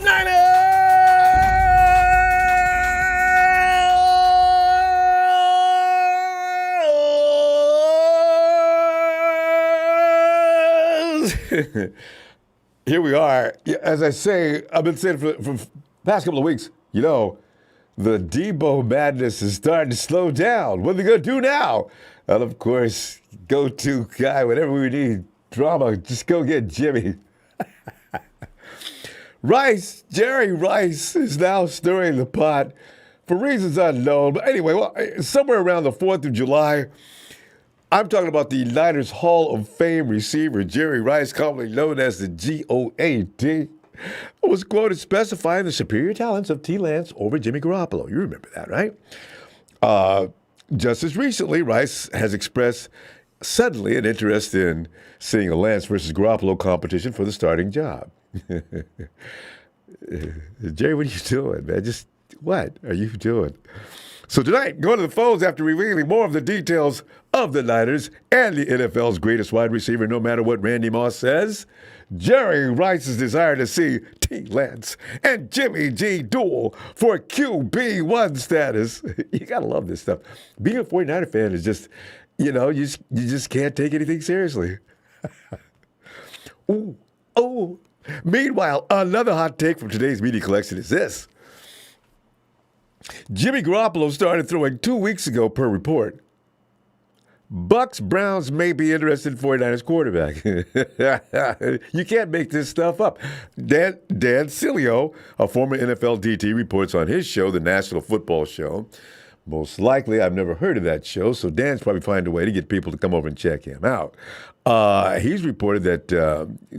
Niners! Here we are. As I say, I've been saying for the past couple of weeks, the Debo madness is starting to slow down. What are they going to do now? And of course, go-to guy, whenever we need drama, just go get Jimmy. Jerry Rice is now stirring the pot for reasons unknown. But anyway, somewhere around the 4th of July, I'm talking about the Niners Hall of Fame receiver, Jerry Rice, commonly known as the G.O.A.T, was quoted specifying the superior talents of Trey Lance over Jimmy Garoppolo. You remember that, right? Just as recently, Rice has expressed suddenly an interest in seeing a Lance versus Garoppolo competition for the starting job. Jerry, what are you doing, man? What are you doing? So tonight, going to the phones after revealing more of the details of the Niners and the NFL's greatest wide receiver, no matter what Randy Moss says, Jerry Rice's desire to see Trey Lance and Jimmy G duel for QB1 status. You got to love this stuff. Being a 49er fan is just, you just can't take anything seriously. Oh. Meanwhile, another hot take from today's media collection is this. Jimmy Garoppolo started throwing 2 weeks ago per report. Bucks Browns may be interested in 49ers quarterback. You can't make this stuff up. Dan Sileo, a former NFL DT, reports on his show, the National Football Show. Most likely, I've never heard of that show, so Dan's probably finding a way to get people to come over and check him out. He's reported that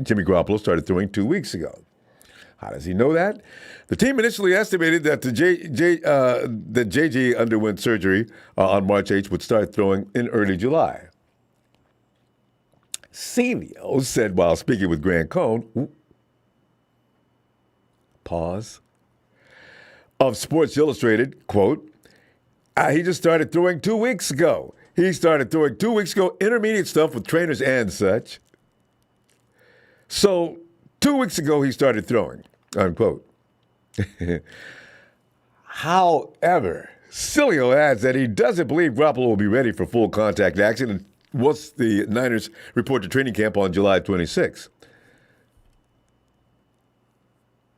Jimmy Garoppolo started throwing 2 weeks ago. How does he know that? The team initially estimated that that JG underwent surgery on March 8th would start throwing in early July. Celio said while speaking with Grant Cohn, pause, of Sports Illustrated, quote, he just started throwing 2 weeks ago. He started throwing 2 weeks ago, intermediate stuff with trainers and such. So 2 weeks ago, he started throwing, unquote. However, Cilio adds that he doesn't believe Garoppolo will be ready for full contact action once the Niners report to training camp on July 26th.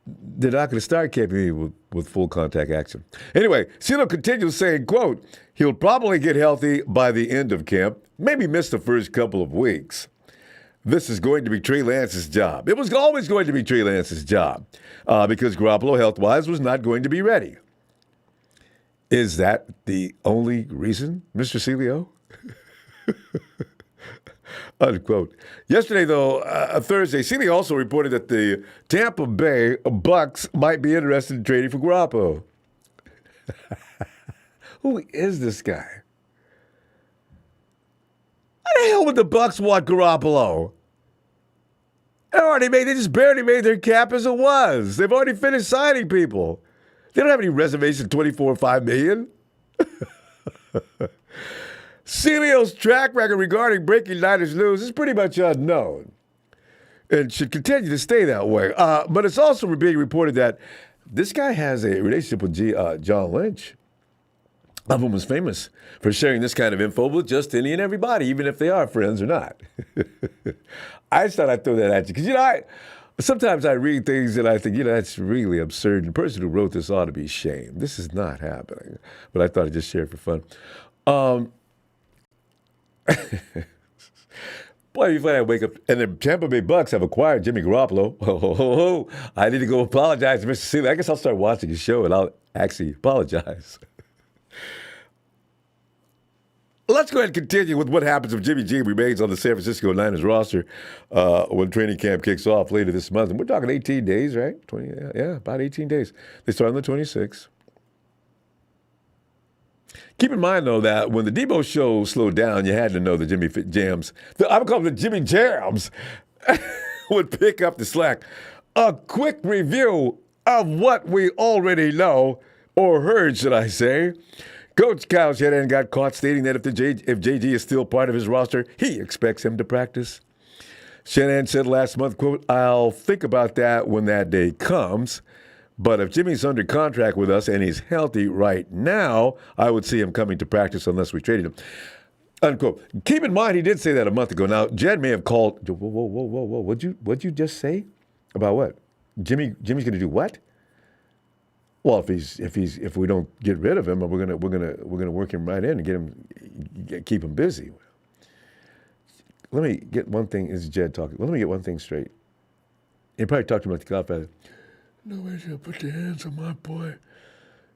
They're not going to start camping with full contact action. Anyway, Cilio continues saying, quote, he'll probably get healthy by the end of camp, maybe miss the first couple of weeks. This is going to be Trey Lance's job. It was always going to be Trey Lance's job because Garoppolo, health-wise, was not going to be ready. Is that the only reason, Mr. Celio? Unquote. Yesterday, though, Thursday, Celio also reported that the Tampa Bay Bucks might be interested in trading for Garoppolo. Who is this guy? Why the hell would the Bucks want Garoppolo? They just barely made their cap as it was. They've already finished signing people. They don't have any reservations at $24.5 million. Celio's track record regarding breaking Niners news is pretty much unknown and should continue to stay that way. But it's also being reported that this guy has a relationship with John Lynch, of whom was famous for sharing this kind of info with just any and everybody, even if they are friends or not. I just thought I'd throw that at you. Because, sometimes I read things and I think, that's really absurd. The person who wrote this ought to be shamed. This is not happening. But I thought I'd just share it for fun. Boy, you find I wake up, and the Tampa Bay Bucks have acquired Jimmy Garoppolo. I need to go apologize to Mr. Seeley. I guess I'll start watching his show and I'll actually apologize. Let's go ahead and continue with what happens if Jimmy G remains on the San Francisco Niners roster when training camp kicks off later this month. And we're talking 18 days, right? About 18 days. They start on the 26th. Keep in mind, though, that when the Debo show slowed down, you had to know the Jimmy Jams, I'm calling the Jimmy Jams, would pick up the slack. A quick review of what we already know, or heard, should I say. Coach Kyle Shanahan got caught stating that if JG is still part of his roster, he expects him to practice. Shanahan said last month, quote, "I'll think about that when that day comes. But if Jimmy's under contract with us and he's healthy right now, I would see him coming to practice unless we traded him." Unquote. Keep in mind, he did say that a month ago. Now, Jed may have called. Whoa! What'd you just say? About what? Jimmy's going to do what? Well, if we don't get rid of him, we're gonna work him right in and keep him busy. Let me get one thing. Is Jed talking? Let me get one thing straight. He probably talked to him like the Godfather. Nobody's gonna put their hands on my boy.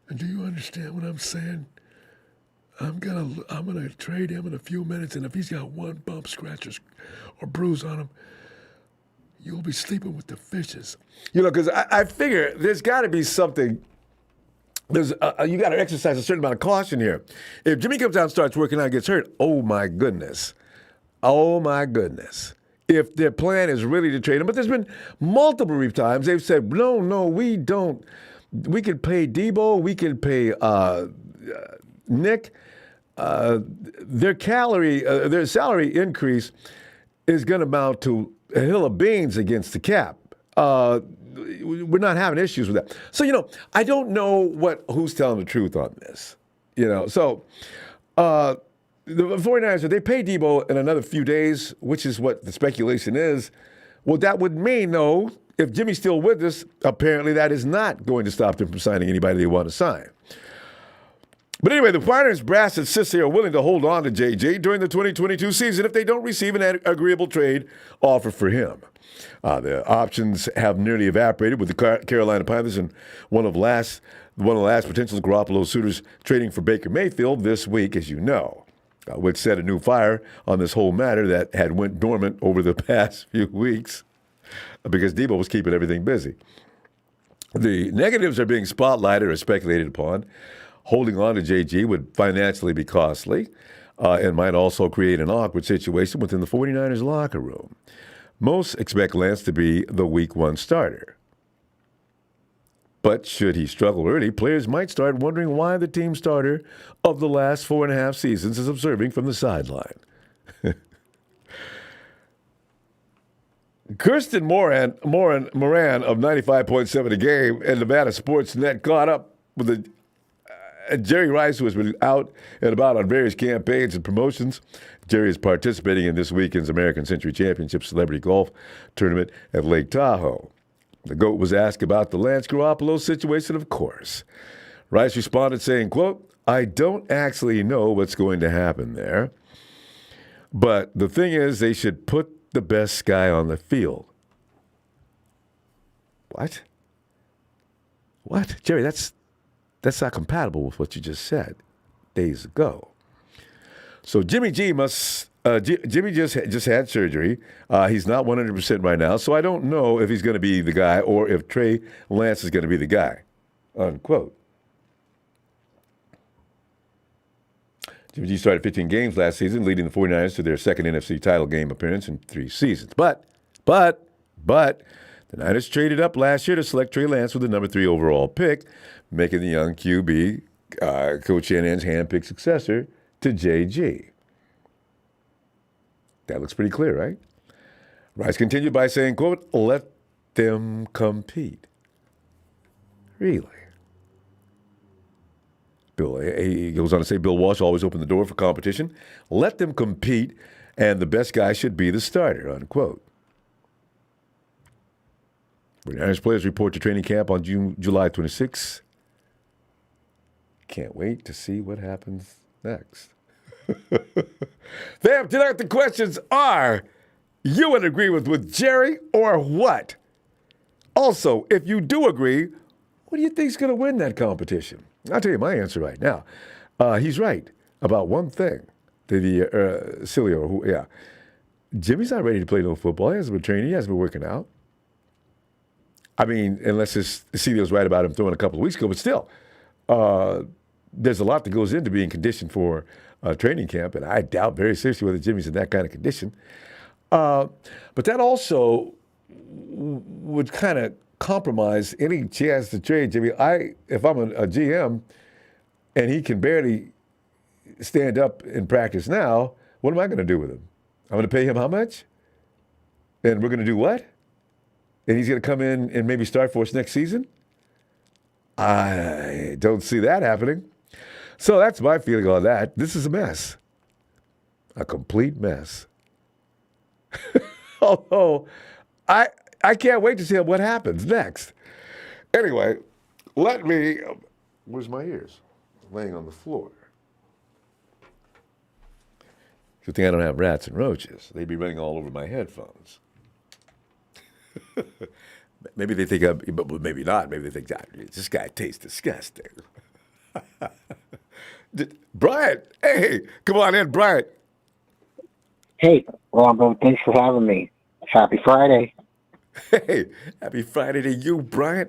And do you understand what I'm saying? I'm gonna trade him in a few minutes, and if he's got one bump, scratch, or bruise on him, you'll be sleeping with the fishes. You know, because I figure there's got to be something. You got to exercise a certain amount of caution here. If Jimmy comes out and starts working out and gets hurt, oh my goodness. If their plan is really to trade him, but there's been multiple times they've said, no, we don't. We could pay Debo, we could pay Nick. Their salary increase is going to amount to a hill of beans against the cap. We're not having issues with that. So, I don't know who's telling the truth on this. So the 49ers, if they pay Debo in another few days, which is what the speculation is, well, that would mean, though, if Jimmy's still with us, apparently that is not going to stop them from signing anybody they want to sign. But anyway, the 49ers brass insists they are willing to hold on to J.J. during the 2022 season if they don't receive an agreeable trade offer for him. The options have nearly evaporated with the Carolina Panthers and one of the last potential Garoppolo suitors trading for Baker Mayfield this week, as you know, which set a new fire on this whole matter that had went dormant over the past few weeks because Debo was keeping everything busy. The negatives are being spotlighted or speculated upon. Holding on to JG would financially be costly and might also create an awkward situation within the 49ers locker room. Most expect Lance to be the week one starter. But should he struggle early, players might start wondering why the team starter of the last 4.5 seasons is observing from the sideline. Kirsten Moran of 95.7 A Game and Nevada Sports Net caught up with Jerry Rice, who has been out and about on various campaigns and promotions. Jerry is participating in this weekend's American Century Championship Celebrity Golf Tournament at Lake Tahoe. The GOAT was asked about the Lance Garoppolo situation, of course. Rice responded saying, quote, "I don't actually know what's going to happen there. But the thing is, they should put the best guy on the field." What? Jerry, that's not compatible with what you just said days ago. So Jimmy just had surgery. He's not 100% right now, so I don't know if he's going to be the guy or if Trey Lance is going to be the guy, unquote. Jimmy G started 15 games last season, leading the 49ers to their second NFC title game appearance in 3 seasons. But the Niners traded up last year to select Trey Lance with the number 3 overall pick, making the young QB Coach Shanahan's hand-picked successor to JG. That looks pretty clear, right? Rice continued by saying, quote, "Let them compete." Really? He goes on to say, Bill Walsh always opened the door for competition. Let them compete, and the best guy should be the starter, unquote. Niners players report to training camp on July 26. Can't wait to see what happens next. Tonight the questions are, you would agree with Jerry or what? Also, if you do agree, what do you think is going to win that competition? I'll tell you my answer right now. He's right about one thing. Cilio, Jimmy's not ready to play no football. He hasn't been training. He hasn't been working out. I mean, unless Cilio's right about him throwing a couple of weeks ago, but still, there's a lot that goes into being conditioned for training camp, and I doubt very seriously whether Jimmy's in that kind of condition. But that also would kind of compromise any chance to trade Jimmy. If I'm a GM and he can barely stand up in practice now, what am I going to do with him? I'm going to pay him how much? And we're going to do what? And he's going to come in and maybe start for us next season? I don't see that happening. So that's my feeling on that. This is a mess. A complete mess. Although, I can't wait to see what happens next. Anyway, where's my ears? Laying on the floor. Good thing I don't have rats and roaches. They'd be running all over my headphones. Maybe they think but maybe not. Maybe they think, this guy tastes disgusting. Brian, hey, come on in, Brian. Hey, Ronbo, thanks for having me. Happy Friday. Hey, happy Friday to you, Brian.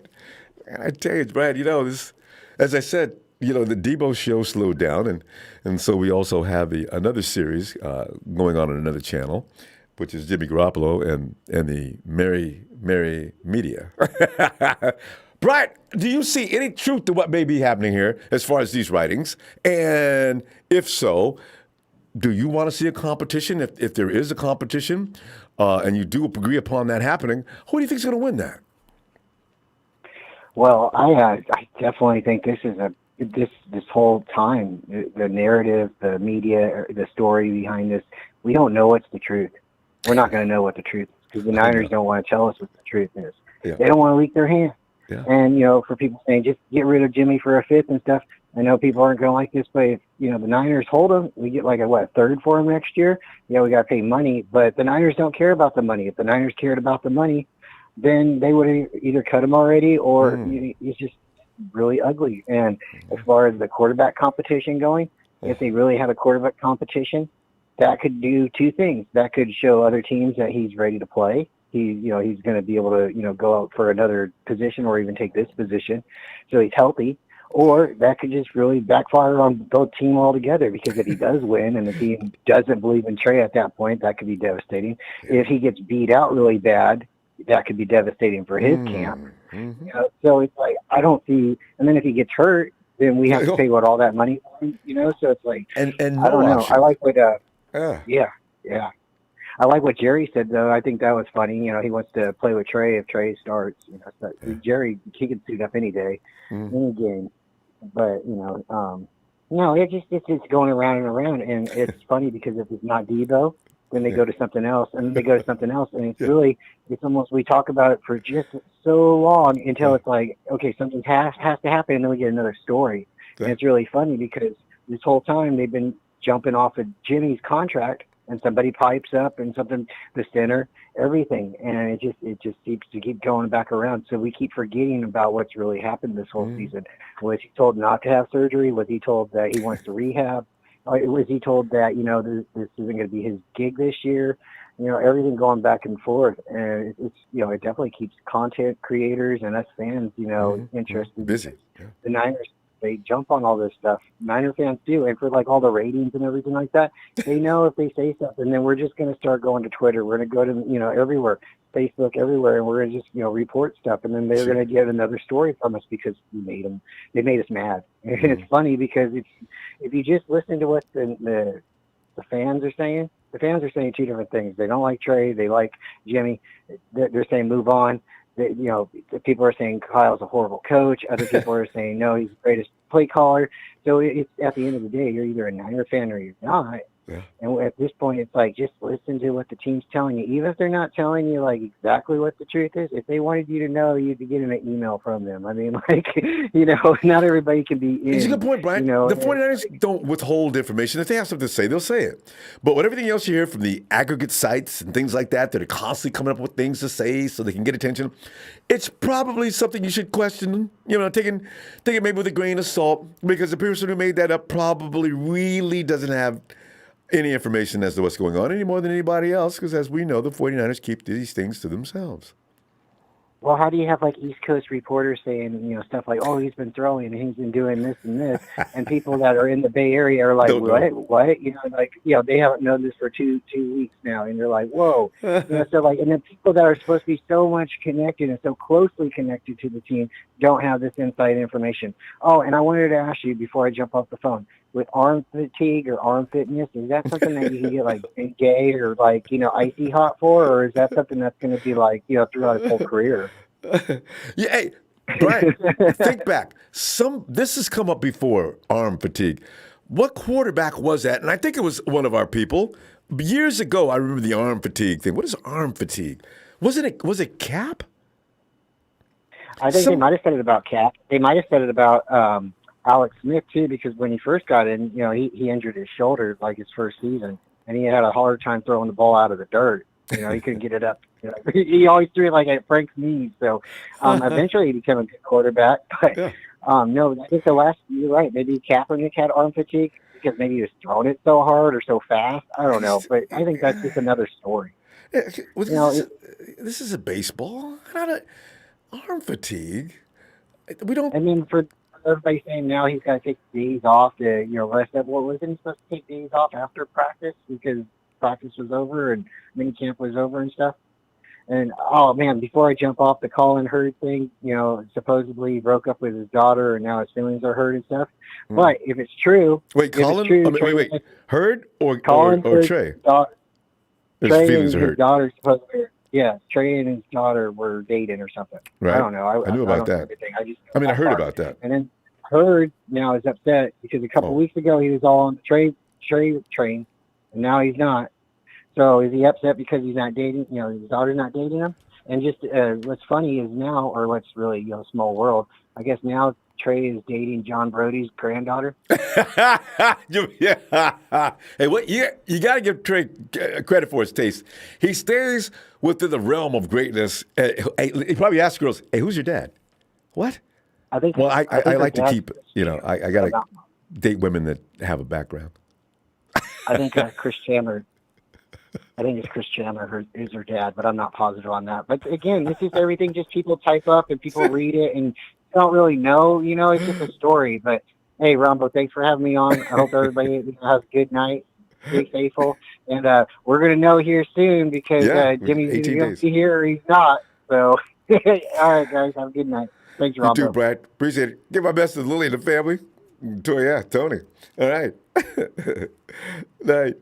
And I tell you, Brian, this, as I said, the Debo show slowed down, and so we also have another series going on another channel, which is Jimmy Garoppolo and the Merry Media. Brian, do you see any truth to what may be happening here as far as these writings? And if so, do you want to see a competition? If there is a competition, and you do agree upon that happening, who do you think is going to win that? Well, I definitely think this is this whole time, the narrative, the media, the story behind this, we don't know what's the truth. We're not going to know what the truth is because the Niners don't want to tell us what the truth is. Yeah. They don't want to leak their hand. Yeah. And, for people saying just get rid of Jimmy for a fifth and stuff, I know people aren't going to like this, but if, the Niners hold him, we get like a third for him next year. Yeah, we got to pay money, but the Niners don't care about the money. If the Niners cared about the money, then they would have either cut him already or it's just really ugly. And as far as the quarterback competition going, if they really had a quarterback competition, that could do two things. That could show other teams that he's ready to play. He's going to be able to, go out for another position or even take this position. So he's healthy. Or that could just really backfire on both team altogether because if he does win and the team doesn't believe in Trey at that point, that could be devastating. If he gets beat out really bad, that could be devastating for his camp. Mm-hmm. So it's like, I don't see, and then if he gets hurt, then we have to pay all that money, so it's like, and I don't know. I like what, yeah. I like what Jerry said, though. I think that was funny. He wants to play with Trey if Trey starts. So Jerry, he can suit up any day, any game. But, no, it's just going around and around. And it's funny because if it's not Debo, then they go to something else. And they go to something else. And it's really, it's almost, we talk about it for just so long until it's like, okay, something has to happen. And then we get another story. And it's really funny because this whole time they've been jumping off of Jimmy's contract. And somebody pipes up and something, the center, everything. And it just seems to keep going back around. So we keep forgetting about what's really happened this whole season. Was he told not to have surgery? Was he told that he wants to rehab? Or was he told that, this isn't going to be his gig this year? Everything going back and forth. And it's it definitely keeps content creators and us fans, interested. Busy. Yeah. The Niners, they jump on all this stuff. Niner fans do. And for all the ratings and everything like that, they know if they say something, then we're just going to start going to Twitter. We're going to go to, everywhere, Facebook, everywhere. And we're going to just, report stuff. And then they're going to get another story from us because they made us mad. And it's funny because if you just listen to what the fans are saying, the fans are saying two different things. They don't like Trey. They like Jimmy. They're saying move on. People are saying Kyle's a horrible coach. Other people are saying, no, he's the greatest play caller. So it's at the end of the day, you're either a Niner fan or you're not. Yeah. And at this point, it's like, just listen to what the team's telling you. Even if they're not telling you, exactly what the truth is, if they wanted you to know, you'd be getting an email from them. I mean, not everybody can be in. It's a good point, Brian. The 49ers don't withhold information. If they have something to say, they'll say it. But with everything else you hear from the aggregate sites and things like that are constantly coming up with things to say so they can get attention, it's probably something you should question, take it maybe with a grain of salt, because the person who made that up probably really doesn't have any information as to what's going on any more than anybody else, because as we know, the 49ers keep these things to themselves. Well, how do you have East Coast reporters saying, stuff like, oh, he's been throwing and he's been doing this and this, and people that are in the Bay Area are like, what? They haven't known this for two weeks now, and they're like, whoa. So and then people that are supposed to be so much connected and so closely connected to the team don't have this inside information. Oh, and I wanted to ask you before I jump off the phone, with arm fatigue or arm fitness? Is that something that you can get like big gay or like, icy hot for, or is that something that's going to be like, throughout his whole career? Yeah, hey, Brian, think back. This has come up before, arm fatigue. What quarterback was that? And I think it was one of our people. Years ago, I remember the arm fatigue thing. What is arm fatigue? Was it Cap? I think they might have said it about Cap. They might have said it about Alex Smith too, because when he first got in, he injured his shoulder like his first season, and he had a hard time throwing the ball out of the dirt. He couldn't get it up. He always threw it like at Frank's knees. So eventually he became a good quarterback. But Yeah. no, I think you're right. Maybe Kaepernick had arm fatigue because maybe he was throwing it so hard or so fast. I don't know, but I think that's just another story. This is a baseball, not a arm fatigue. We don't. I mean, for everybody saying now he's got to take days off to, rest up. What wasn't he supposed to take days off after practice because practice was over and minicamp was over and stuff? And oh man, before I jump off the Colin Hurd thing, supposedly he broke up with his daughter and now his feelings are hurt and stuff. But if it's true, Wait, Colin? Wait. Hurd or Trey? His Trey feelings and are his hurt. daughter supposedly. Yeah, Trey and his daughter were dating or something. Right. I don't know. I knew about that. I heard about that. And then Hurd now is upset because a couple weeks ago he was all on the Trey train, and now he's not. So is he upset because he's not dating? His daughter's not dating him. And just what's funny is now, or what's really small world. I guess now Trey is dating John Brody's granddaughter. Yeah. Hey, what you got to give Trey credit for his taste. He stays within the realm of greatness. He probably asks girls, "Hey, who's your dad?" What? I think. Well, I like to keep. I I got to date women that have a background. I think Chris Chandler. I think it's Chris Chandler is her dad, but I'm not positive on that. But again, this is everything just people type up and people read it and don't really know. It's just a story. But hey, Ronbo, thanks for having me on. I hope everybody has a good night. Stay faithful. And we're going to know here soon because Jimmy's going to be here or he's not. So, all right, guys, have a good night. Thanks, Ronbo. You too, Brad. Appreciate it. Give my best to Lily and the family. Tony. All right. Night.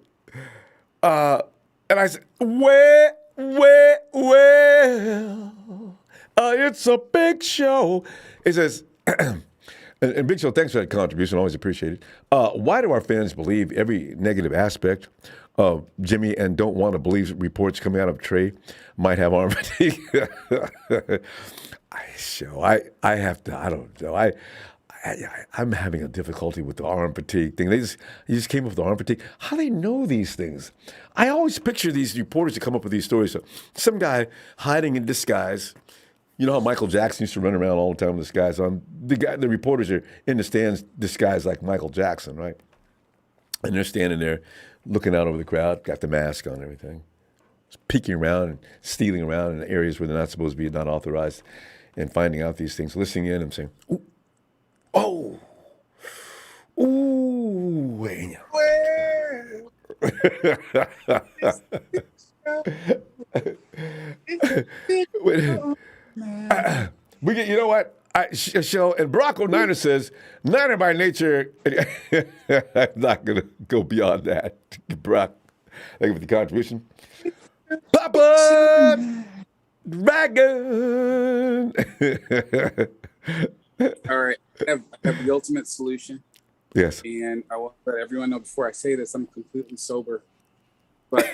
And I said, well, it's a big show. It says, and Big Show, thanks for that contribution. Always appreciate it. Why do our fans believe every negative aspect of Jimmy and don't want to believe reports coming out of Trey might have arm fatigue? I don't know. I'm having a difficulty with the arm fatigue thing. He just came up with the arm fatigue. How do they know these things? I always picture these reporters that come up with these stories. So some guy hiding in disguise. You know how Michael Jackson used to run around all the time with disguise on? The reporters are in the stands disguised like Michael Jackson, right? And they're standing there looking out over the crowd, got the mask on and everything, peeking around and stealing around in areas where they're not supposed to be, not authorized, and finding out these things, listening in and saying, ooh. Oh, ooh, wait. We get, you know what? Show and Barack Niner says, Niner by nature. I'm not gonna go beyond that. Barack, thank you for the contribution. Papa Dragon. All right, I have the ultimate solution. Yes. And I want to let everyone know before I say this, I'm completely sober. But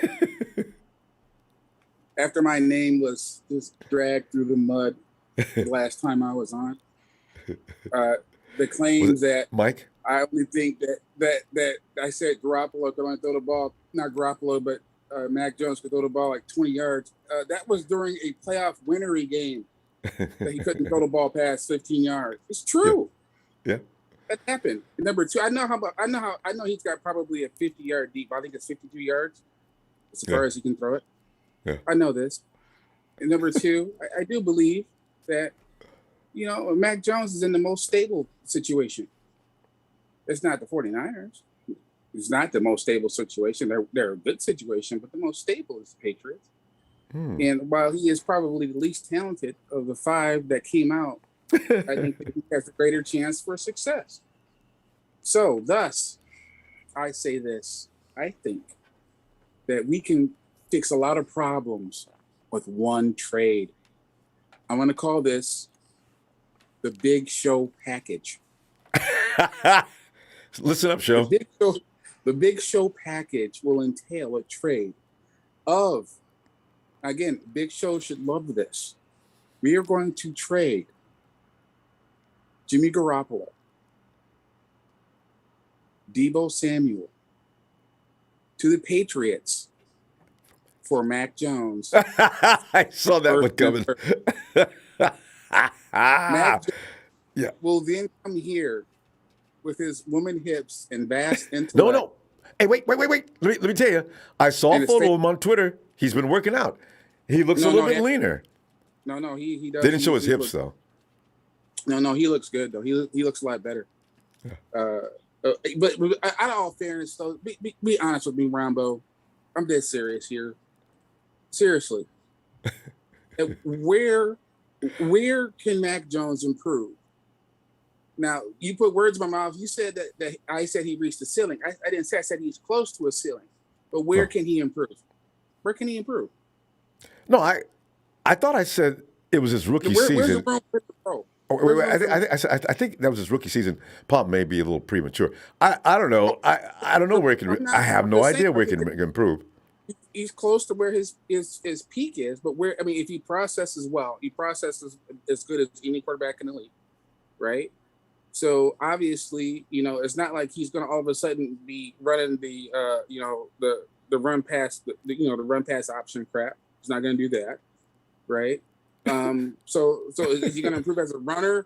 after my name was just dragged through the mud the last time I was on, the claims that Mike, I only think that I said Garoppolo could only throw the ball, not Garoppolo, but Mac Jones could throw the ball like 20 yards. That was during a playoff winnery game. That he couldn't throw the ball past 15 yards. It's true. Yeah. That happened. And number two, I know he's got probably a 50-yard deep. I think it's 52 yards as far as he can throw it. Yeah. I know this. And number two, I do believe that, Mac Jones is in the most stable situation. It's not the 49ers. It's not the most stable situation. They're a good situation, but the most stable is the Patriots. And while he is probably the least talented of the five that came out, I think that he has a greater chance for success. So, thus, I say this. I think that we can fix a lot of problems with one trade. I'm going to call this the Big Show package. Listen up, The show. Big Show, the Big Show package will entail a trade of, again, Big Show should love this. We are going to trade Jimmy Garoppolo, Deebo Samuel to the Patriots for Mac Jones. I saw that one First and coming. third. Mac Jones Yeah. will then come here with his woman hips and vast intellect. No. Hey, wait. Let me tell you. I saw a And his photo face- of him on Twitter. He's been working out. He looks a little bit leaner. No, he does. They didn't show his he hips, looks- though. No, he looks good though. He looks a lot better. But out of all fairness, though, be honest with me, Ronbo. I'm dead serious here. Seriously, where can Mac Jones improve? Now you put words in my mouth. You said that I said he reached the ceiling. I didn't say. I said he's close to a ceiling. But where can he improve? Where can he improve? No, I thought I said it was his rookie Where's season. the room for the pro? I think that was his rookie season. Pop may be a little premature. I don't know. I don't know where he can. I have no idea where he can improve. He's close to where his peak is, but if he processes well, he processes as good as any quarterback in the league, right? So obviously, it's not like he's going to all of a sudden be running the run pass, the run pass option crap. He's not going to do that, right? So is he going to improve as a runner?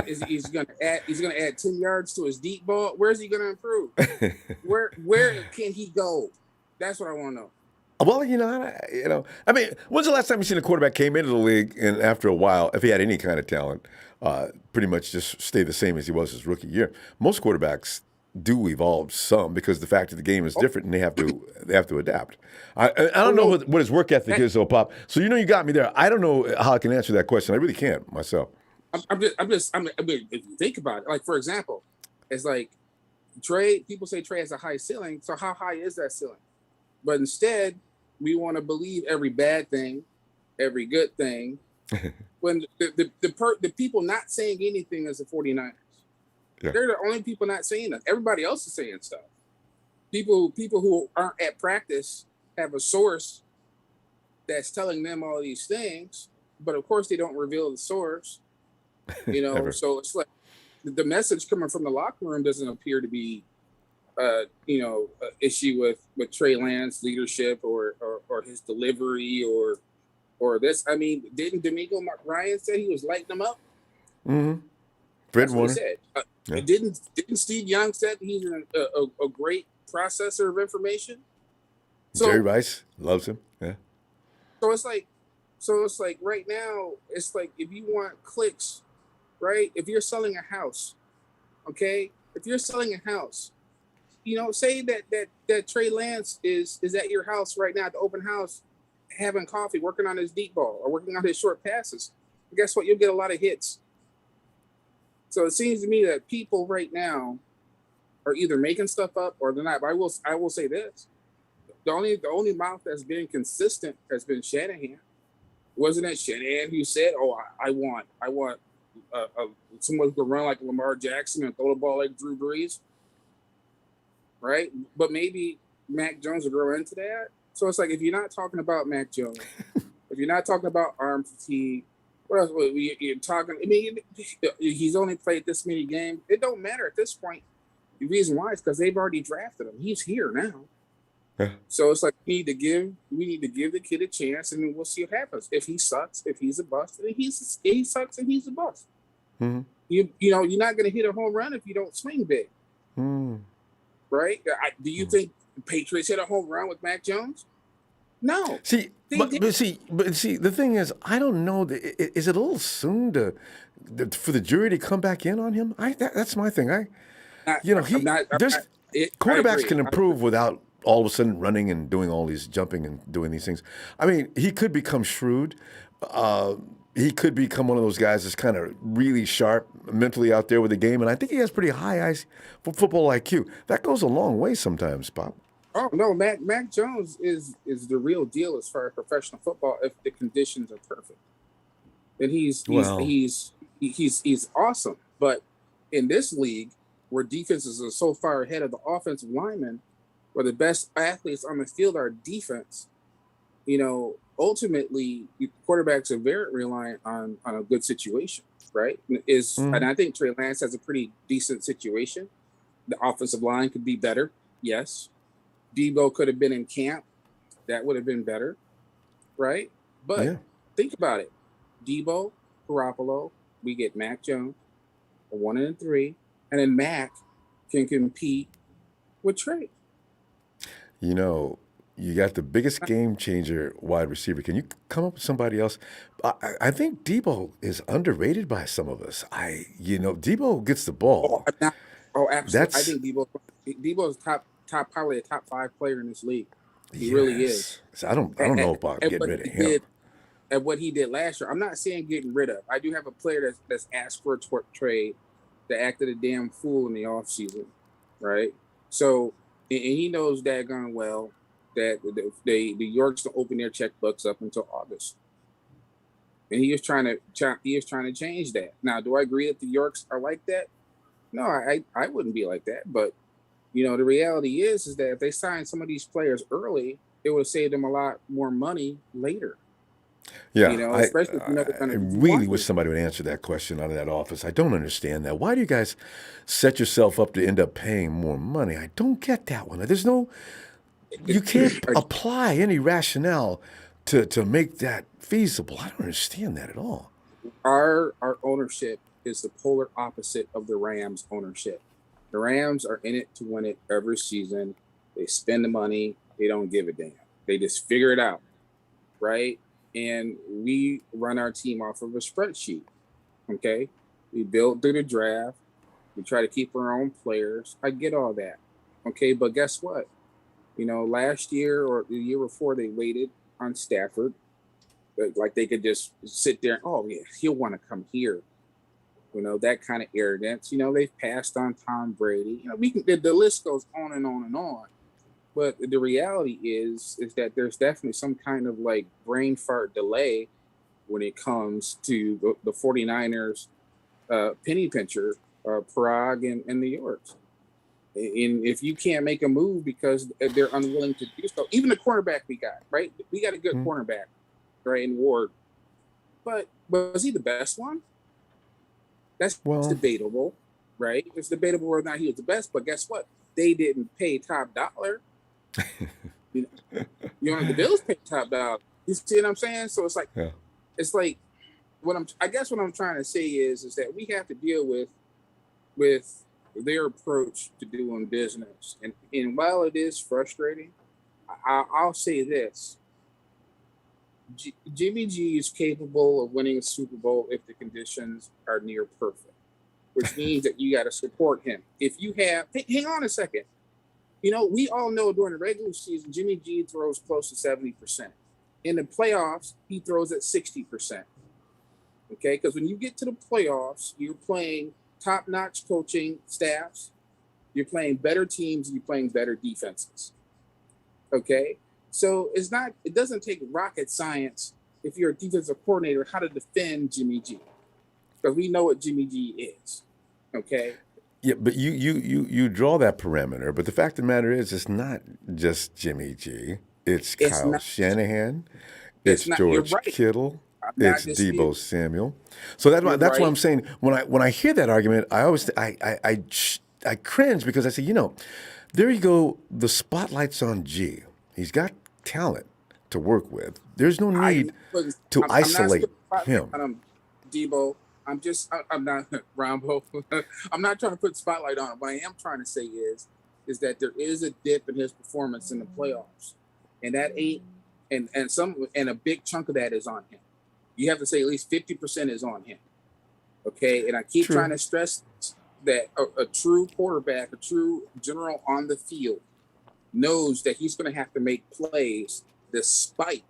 He's going to add 10 yards to his deep ball? Where's he going to improve? Where can he go? That's what I want to know. Well, I mean, when's the last time you seen a quarterback came into the league and after a while, if he had any kind of talent, pretty much just stay the same as he was his rookie year? Most quarterbacks do evolve some because the fact that the game is different and they have to adapt. I don't know what his work ethic is, though, Pop. So you got me there. I don't know how I can answer that question. I really can't myself. I mean, if you think about it, like for example, it's like Trey. People say Trey has a high ceiling. So how high is that ceiling? But instead, we want to believe every bad thing, every good thing, when the people not saying anything is the 49ers. Yeah. They're the only people not saying that. Everybody else is saying stuff. People who aren't at practice have a source that's telling them all these things, but of course they don't reveal the source. So it's like the message coming from the locker room doesn't appear to be issue with Trey Lance leadership or his delivery or this. I mean, didn't D'Amico Ryan say he was lighting them up? Mm-hmm. Fred Warner said. Didn't Steve Young said he's a great processor of information? So, Jerry Rice loves him. Yeah. So it's like right now, it's like if you want clicks, right? If you're selling a house, okay? If you're selling a house, say that Trey Lance is at your house right now at the open house, having coffee, working on his deep ball or working on his short passes. And guess what? You'll get a lot of hits. So it seems to me that people right now are either making stuff up or they're not. But I will say this: the only mouth that's been consistent has been Shanahan. Wasn't it Shanahan who said, "Oh, I want someone who can run like Lamar Jackson and throw the ball like Drew Brees"? Right? But maybe Mac Jones will grow into that. So it's like if you're not talking about Mac Jones, if you're not talking about arm fatigue, what else? You're talking. I mean, he's only played this many games. It don't matter at this point. The reason why is because they've already drafted him. He's here now. Yeah. So it's like we need to give the kid a chance, and then we'll see what happens. If he sucks, if he's a bust, and he sucks and he's a bust. Mm-hmm. You're not going to hit a home run if you don't swing big. Mm. Right? Do you think the Patriots hit a home run with Mac Jones? No. But the thing is, I don't know. Is it a little soon for the jury to come back in on him? That's my thing. Quarterbacks can improve without all of a sudden running and doing all these jumping and doing these things. I mean, he could become shrewd. he could become one of those guys that's kind of really sharp mentally out there with the game, and I think he has pretty high eyes for football IQ. That goes a long way sometimes, Pop. Oh no, Mac Jones is the real deal as far as professional football if the conditions are perfect. And Well, he's awesome. But in this league, where defenses are so far ahead of the offensive linemen, where the best athletes on the field are defense, ultimately quarterbacks are very reliant on a good situation, right? And I think Trey Lance has a pretty decent situation. The offensive line could be better, yes. Debo could have been in camp, that would have been better, right? But yeah. think about it: Debo, Garoppolo, we get Mac Jones, a 1-3, and then Mac can compete with Trey. You know, you got the biggest game changer wide receiver. Can you come up with somebody else? I think Debo is underrated by some of us. Debo gets the Oh, ball. absolutely. I That's think Debo's top, probably a top 5 player in this league. He really is. yes. So I don't And, know about and getting what rid of he him. did, and what he did last year, I'm not saying getting rid of. I do have a player that's asked for a trade that acted a damn fool in the offseason, right? So, and he knows daggone well that the Yorks don't open their checkbooks up until August, and he is trying to change that. Now, do I agree that the Yorks are like that? No, I wouldn't be like that. But the reality is that if they sign some of these players early, it would save them a lot more money later. Yeah, Especially if they're I going to do really wish one. somebody would answer that question out of that office. I don't understand that. Why do you guys set yourself up to end up paying more money? I don't get that one. You can't apply any rationale to make that feasible. I don't understand that at all. Our ownership is the polar opposite of the Rams ownership. The Rams are in it to win it every season. They spend the money. They don't give a damn. They just figure it out, right? And we run our team off of a spreadsheet. Okay, we build through the draft. We try to keep our own players. I get all that. Okay, but guess what? Last year or the year before, they waited on Stafford. Like they could just sit there. Oh yeah, he'll want to come here. That kind of arrogance. They've passed on Tom Brady. We can. The list goes on and on and on. But the reality is that there's definitely some kind of like brain fart delay when it comes to the 49ers penny pincher, Prague and New York. And if you can't make a move because they're unwilling to do so, even the cornerback we got, right? We got a good cornerback, right, in Ward. But was he the best one? That's Well, debatable, right? It's debatable whether or not he was the best. But guess what? They didn't pay top dollar. The Bills paid top dollar. You see what I'm saying? So yeah. it's like what I'm trying to say is that we have to deal with their approach to doing business. And while it is frustrating, I'll say this. Jimmy G is capable of winning a Super Bowl if the conditions are near perfect, which means that you got to support him. If you have, hang on a second. We all know during the regular season, Jimmy G throws close to 70%. In the playoffs, he throws at 60%. Okay, because when you get to the playoffs, you're playing top-notch coaching staffs, you're playing better teams, and you're playing better defenses. Okay, so it doesn't take rocket science if you're a defensive coordinator how to defend Jimmy G, because we know what Jimmy G is. Okay. Yeah, but you draw that parameter. But the fact of the matter is, it's not just Jimmy G. It's It's Kyle not. Shanahan. It's It's not. You're George right. Kittle. I'm not It's Debo disputing. Samuel. So You're that's why right. I'm saying when I hear that argument, I always I cringe because I say, there you go. The spotlight's on G. He's got talent to work with. There's no I am need not putting. to I'm not isolate putting spotlight him. on him, Debo. I'm not Ronbo. I'm not trying to put spotlight on him. What I am trying to say is that there is a dip in his performance in the playoffs, and that ain't and a big chunk of that is on him. You have to say at least 50% is on him. Okay, and I keep trying True. to stress that a true quarterback, a true general on the field, knows that he's going to have to make plays despite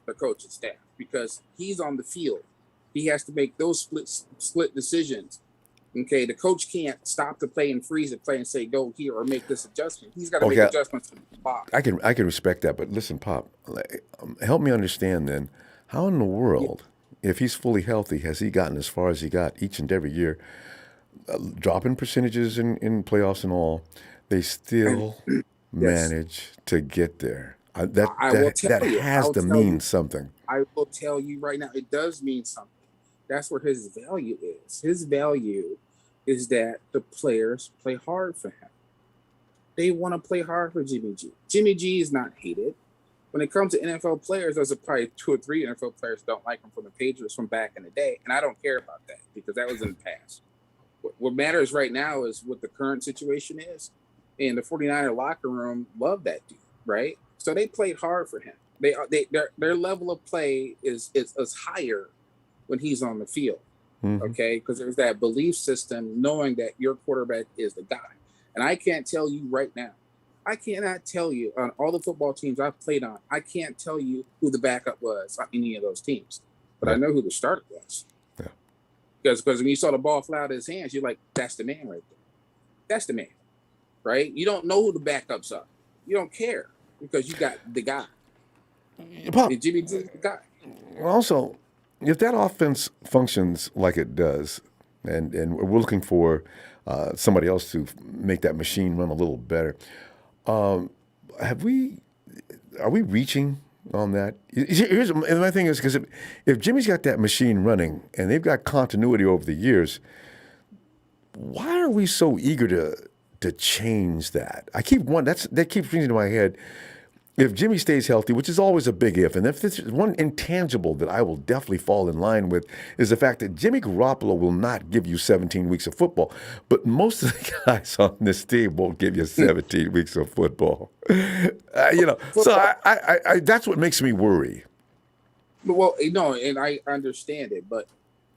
the coaching staff because he's on the field. He has to make those split decisions. Okay, the coach can't stop the play and freeze the play and say go here or make this adjustment. He's got to make Okay, adjustments to the box. I can respect that, but listen, Pop, help me understand then. How in the world, if he's fully healthy, has he gotten as far as he got each and every year, dropping percentages in playoffs and all? They still manage to get there. That has to mean something. I will tell you right now, it does mean something. That's where his value is. His value is that the players play hard for him. They want to play hard for Jimmy G. Jimmy G is not hated. When it comes to NFL players, there's probably 2 or 3 NFL players don't like him from the Patriots from back in the day, and I don't care about that because that was in the past. What matters right now is what the current situation is, and the 49er locker room love that dude, right? So they played hard for him. Their level of play is higher when he's on the field, okay? Because there's that belief system knowing that your quarterback is the guy. And I can't tell you right now, I cannot tell you on all the football teams I've played on, I can't tell you who the backup was on any of those teams. But I know who the starter was. Yeah. Because when you saw the ball fly out of his hands, you're like, that's the man right there. That's the man, right? You don't know who the backups are. You don't care because you got the guy. Pop, Jimmy G is the guy. also, if that offense functions like it does, and we're looking for somebody else to make that machine run a little better, are we reaching on that? Here's my thing is because if Jimmy's got that machine running and they've got continuity over the years, why are we so eager to change that? That keeps ringing in my head. If Jimmy stays healthy, which is always a big if, and if there's one intangible that I will definitely fall in line with is the fact that Jimmy Garoppolo will not give you 17 weeks of football, but most of the guys on this team won't give you 17 weeks of football. So I that's what makes me worry. Well, and I understand it, but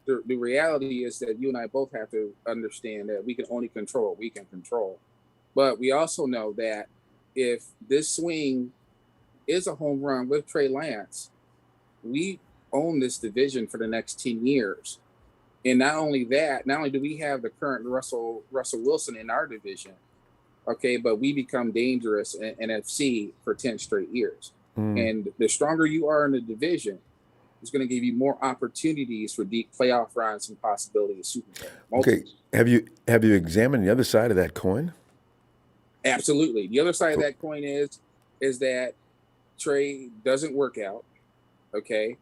the reality is that you and I both have to understand that we can only control what we can control. But we also know that if this swing is a home run with Trey Lance, we own this division for the next 10 years. And not only do we have the current Russell Wilson in our division, okay, but we become dangerous in NFC for 10 straight years. And the stronger you are in the division, it's going to give you more opportunities for deep playoff runs and possibility of Super Bowl. Okay, have you examined the other side of that coin? Absolutely. The other side of that coin is that Trey doesn't work out, okay,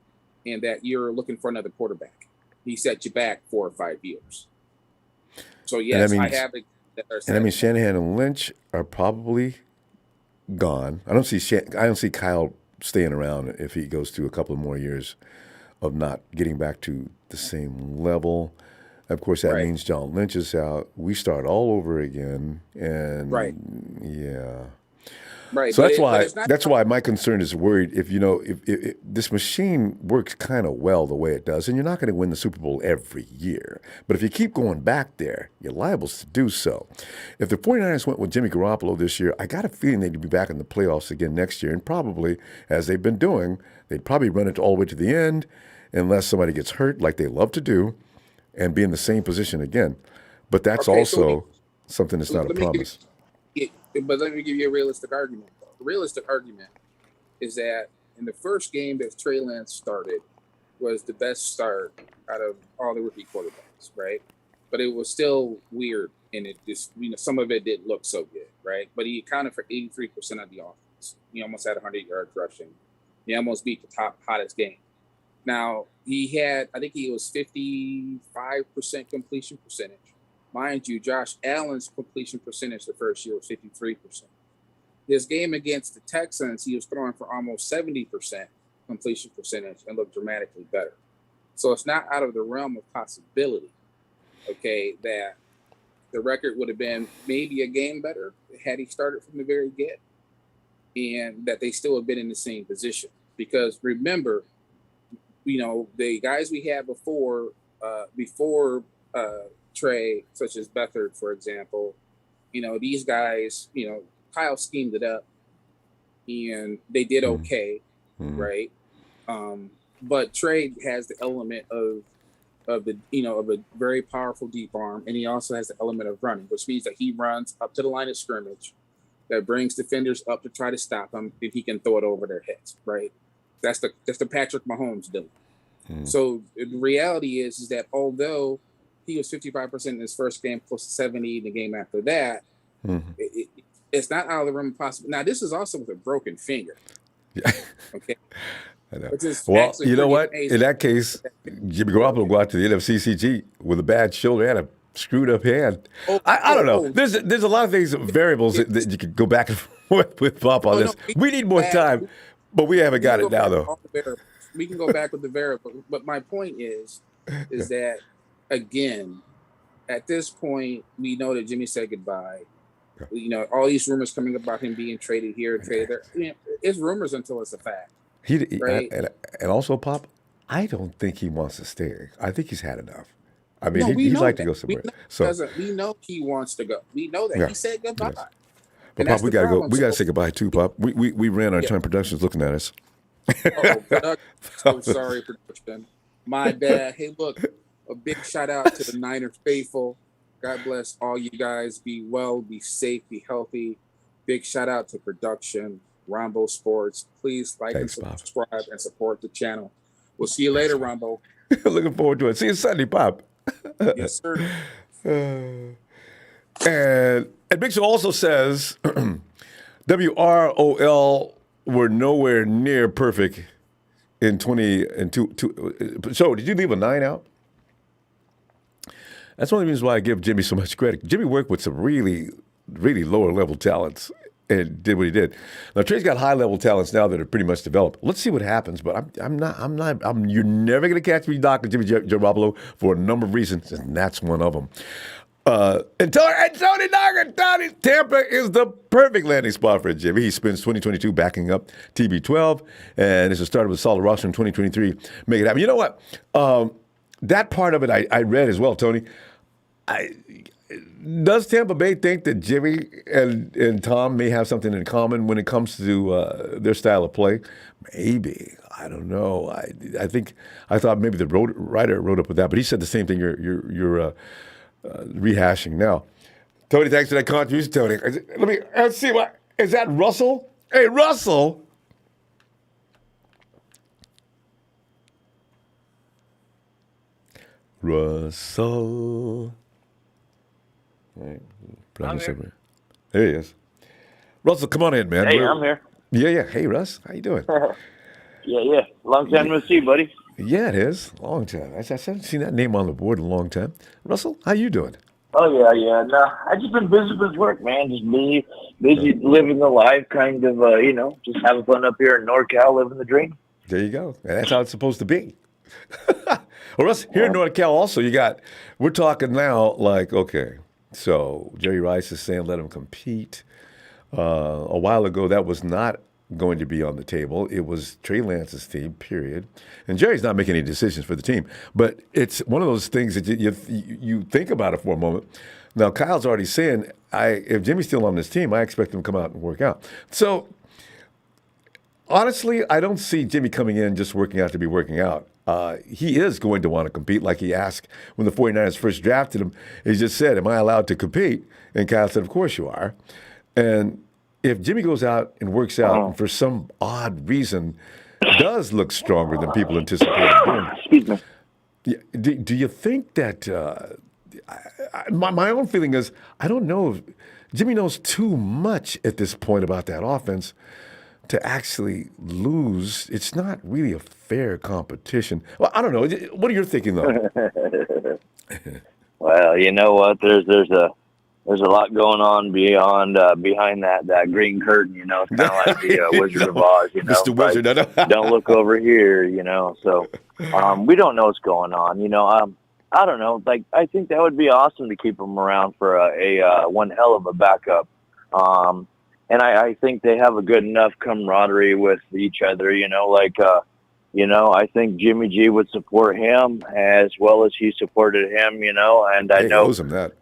and that you're looking for another quarterback. He set you back 4 or 5 years. So yes, I have it. And I mean, Shanahan and Lynch are probably gone. I don't see Kyle staying around if he goes through a couple of more years of not getting back to the same level. Of course, that means John Lynch is out. We start all over again, and yeah. Right. So that's why my concern is worried if this machine works kind of well the way it does, and you're not going to win the Super Bowl every year. But if you keep going back there, you're liable to do so. If the 49ers went with Jimmy Garoppolo this year, I got a feeling they'd be back in the playoffs again next year, and probably, as they've been doing, they'd probably run it all the way to the end unless somebody gets hurt like they love to do and be in the same position again. But that's something that's not a promise. But let me give you a realistic argument. The realistic argument is that in the first game that Trey Lance started was the best start out of all the rookie quarterbacks, right? But it was still weird, and it just some of it didn't look so good, right? But he accounted for 83% of the offense. He almost had 100 yards rushing. He almost beat the top hottest game. Now I think he was 55% completion percentage. Mind you, Josh Allen's completion percentage the first year was 53%. This game against the Texans, he was throwing for almost 70% completion percentage and looked dramatically better. So it's not out of the realm of possibility, okay, that the record would have been maybe a game better had he started from the very get, and that they still have been in the same position. Because remember, the guys we had before Trey, such as Beathard, for example, these guys, Kyle schemed it up and they did okay, right? But Trey has the element of of a very powerful deep arm, and he also has the element of running, which means that he runs up to the line of scrimmage, that brings defenders up to try to stop him, if he can throw it over their heads. Right? That's the Patrick Mahomes doing. So the reality is that although he was 55% in his first game, close to 70 in the game after that, it's not out of the realm of possible. Now, this is also with a broken finger. Yeah. Okay. I know. Which is Well, actually you know pretty what? amazing. In that case, Jimmy Garoppolo will go out to the NFCCG with a bad shoulder and a screwed up hand. I don't know. There's a lot of things, variables that you could go back and forth with Pop on this. We need more time, but we haven't got it now, though. We can go back with the variable, but my point is that, again, at this point, we know that Jimmy said goodbye. You know, all these rumors coming about him being traded here, traded there. You know, it's rumors until it's a fact. Right? And also, Pop, I don't think he wants to stay. I think he's had enough. I mean, No, he'd like that. to go somewhere. We know he wants to go. We know that. He said goodbye. Yes. But Pop, we gotta go. We gotta say goodbye too, Pop. We ran our time. Production's looking at us. So sorry, production. My bad. Hey, look, a big shout out to the Niners faithful. God bless all you guys. Be well, be safe, be healthy. Big shout out to production, Ronbo Sports. Please like and subscribe and support the channel. We'll see you later, Ronbo. Looking forward to it. See you Sunday, Pop. Yes, sir. And Big Show also says WROL were nowhere near perfect in 2022. So, did you leave a 9 out? That's one of the reasons why I give Jimmy so much credit. Jimmy worked with some really, really lower level talents and did what he did. Now Trey's got high level talents now that are pretty much developed. Let's see what happens. But you're never going to catch me knocking Jimmy Garoppolo for a number of reasons, and that's one of them. And Tony Knocker, Tampa is the perfect landing spot for Jimmy. He spends 2022 backing up TB12, and it's a start with a solid roster in 2023. Make it happen. You know what? That part of it I read as well, Tony. Does Tampa Bay think that Jimmy and Tom may have something in common when it comes to their style of play? Maybe. I don't know. I thought maybe the writer wrote up with that, but he said the same thing you're rehashing now. Tony, thanks for that contribution, Tony. Let's see. What is that, Russell? Hey, Russell. Russell. Right. I'm here. There he is. Russell, come on in, man. Hey, I'm here. Yeah. Hey, Russ. How you doing? Yeah. Long time no see, buddy. Yeah, it is. Long time. I haven't seen that name on the board in a long time. Russell, how you doing? Oh, yeah. No, I just been busy with work, man. Just busy living the life, kind of, just having fun up here in NorCal, living the dream. There you go. And that's how it's supposed to be. Well, Russ, here in NorCal also, we're talking now like, okay, so Jerry Rice is saying let him compete. A while ago, that was not going to be on the table. It was Trey Lance's team, period. And Jerry's not making any decisions for the team. But it's one of those things that you think about it for a moment. Now, Kyle's already saying, if Jimmy's still on this team, I expect him to come out and work out. So, honestly, I don't see Jimmy coming in just working out to be working out. He is going to want to compete, like he asked when the 49ers first drafted him. He just said, am I allowed to compete? And Kyle said, of course you are. And if Jimmy goes out and works out and for some odd reason does look stronger than people anticipated, Excuse me. do you think that my own feeling is I don't know if Jimmy knows too much at this point about that offense to actually lose. It's not really a fair competition. Well, I don't know. What are you thinking, though? Well, you know what? There's a lot going on behind that green curtain. You know, it's kind of like the Wizard of Oz. You know, Mr. Wizard. Don't look over here. You know, so we don't know what's going on. You know, I don't know. Like, I think that would be awesome to keep him around for a one hell of a backup. And I think they have a good enough camaraderie with each other, I think Jimmy G would support him as well as he supported him, and I know owes him that.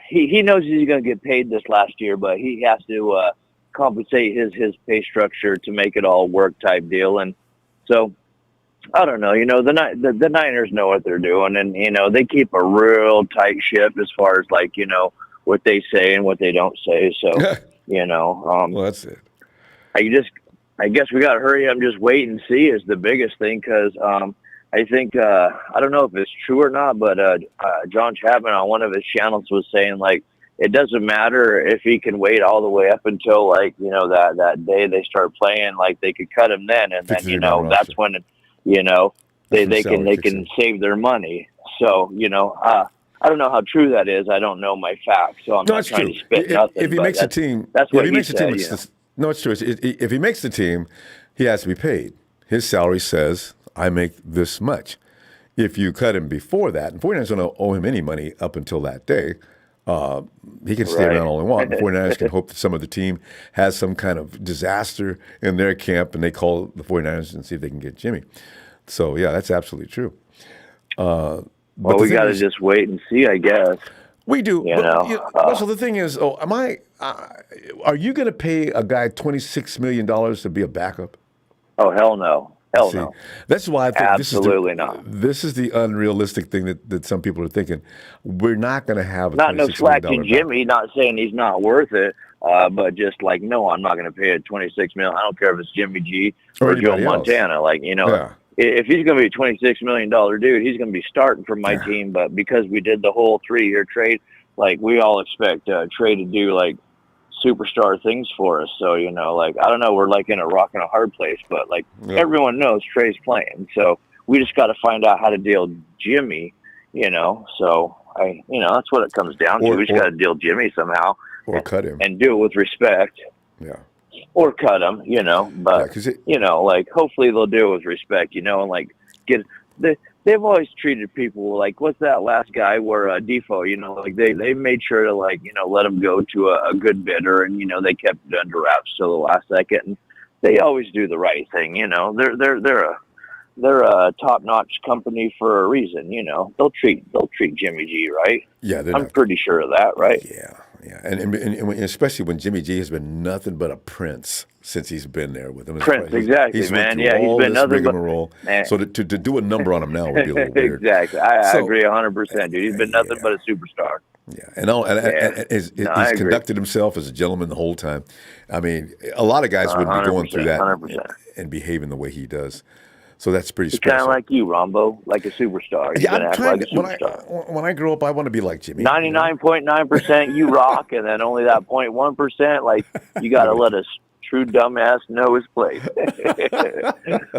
he knows he's going to get paid this last year, but he has to compensate his pay structure to make it all work type deal. And so I don't know. The Niners know what they're doing, and they keep a real tight ship as far as like what they say and what they don't say. So Well, that's it. I guess we got to hurry up and just wait and see is the biggest thing because I think I don't know if it's true or not, but John Chapman on one of his channels was saying like it doesn't matter if he can wait all the way up until like that day they start playing, like they could cut him then, and then that's when they can save their money. So I don't know how true that is. I don't know my facts, so I'm not trying to spit nothing. If he makes the team, that's what he said. No, it's true. If he makes the team, he has to be paid. His salary says, I make this much. If you cut him before that, and 49ers don't owe him any money up until that day, he can stay around all he wants. The 49ers can hope that some of the team has some kind of disaster in their camp, and they call the 49ers and see if they can get Jimmy. So, yeah, that's absolutely true. Well, we got to just wait and see, I guess. We do. So the thing is, are you going to pay a guy $26 million to be a backup? Oh, hell no. No. That's why I think absolutely not. This is the unrealistic thing that some people are thinking. We're not going to have a not no slack to Jimmy. Not saying he's not worth it, but just like no, I'm not going to pay a $26 million. I don't care if it's Jimmy G or Joe Montana. Like if he's going to be a $26 million dude, he's going to be starting for my team. But because we did the whole 3-year trade, like we all expect Trey to do like superstar things for us. So, like, I don't know, we're like in a rock and a hard place, but like everyone knows Trey's playing. So we just got to find out how to deal Jimmy, so that's what it comes down to. We just got to deal Jimmy somehow cut him and do it with respect. Yeah. Or cut him, but like hopefully they'll do it with respect, and like they've always treated people like, what's that last guy where Defoe, like they made sure to like, let him go to a good bidder and, they kept it under wraps till the last second. And they always do the right thing. They're a top-notch company for a reason, they'll treat Jimmy G right. Yeah. I'm pretty sure of that. Right. Yeah. Yeah. And especially when Jimmy G has been nothing but a prince since he's been there with him. Prince, exactly, man. Yeah, he's been nothing but rigmarole. So to do a number on him now would be a little weird. Exactly. I agree 100%, dude. He's been nothing but a superstar. Yeah, and he's conducted himself as a gentleman the whole time. I mean, a lot of guys wouldn't be going through that 100%. and behaving the way he does. So that's pretty He's special. Kind of like you, Rombo, like a superstar. Yeah, I'm trying when I grow up, I want to be like Jimmy. 99.9% you rock, and then only that 0.1%, like you got to let a true dumbass know his place.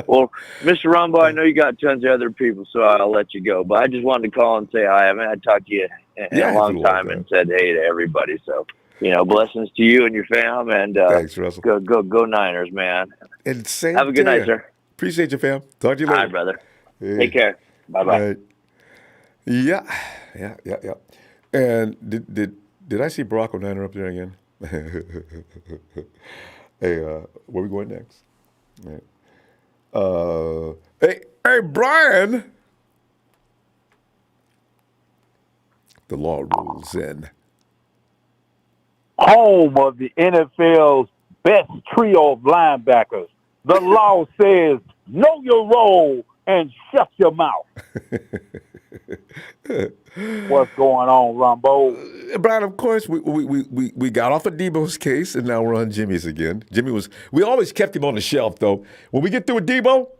Well, Mr. Rombo, I know you got tons of other people, so I'll let you go. But I just wanted to call and say hi. I haven't had to talk to you in a long time and said hey to everybody. So, blessings to you and your fam, and thanks, Russell. Go Niners, man. And have a good night, sir. Appreciate you, fam. Talk to you later. All right, brother. Hey. Take care. Bye-bye. Right. Yeah. And did I see Barack O'Niner up there again? Hey, where we going next? Right. Hey, Brian. The law rules in. Home of the NFL's best trio of linebackers. The law says, know your role and shut your mouth. What's going on, Ronbo? Brian, of course, we got off of Debo's case, and now we're on Jimmy's again. We always kept him on the shelf, though. When we get through with Debo,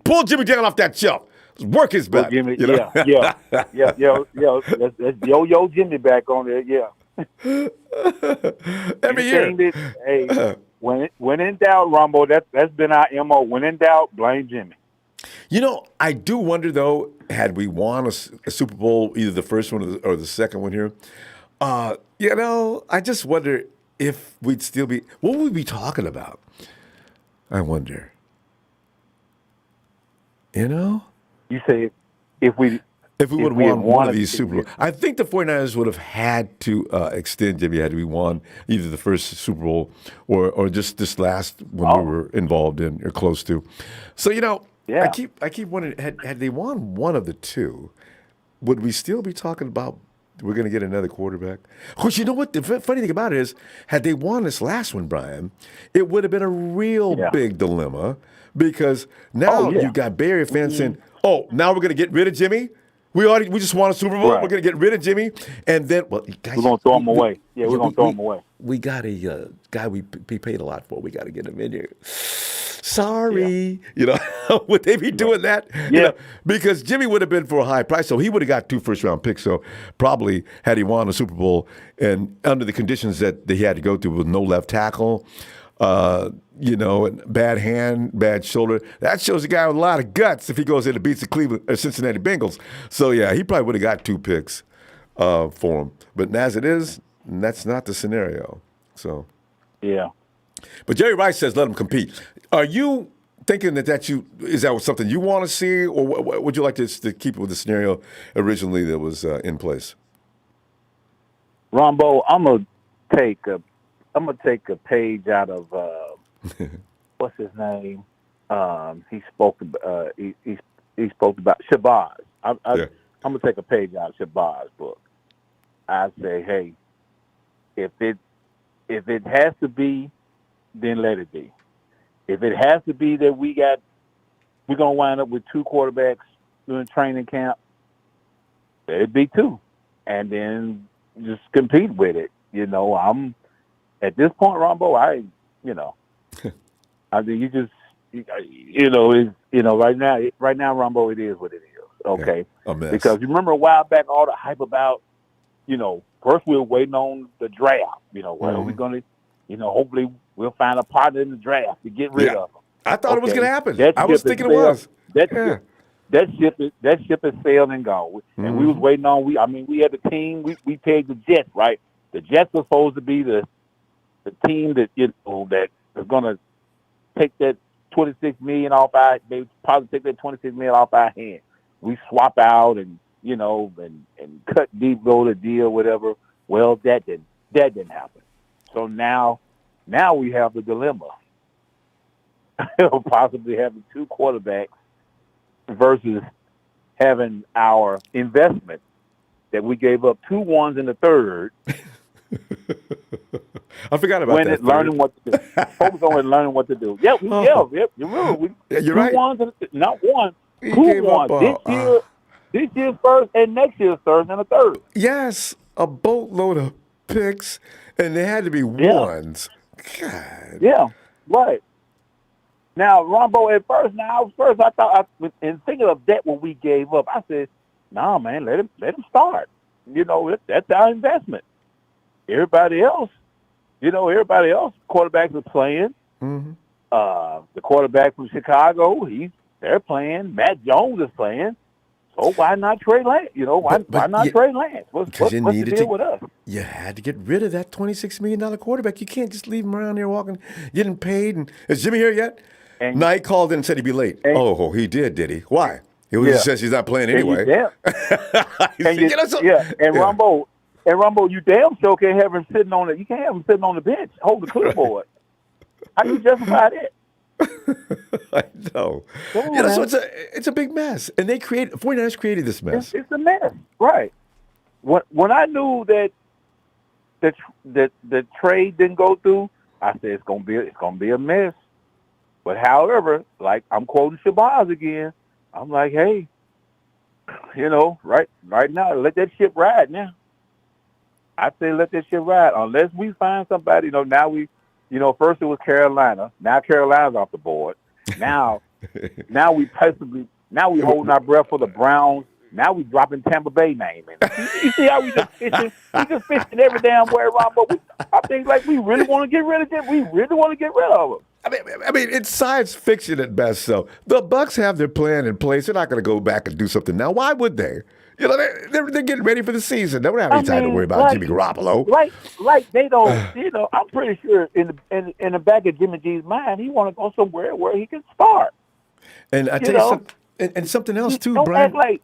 pull Jimmy down off that shelf. Work his back. Jimmy, yeah. Let's yo Jimmy back on there, yeah. Every year. When in doubt, Ronbo, that's been our MO. When in doubt, blame Jimmy. I do wonder, though, had we won a Super Bowl, either the first one or the second one here, I just wonder if we'd still be, what would we be talking about? I wonder. You say if we would have won one of these Super Bowls. I think the 49ers would have had to extend Jimmy had we won either the first Super Bowl or just this last one we were involved in or close to. So, I keep wondering, had they won one of the two, would we still be talking about we're going to get another quarterback? Of course, you know what? The funny thing about it is, had they won this last one, Brian, it would have been a real big dilemma because now you got Bay Area fans saying, "Oh, now we're going to get rid of Jimmy. We just won a Super Bowl. Right. We're going to get rid of Jimmy, and then guys, We're gonna throw him away. Yeah, we're gonna throw him away. We got a guy we paid a lot for. We got to get him in here. Sorry, would they be doing that? Yeah. Because Jimmy would have been for a high price, so he would have got 2 first-round picks. So probably had he won a Super Bowl and under the conditions that he had to go through with no left tackle, and bad hand, bad shoulder. That shows a guy with a lot of guts if he goes in and beats the Cleveland or Cincinnati Bengals. So yeah, he probably would have got 2 picks for him. But as it is, that's not the scenario. So yeah. But Jerry Rice says let him compete. Are you thinking is that something you want to see, or would you like to keep it with the scenario originally that was in place? Ronbo, I'm gonna take a page out of what's his name? He spoke about Shabazz. I'm gonna take a page out of Shabazz's book. I say, hey, if it has to be, then let it be. If it has to be that we're gonna wind up with 2 quarterbacks during training camp, let it be 2, and then just compete with it. I'm at this point, Ronbo. I think right now, Ronbo, it is what it is. Okay, a mess. Because you remember a while back, all the hype about, first we were waiting on the draft. Well, we're gonna, hopefully we'll find a partner in the draft to get rid of them. I thought it was going to happen. That I was thinking it was. That ship has sailed and gone. And we was waiting on. We had the team. We paid the Jets, right? The Jets were supposed to be the team that that is going to take that $26 million off our. They probably take that $26 million off our hand. We swap out and and cut deep, roll the deal, whatever. Well, that didn't happen. So now we have the dilemma of possibly having 2 quarterbacks versus having our investment that we gave up 2 ones in the third. I forgot about that. Learning what to do. Focus on learning what to do. Yep, you're right. 2 ones, not 1. 2 ones. This year's first and next year's first and a third. Yes, a boatload of picks, and they had to be ones. God. Yeah, right. Now, Ronbo, at first, I thought, in thinking of that, what we gave up, I said, "Nah, man, let him start. That's our investment. Everybody else, quarterbacks are playing. Mm-hmm. The quarterback from Chicago, they're playing. Matt Jones is playing. So why not Trey Lance? Why not Trey Lance? What's the deal with us? You had to get rid of that $26 million quarterback. You can't just leave him around here walking, getting paid. And is Jimmy here yet? No, he called in and said he'd be late. He did he? Why? He says he's not playing anyway. Ronbo, you damn sure can't have him sitting on it. You can't have him sitting on the bench, holding the clipboard. How do you justify that? I know. So it's a big mess, and 49ers created this mess. It's a mess, right? When I knew that the trade didn't go through, I said it's gonna be a mess. But however, like I'm quoting Shabazz again, I'm like, hey, right now, let that ship ride now. I say let that ship ride unless we find somebody. Now we. First it was Carolina. Now Carolina's off the board. Now we holding our breath for the Browns. Now we dropping Tampa Bay name in. You see how we just fishing every damn way around. But I think we really want to get rid of them. We really want to get rid of them. I mean, it's science fiction at best. So the Bucs have their plan in place. They're not going to go back and do something now. Why would they? They're getting ready for the season. They don't have any time to worry about Jimmy Garoppolo. Like they don't. I'm pretty sure in the back of Jimmy G's mind, he want to go somewhere where he can start. And I tell you something, and something else too, don't Brian. Act like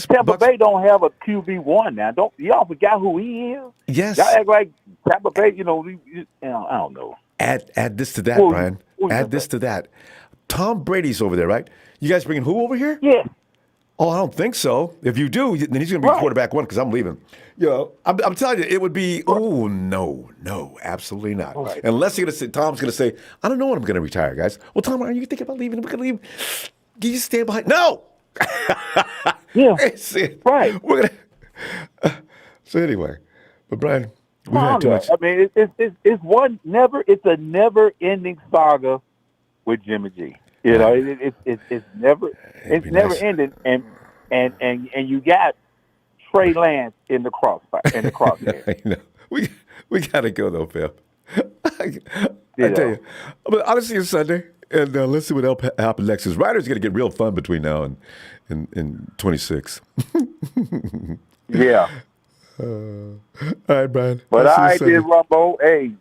Tampa Bay don't have a QB1 now. Y'all forgot who he is? Yes. Y'all act like Tampa Bay. I don't know. Add this to that, Brian. Add this to that. Tom Brady's over there, right? You guys bringing who over here? Yeah. Oh, I don't think so. If you do, then he's going to be Right. quarterback one because I'm leaving. I'm telling you, it would be. Oh no, absolutely not. Right. Unless Tom's going to say, I don't know when I'm going to retire, guys. Well, Tom, are you thinking about leaving? We're going to leave. Can you stand behind? No. Yeah. Right. We're gonna. So anyway, but Brian, we've had too much. I mean, it's a never-ending saga with Jimmy G. You know, it's never ending, and you got Trey Lance in the crossfire. I know. We gotta go though, Phil. I tell you, but I'll see you Sunday, and let's see what else happens next. Because Ryder's gonna get real fun between now and 26. Yeah. All right, Brian. But I'll see you I Sunday. did Rumbo. Hey,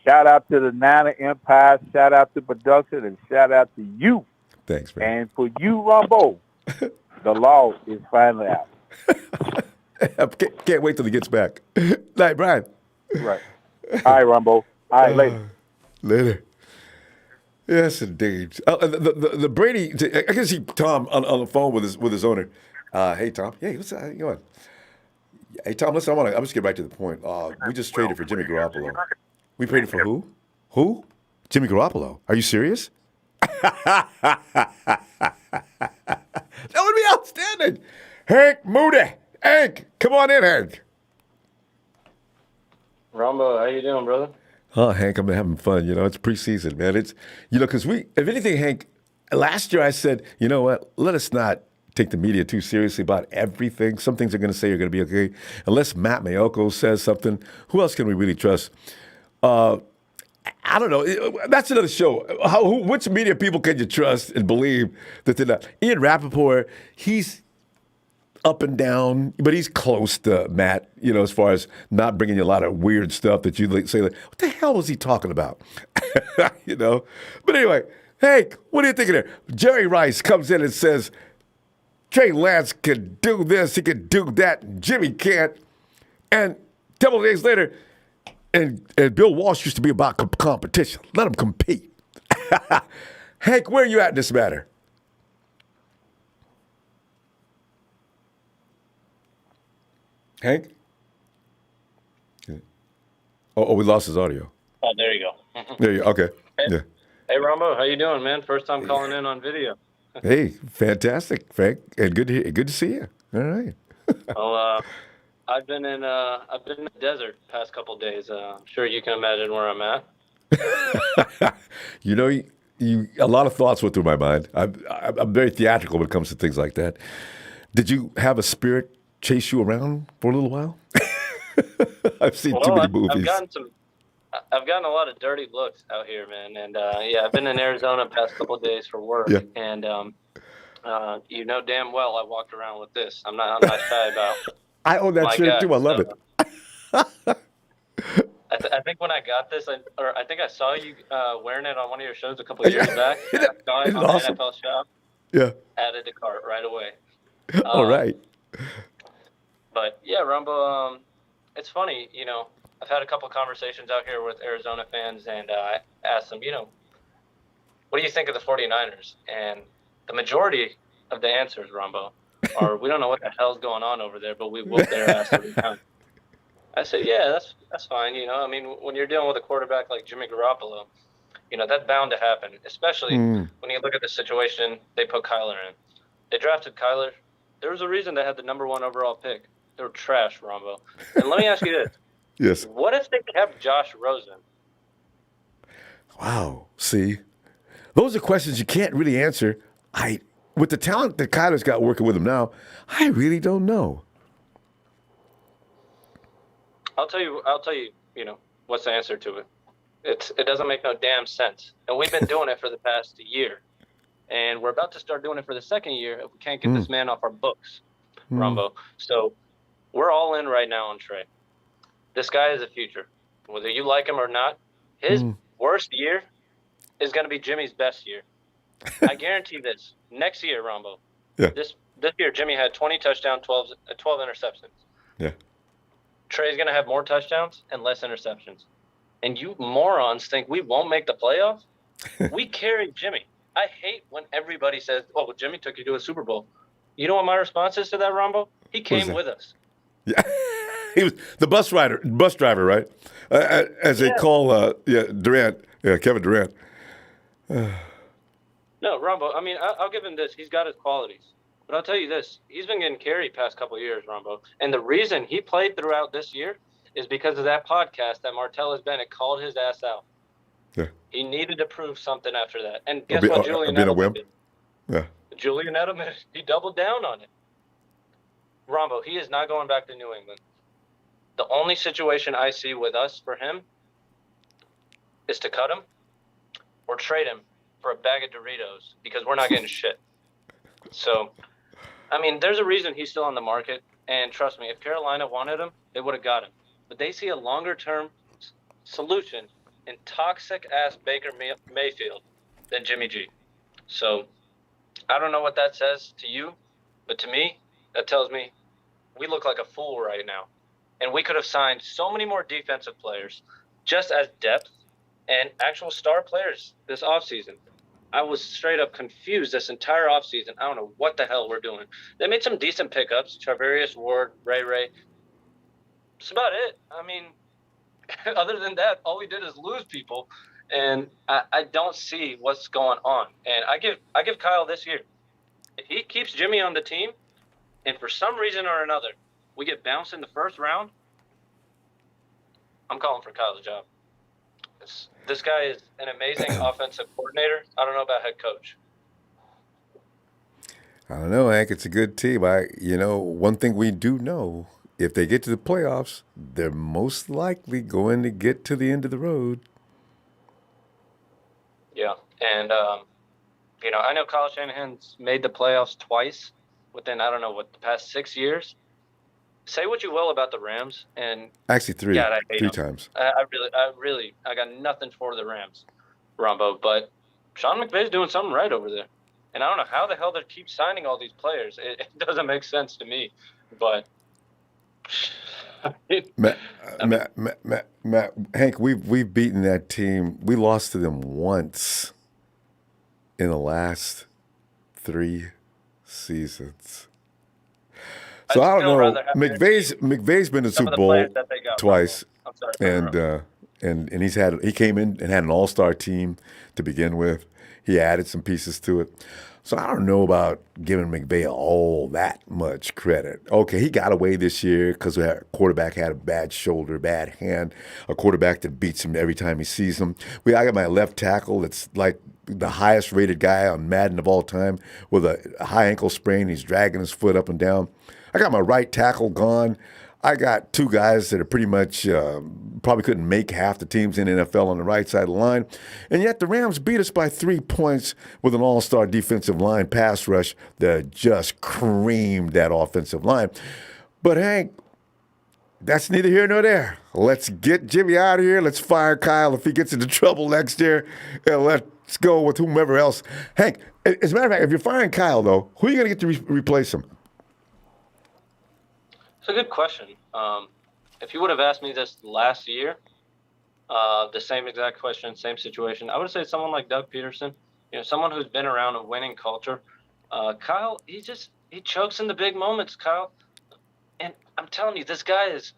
shout out to the Nana Empire. Shout out to production, and shout out to you. Thanks, man. And for you, Rumbo, the law is finally out. I can't wait till he gets back. Night, Brian. Right. All right, Rumbo. All right, later. Later. Yes, indeed. The Brady. I can see Tom on the phone with his owner. Hey, Tom. Hey, what's how you going? Hey, Tom. Listen, I'm just get back to the point. We just traded for Jimmy Garoppolo. We traded for who? Who? Jimmy Garoppolo. Are you serious? That would be outstanding. Hank Moody. Hank, come on in, Hank. Ronbo, how you doing, brother? Oh, Hank, I'm having fun. It's preseason, man. It's, because if anything, Hank, last year I said, you know what? Let us not take the media too seriously about everything. Some things they're going to say are going to be okay. Unless Matt Mayoko says something, who else can we really trust? I don't know. That's another show. Which media people can you trust and believe that they're not? Ian Rappaport, he's up and down, but he's close to Matt, as far as not bringing you a lot of weird stuff that you say, what the hell was he talking about? But anyway, Hank, what are you thinking there? Jerry Rice comes in and says, Trey Lance can do this, he can do that, and Jimmy can't. And a couple of days later, and Bill Walsh used to be about competition. Let him compete. Hank, where are you at in this matter? Hank? Oh, we lost his audio. Oh, there you go. There you go. Okay. Hey, Yeah. hey, Ronbo, how you doing, man? First time calling in on video. Hey, fantastic, Frank, and good to see you. All right. Well, I've been in the desert the past couple of days. I'm sure you can imagine where I'm at. You a lot of thoughts went through my mind. I'm very theatrical when it comes to things like that. Did you have a spirit chase you around for a little while? I've seen too many movies. I've gotten a lot of dirty looks out here, man. And I've been in Arizona the past couple of days for work. Yeah. And you know damn well I walked around with this. I'm not shy about. I own that shirt too. I love it. I think when I got this, I think I saw you wearing it on one of your shows a couple of years back. Isn't I saw it on awesome? the NFL shop. Yeah. Added to cart right away. All right. But yeah, Rumbo, it's funny, I've had a couple of conversations out here with Arizona fans, and I asked them, what do you think of the 49ers? And the majority of the answers, Rumbo, are we don't know what the hell's going on over there, but we whoop their ass every time. I said, yeah, that's fine. When you're dealing with a quarterback like Jimmy Garoppolo, that's bound to happen, especially when you look at the situation they put Kyler in. They drafted Kyler. There was a reason they had the number 1 overall pick. They were trash, Ronbo. And let me ask you this. Yes. What if they kept Josh Rosen? Wow. See, those are questions you can't really answer. With the talent that Kyler's got working with him now, I really don't know. I'll tell you, what's the answer to it. It doesn't make no damn sense. And we've been doing it for the past year. And we're about to start doing it for the second year if we can't get this man off our books, Ronbo. So we're all in right now on Trey. This guy is a future. Whether you like him or not, his worst year is going to be Jimmy's best year. I guarantee this. Next year, Ronbo, this year, Jimmy had 20 touchdowns, 12 interceptions. Yeah. Trey's going to have more touchdowns and less interceptions. And you morons think we won't make the playoffs? We carried Jimmy. I hate when everybody says, oh, well, Jimmy took you to a Super Bowl. You know what my response is to that, Ronbo? He is came that? with us. Yeah, he was the bus driver, right? As they Yeah. call, Durant, Kevin Durant. No, Ronbo, I mean, I'll give him this. He's got his qualities. But I'll tell you this. He's been getting carried past couple of years, Ronbo. And the reason he played throughout this year is because of that podcast that Martellus Bennett called his ass out. Yeah. He needed to prove something after that. And Or guess what Julian being a Edelman wimp. did? Yeah. Julian Edelman, he doubled down on it. Ronbo, he is not going back to New England. The only situation I see with us for him is to cut him or trade him for a bag of Doritos because we're not getting shit. So, I mean, there's a reason he's still on the market. And trust me, if Carolina wanted him, they would have got him. But they see a longer-term solution in toxic-ass Baker Mayfield than Jimmy G. So, I don't know what that says to you, but to me, that tells me we look like a fool right now. And we could have signed so many more defensive players just as depth and actual star players this offseason. I was straight up confused this entire offseason. I don't know what the hell we're doing. They made some decent pickups, Charvarius Ward, Ray. That's about it. I mean, other than that, all we did is lose people. And I don't see what's going on. And I give Kyle this year. If he keeps Jimmy on the team, and for some reason or another, we get bounced in the first round, I'm calling for Kyle's job. This guy is an amazing offensive coordinator. I don't know about head coach. I don't know, Hank. It's a good team. One thing we do know, if they get to the playoffs, they're most likely going to get to the end of the road. Yeah, and I know Kyle Shanahan's made the playoffs twice within the past 6 years. Say what you will about the Rams, and actually three times. I got nothing for the Rams, Ronbo, but Sean McVay's doing something right over there, and I don't know how the hell they keep signing all these players. It doesn't make sense to me, but Matt, Hank, we've beaten that team. We lost to them once in the last 3 seasons. So I don't know. McVay's been to the Super Bowl twice, and he came in and had an all-star team to begin with. He added some pieces to it. So I don't know about giving McVay all that much credit. Okay, he got away this year because a quarterback had a bad shoulder, bad hand, a quarterback that beats him every time he sees him. I got my left tackle that's like the highest rated guy on Madden of all time with a high ankle sprain. He's dragging his foot up and down. I got my right tackle gone. I got 2 guys that are pretty much probably couldn't make half the teams in the NFL on the right side of the line. And yet the Rams beat us by 3 points with an all-star defensive line pass rush that just creamed that offensive line. But, Hank, that's neither here nor there. Let's get Jimmy out of here. Let's fire Kyle if he gets into trouble next year. And let's go with whomever else. Hank, as a matter of fact, if you're firing Kyle, though, who are you going to get to replace him? It's a good question. If you would have asked me this last year, the same exact question, same situation, I would say someone like Doug Peterson, someone who's been around a winning culture. Kyle, he chokes in the big moments, Kyle. And I'm telling you, this guy is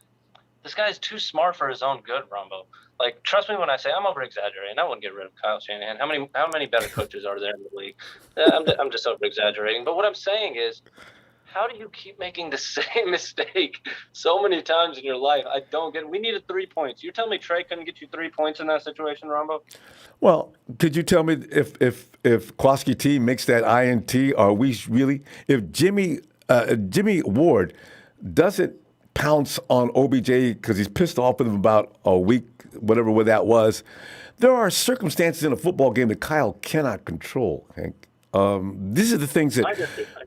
too smart for his own good, Ronbo. Like, trust me when I say I'm over-exaggerating. I wouldn't get rid of Kyle Shanahan. How many better coaches are there in the league? I'm just over-exaggerating. But what I'm saying is, how do you keep making the same mistake so many times in your life? I don't get it. We needed 3 points. You're telling me Trey couldn't get you 3 points in that situation, Ronbo? Well, could you tell me if Kwaski T makes that INT, are we really – if Jimmy Ward doesn't pounce on OBJ because he's pissed off with him about a week, whatever that was, there are circumstances in a football game that Kyle cannot control, Hank. These are the things that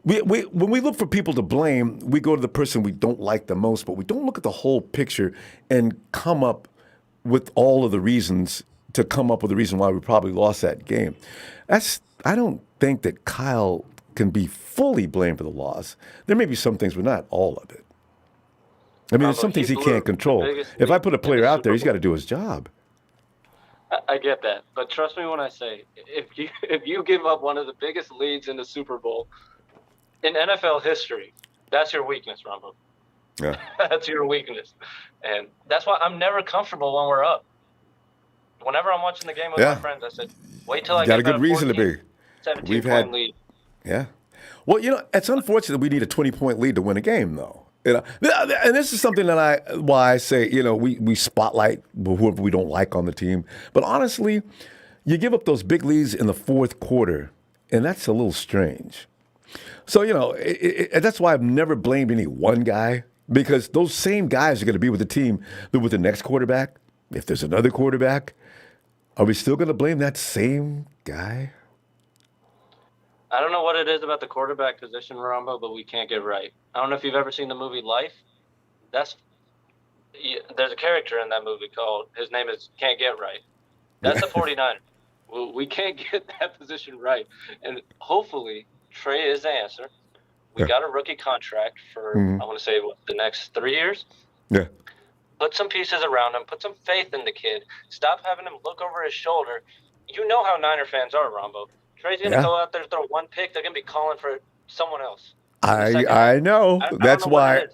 when we look for people to blame, we go to the person we don't like the most, but we don't look at the whole picture and come up with all of the reasons to come up with the reason why we probably lost that game. I don't think that Kyle can be fully blamed for the loss. There may be some things, but not all of it. I mean, there's some things he can't control. If I put a player out there, he's got to do his job. I get that, but trust me when I say, if you give up one of the biggest leads in the Super Bowl, in NFL history, that's your weakness, Ronbo. Yeah. That's your weakness. And that's why I'm never comfortable when we're up. Whenever I'm watching the game with my friends, I said, wait till I Got get a good about a reason to 14, be. 17 We've point had, lead. yeah. Well, it's unfortunate we need a 20-point lead to win a game, though. And this is something that why I say, we spotlight whoever we don't like on the team. But honestly, you give up those big leads in the fourth quarter, and that's a little strange. So, that's why I've never blamed any one guy, because those same guys are going to be with the team with the next quarterback. If there's another quarterback, are we still going to blame that same guy? I don't know what it is about the quarterback position, Ronbo, but we can't get right. I don't know if you've ever seen the movie Life. There's a character in that movie called, his name is Can't Get Right. That's the 49ers. We can't get that position right. And hopefully Trey is the answer. We got a rookie contract for, I want to say, the next 3 years. Yeah. Put some pieces around him. Put some faith in the kid. Stop having him look over his shoulder. You know how Niner fans are, Rombo. Trey's going to go out there, throw one pick. They're going to be calling for someone else. I know. That's why.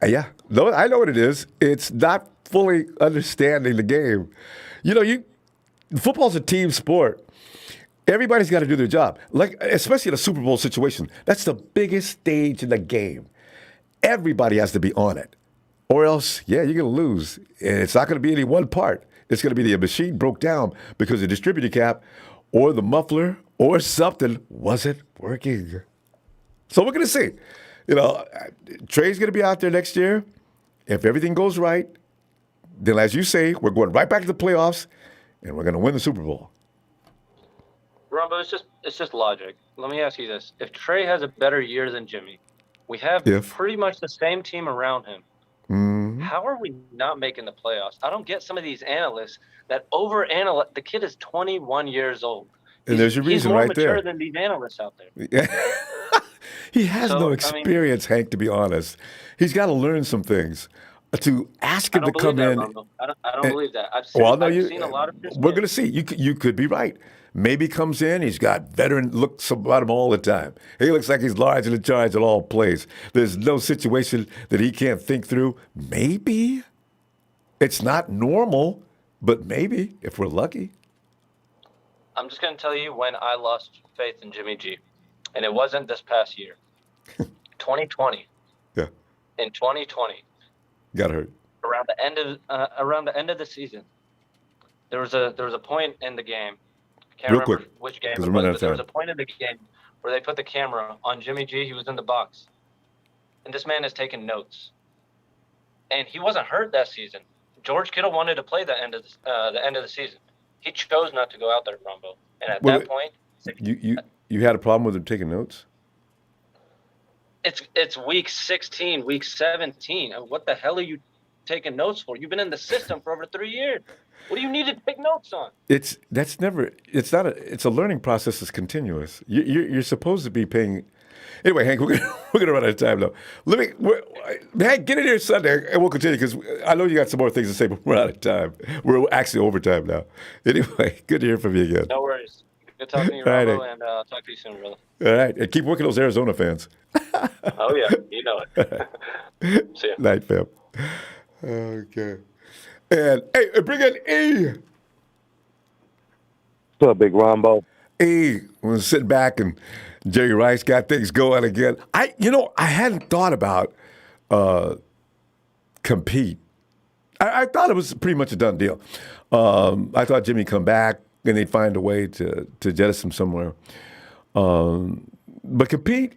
Yeah. No, I know what it is. It's not fully understanding the game. Football's a team sport. Everybody's got to do their job. Like, especially in a Super Bowl situation. That's the biggest stage in the game. Everybody has to be on it. Or else, you're going to lose. And it's not going to be any one part. It's going to be the machine broke down because the distributor cap or the muffler or something wasn't working. So we're going to see. Trey's going to be out there next year. If everything goes right, then as you say, we're going right back to the playoffs, and we're going to win the Super Bowl. Rombo, it's just logic. Let me ask you this. If Trey has a better year than Jimmy, we have pretty much the same team around him. Mm-hmm. How are we not making the playoffs? I don't get some of these analysts that overanalyze. The kid is 21 years old. And there's your reason right there. He's more mature than these analysts out there. Yeah. He has no experience, Hank, to be honest. He's got to learn some things. To ask him to come in. I don't believe that. I've seen a lot of this. We're going to see. You could be right. Maybe comes in, he's got veteran looks about him all the time. He looks like he's large and in charge at all plays. There's no situation that he can't think through. Maybe. It's not normal, but maybe, if we're lucky. I'm just going to tell you when I lost faith in Jimmy G. And it wasn't this past year. 2020. Yeah. In 2020. Got hurt. Around the end of the season, there was a point in the game. I can't remember which game it was, but there was a point in the game where they put the camera on Jimmy G. He was in the box, and this man is taking notes. And he wasn't hurt that season. George Kittle wanted to play the end of the season. He chose not to go out there, Ronbo. And at that point, you had a problem with him taking notes? It's week 16, week 17. What the hell are you taking notes for? You've been in the system for over 3 years. What do you need to take notes on? It's a learning process. It's continuous. You're supposed to be paying. Anyway, Hank, we're gonna run out of time though. Hank, get in here Sunday and we'll continue because I know you got some more things to say, but we're out of time. We're actually overtime now. Anyway, good to hear from you again. No worries. Good talking to you, Ronbo, and I'll talk to you soon, brother. All right, and keep working those Arizona fans. Oh yeah, you know it. See ya. Night, fam. Okay. And hey, bring in E. What's up, Big Ronbo? E was sitting back and Jerry Rice got things going again. I hadn't thought about compete. I thought it was pretty much a done deal. I thought Jimmy come back and they'd find a way to jettison him somewhere. But compete,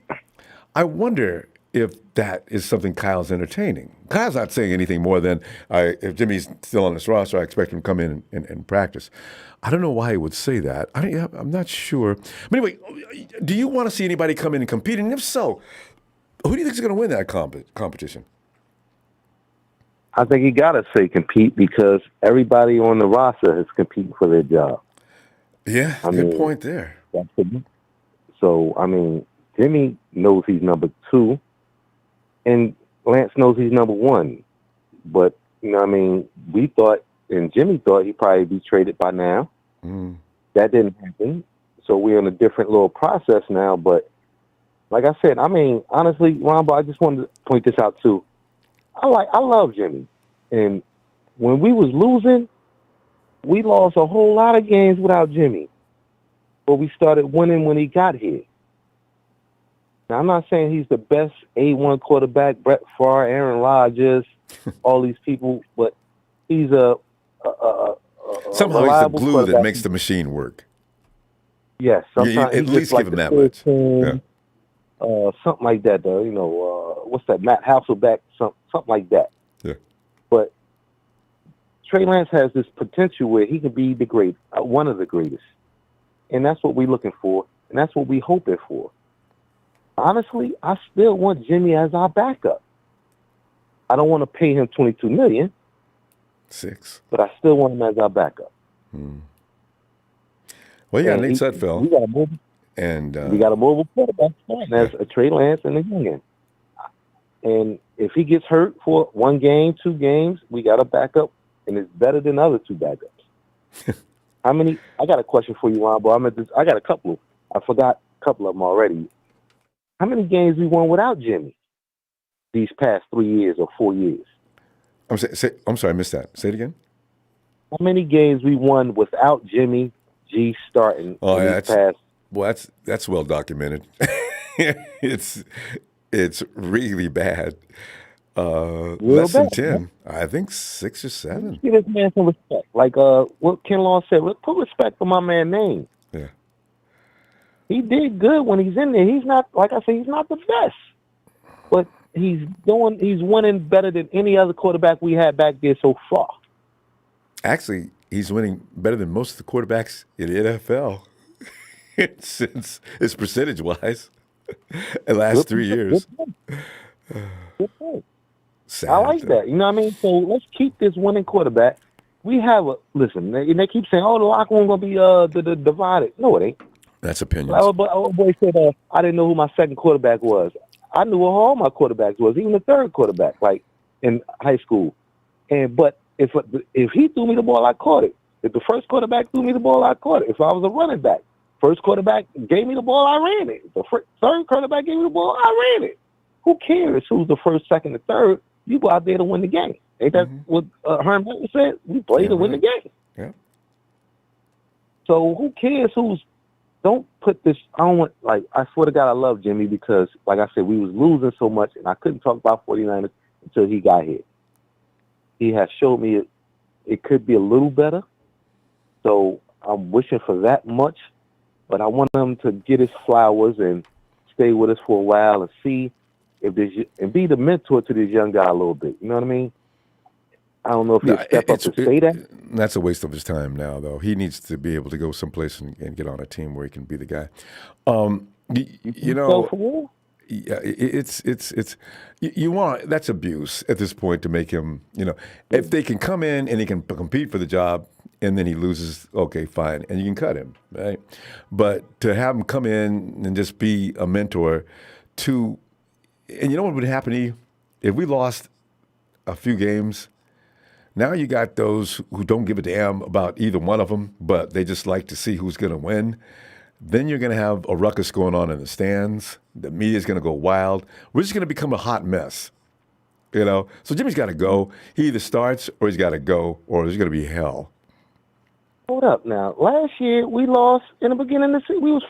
I wonder if that is something Kyle's entertaining. Kyle's not saying anything more than, if Jimmy's still on this roster, I expect him to come in and practice. I don't know why he would say that. I'm not sure. But anyway, do you want to see anybody come in and compete? And if so, who do you think is going to win that competition? I think you got to say compete because everybody on the roster is competing for their job. Yeah, good point there. So, Jimmy knows he's number 2, and Lance knows he's number 1. But, we thought, and Jimmy thought he'd probably be traded by now. That didn't happen. So we're in a different little process now, but like I said, I mean, honestly, Ronbo, I just wanted to point this out too. I love Jimmy, and when we was losing, we lost a whole lot of games without Jimmy, but we started winning when he got here. Now, I'm not saying he's the best A1 quarterback, Brett Favre, Aaron Rodgers, all these people, but he's a Somehow he's the reliable glue that quarterback. makes the machine work. Yes, You sometimes at he's least just like give him the that third much. team, Yeah. something like that. Though, what's that? Matt Hasselbeck, something like that. Yeah. But Trey Lance has this potential where he could be the great, one of the greatest, and that's what we're looking for, and that's what we're hoping for. Honestly, I still want Jimmy as our backup. I don't want to pay him $22 million, $6. but I still want him as our backup. Well, you got And Nate Sudfeld. we got a mobile, And we got a mobile quarterback starting as a Trey Lance and a youngin. And if he gets hurt for 1 game, 2 games, we got a backup, and it's better than other 2 backups. How many? I got a question for you, Ronbo. I got a couple. I forgot a couple of them already. How many games we won without Jimmy these past 3 years or 4 years? I'm sorry, I missed that. Say it again. How many games we won without Jimmy G starting these past? Well, that's well documented. it's really bad. Less than 10. I think 6 or 7. Let's give this man some respect. Like what Ken Law said, put respect for my man's name. Yeah. He did good when he's in there. He's not, like I said, he's not the best, but he's winning better than any other quarterback we had back there so far. Actually, he's winning better than most of the quarterbacks in the NFL since it's percentage-wise the last 3 years. Good point. Sad, I like that. You know what I mean? So let's keep this winning quarterback. We have listen, they keep saying, oh, the locker room going to be divided. No, it ain't. That's opinions. Our boy said, I didn't know who my second quarterback was. I knew who all my quarterbacks was, even the third quarterback, like in high school. But if he threw me the ball, I caught it. If the first quarterback threw me the ball, I caught it. If I was a running back, first quarterback gave me the ball, I ran it. If the third quarterback gave me the ball, I ran it. Who cares who's the first, second, and third? You go out there to win the game. Ain't that what Herman said? We play to win the game. Yeah. So who cares who's? Don't put this. I don't want, I swear to God, I love Jimmy because, like I said, we was losing so much, and I couldn't talk about 49ers until he got here. He has showed me it could be a little better. So I'm wishing for that much, but I want him to get his flowers and stay with us for a while and see if there's, and be the mentor to this young guy a little bit. You know what I mean? I don't know if he'll step up and say that. That's a waste of his time now, though. He needs to be able to go someplace and get on a team where he can be the guy. You know, yeah, you want, that's abuse at this point to make him, if they can come in and he can compete for the job and then he loses, okay, fine, and you can cut him, right? But to have him come in and just be a mentor to, and you know what would happen to you? If we lost a few games, now you got those who don't give a damn about either one of them, but they just like to see who's going to win. Then you're going to have a ruckus going on in the stands. The media's going to go wild. We're just going to become a hot mess, So Jimmy's got to go. He either starts or he's got to go, or there's going to be hell. Hold up now. Last year we lost in the beginning of the season. We was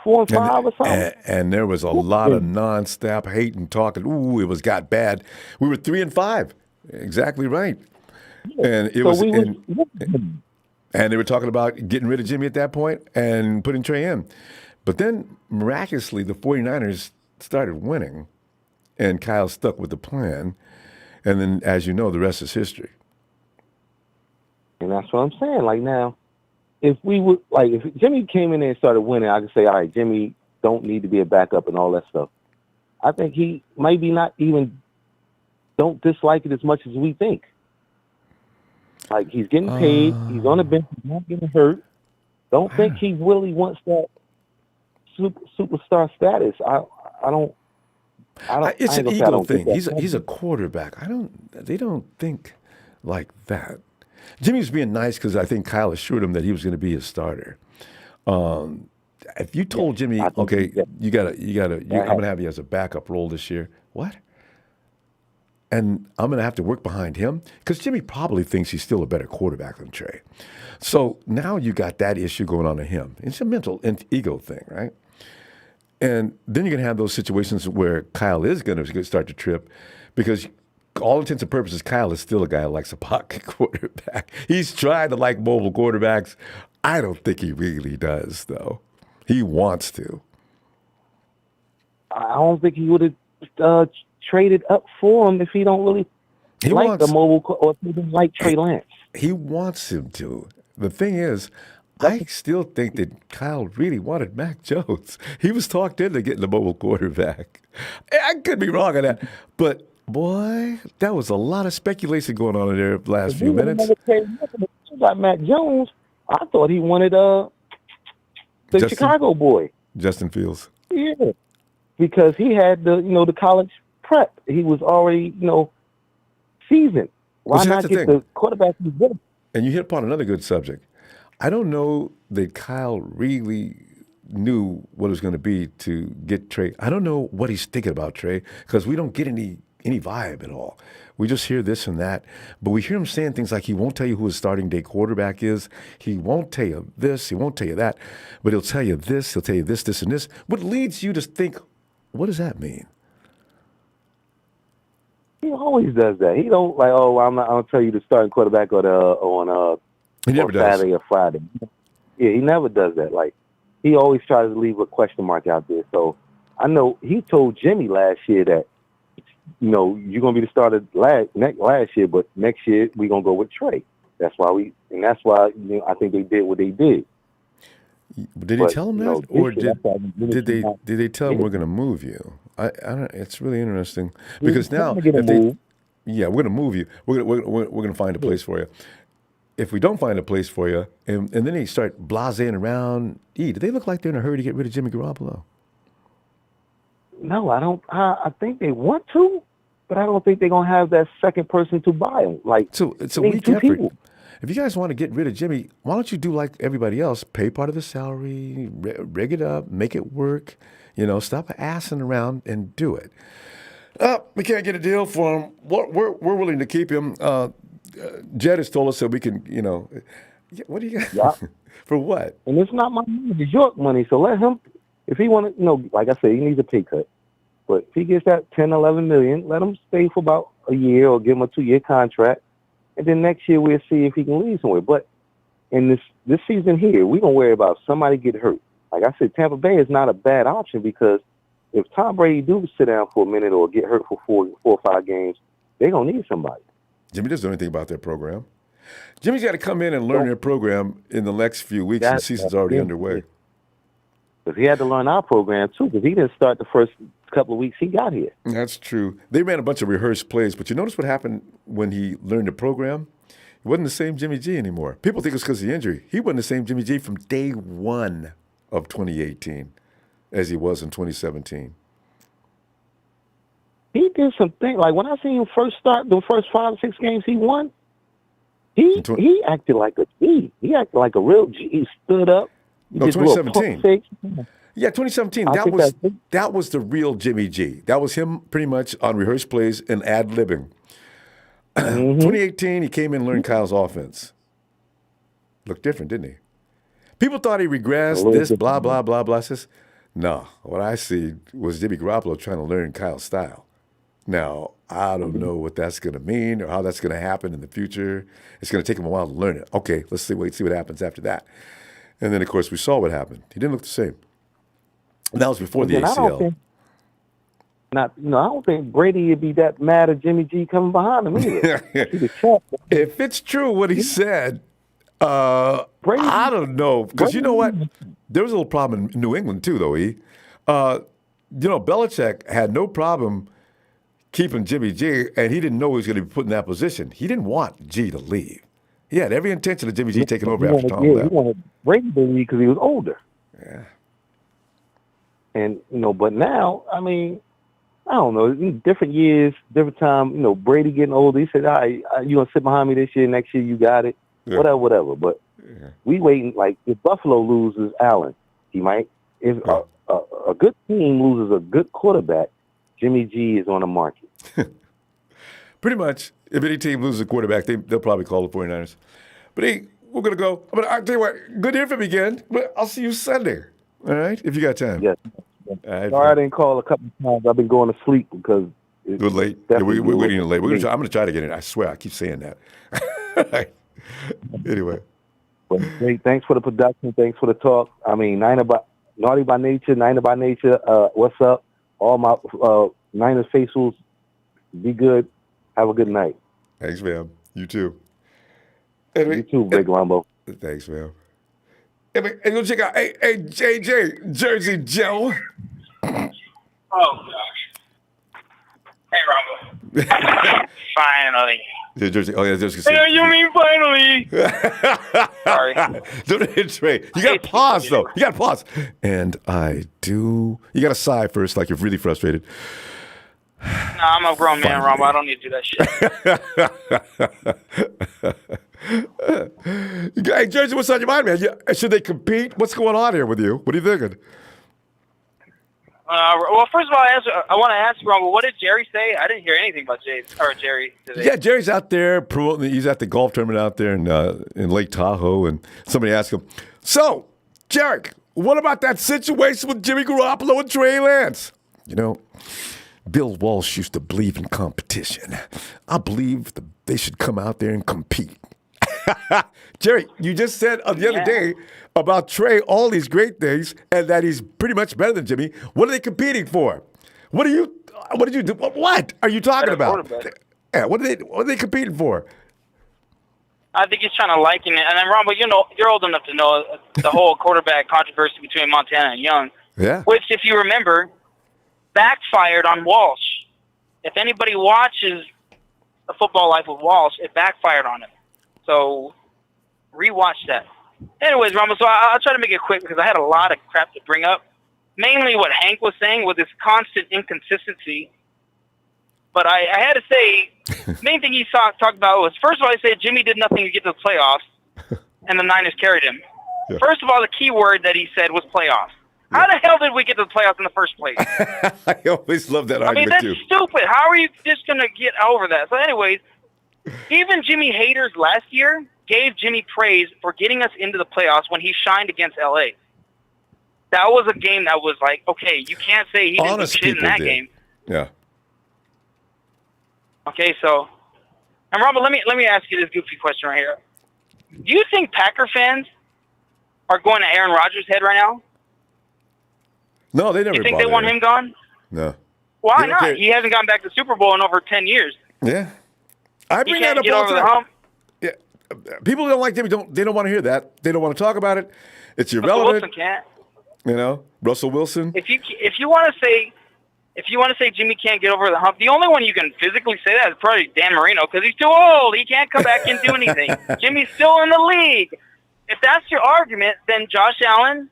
4 and 5 or something. And there was a lot of non-stop hating, talking. Ooh, it got bad. We were 3 and 5. Exactly right. And it was, and they were talking about getting rid of Jimmy at that point and putting Trey in. But then, miraculously, the 49ers started winning, and Kyle stuck with the plan. And then, as you know, the rest is history. And that's what I'm saying. Like, now, if Jimmy came in there and started winning, I could say, all right, Jimmy don't need to be a backup and all that stuff. I think he maybe not even don't dislike it as much as we think. Like, he's getting paid. He's on the bench. He's not getting hurt. Don't think he really wants that superstar status. I don't. It's an ego thing. He's a quarterback. They don't think like that. Jimmy was being nice because I think Kyle assured him that he was going to be his starter. If you told Jimmy, I think okay, that I'm has going to have you as a backup role this year. What? And I'm going to have to work behind him because Jimmy probably thinks he's still a better quarterback than Trey. So now you got that issue going on to him. It's a mental and ego thing, right? And then you're going to have those situations where Kyle is going to start to trip because all intents and purposes, Kyle is still a guy who likes a pocket quarterback. He's trying to like mobile quarterbacks. I don't think he really does, though. He wants to. I don't think he would have traded up for him if he don't really He like wants the mobile or if he didn't like Trey Lance. he wants him to. The thing is, I still think that Kyle really wanted Mac Jones. He was talked into getting the mobile quarterback. I could be wrong on that, but boy, that was a lot of speculation going on in there the last few minutes. He got Mac Jones. I thought he wanted the Chicago boy. Justin Fields. Yeah, because he had the college prep. He was already seasoned. Why not get the quarterback who's good? And you hit upon another good subject. I don't know that Kyle really knew what it was going to be to get Trey. I don't know what he's thinking about Trey because we don't get any vibe at all. We just hear this and that, but we hear him saying things like he won't tell you who his starting day quarterback is. He won't tell you this. He won't tell you that, but he'll tell you this. He'll tell you this, this, and this. What leads you to think, what does that mean? He always does that. He don't like, oh, I'm not. I'll tell you the starting quarterback on He never does. Saturday or Friday. Yeah, he never does that. Like he always tries to leave a question mark out there. So I know he told Jimmy last year that you're gonna be the starter last year, but next year we're gonna go with Trey. That's why I think they did what they did. Did he tell him that, or did they tell him we're going to move you? I don't. It's really interesting because now we're going to move you. We're going to find a place for you. If we don't find a place for you, and then they start blasing around, do they look like they're in a hurry to get rid of Jimmy Garoppolo? No, I don't. I think they want to, but I don't think they're going to have that second person to buy him. Like so it's a weak effort. People. If you guys want to get rid of Jimmy, why don't you do like everybody else? Pay part of the salary, rig it up, make it work. Stop assing around and do it. We can't get a deal for him. We're willing to keep him. Jed has told us that we can, what do you got? Yeah. For what? And it's not my money, it's York money. So let him, if he want to, like I said, he needs a pay cut. But if he gets that 10, 11 million, let him stay for about a year or give him a 2-year contract. And then next year we'll see if he can leave somewhere. But in this season here, we're going to worry about somebody get hurt. Like I said, Tampa Bay is not a bad option because if Tom Brady do sit down for a minute or get hurt for 4 or 5 games, they're going to need somebody. Jimmy doesn't know anything about their program. Jimmy's got to come in and learn their program in the next few weeks, and the season's already underway. Because he had to learn our program, too, because he didn't start the first couple of weeks he got here. That's true. They ran a bunch of rehearsed plays, but you notice what happened when he learned the program? He wasn't the same Jimmy G anymore. People think it's because of the injury. He wasn't the same Jimmy G from day one of 2018 as he was in 2017. He did some things. Like when I seen him first start the first 5 or 6 games he won, he acted like a G. He acted like a real G. He stood up. No, 2017. Yeah, 2017. That was the real Jimmy G. That was him pretty much on rehearsed plays and ad-libbing. 2018, he came in and learned Kyle's offense. Looked different, didn't he? People thought he regressed, this, blah, blah, blah, blah. Says, no, what I see was Jimmy Garoppolo trying to learn Kyle's style. Now, I don't know what that's going to mean or how that's going to happen in the future. It's going to take him a while to learn it. Okay, let's see what happens after that. And then, of course, we saw what happened. He didn't look the same. And that was before the ACL. I don't think Brady would be that mad at Jimmy G coming behind him either. If it's true what he said, I don't know. Because you know what? There was a little problem in New England, too, though, Belichick had no problem keeping Jimmy G, and he didn't know he was going to be put in that position. He didn't want G to leave. He had every intention of Jimmy G taking over after Tom left. He wanted Brady to leave because he was older. Yeah. And, but now, I mean, I don't know. In different years, different time, Brady getting older. He said, all right, you're going to sit behind me this year. Next year, you got it. Yeah. Whatever. But we waiting. Like, if Buffalo loses Allen, he might if a good team loses a good quarterback, Jimmy G is on the market. Pretty much, if any team loses a quarterback, they'll probably call the 49ers. But hey, we're going to go. But I'll tell you what, good to hear from you again. But I'll see you Sunday, all right, if you got time. Yes. Right, Sorry I didn't call a couple of times. I've been going to sleep because we're late. Yeah, we're getting late. I'm going to try to get in. I swear, I keep saying that. Anyway. Well, great. Thanks for the production. Thanks for the talk. I mean, Naughty by Nature, Niner by Nature, what's up? All my Niners faithfuls, be good. Have a good night. Thanks, man. You too. Anyway, you too, Big Ronbo. Thanks, man. Hey, go check out JJ, Jersey Joe. Oh, gosh. Hey, Ronbo. Finally. Yeah, Jersey. Oh, yeah, Jersey. You mean finally? Sorry. Don't hit Trey. You got to pause, though. You got to pause. And I do. You got to sigh first, like you're really frustrated. No, I'm a grown man, Ronbo. I don't need to do that shit. Hey, Jersey, what's on your mind, man? Should they compete? What's going on here with you? What are you thinking? Well, first of all, I want to ask Ronbo, what did Jerry say? I didn't hear anything about Jerry today. Yeah, Jerry's out there promoting. He's at the golf tournament out there in Lake Tahoe, and somebody asked him, "So, Jerry, what about that situation with Jimmy Garoppolo and Trey Lance?" You know, Bill Walsh used to believe in competition. I believe they should come out there and compete. Jerry, you just said the other day about Trey all these great things and that he's pretty much better than Jimmy. What are they competing for? What did you do? What are you talking about? Yeah, what are they competing for? I think he's trying to liken it. And then, Ronbo, you're old enough to know the whole quarterback controversy between Montana and Young. Yeah. Which, if you remember, backfired on Walsh. If anybody watches A Football Life with Walsh, it backfired on him. So, rewatch that. Anyways, Ronbo, so I'll try to make it quick because I had a lot of crap to bring up. Mainly what Hank was saying with this constant inconsistency. But I had to say, main thing he talked about was, first of all, he said Jimmy did nothing to get to the playoffs, and the Niners carried him. Yeah. First of all, the key word that he said was playoffs. Yeah. How the hell did we get to the playoffs in the first place? I always love that argument, that's stupid. How are you just going to get over that? So anyways, even Jimmy haters last year gave Jimmy praise for getting us into the playoffs when he shined against L.A. That was a game that was like, okay, you can't say he didn't do shit in that game. Yeah. Okay, so, and Ronbo, let me ask you this goofy question right here. Do you think Packer fans are going to Aaron Rodgers' head right now? No, they never. You think they want him gone? No. Why not? Care. He hasn't gone back to the Super Bowl in over 10 years. Yeah. I bring that up all the time. Yeah. People don't like Jimmy. They don't want to hear that. They don't want to talk about it. It's irrelevant. Russell Wilson can't. You know, Russell Wilson. If you want to say Jimmy can't get over the hump, the only one you can physically say that is probably Dan Marino because he's too old. He can't come back and do anything. Jimmy's still in the league. If that's your argument, then Josh Allen,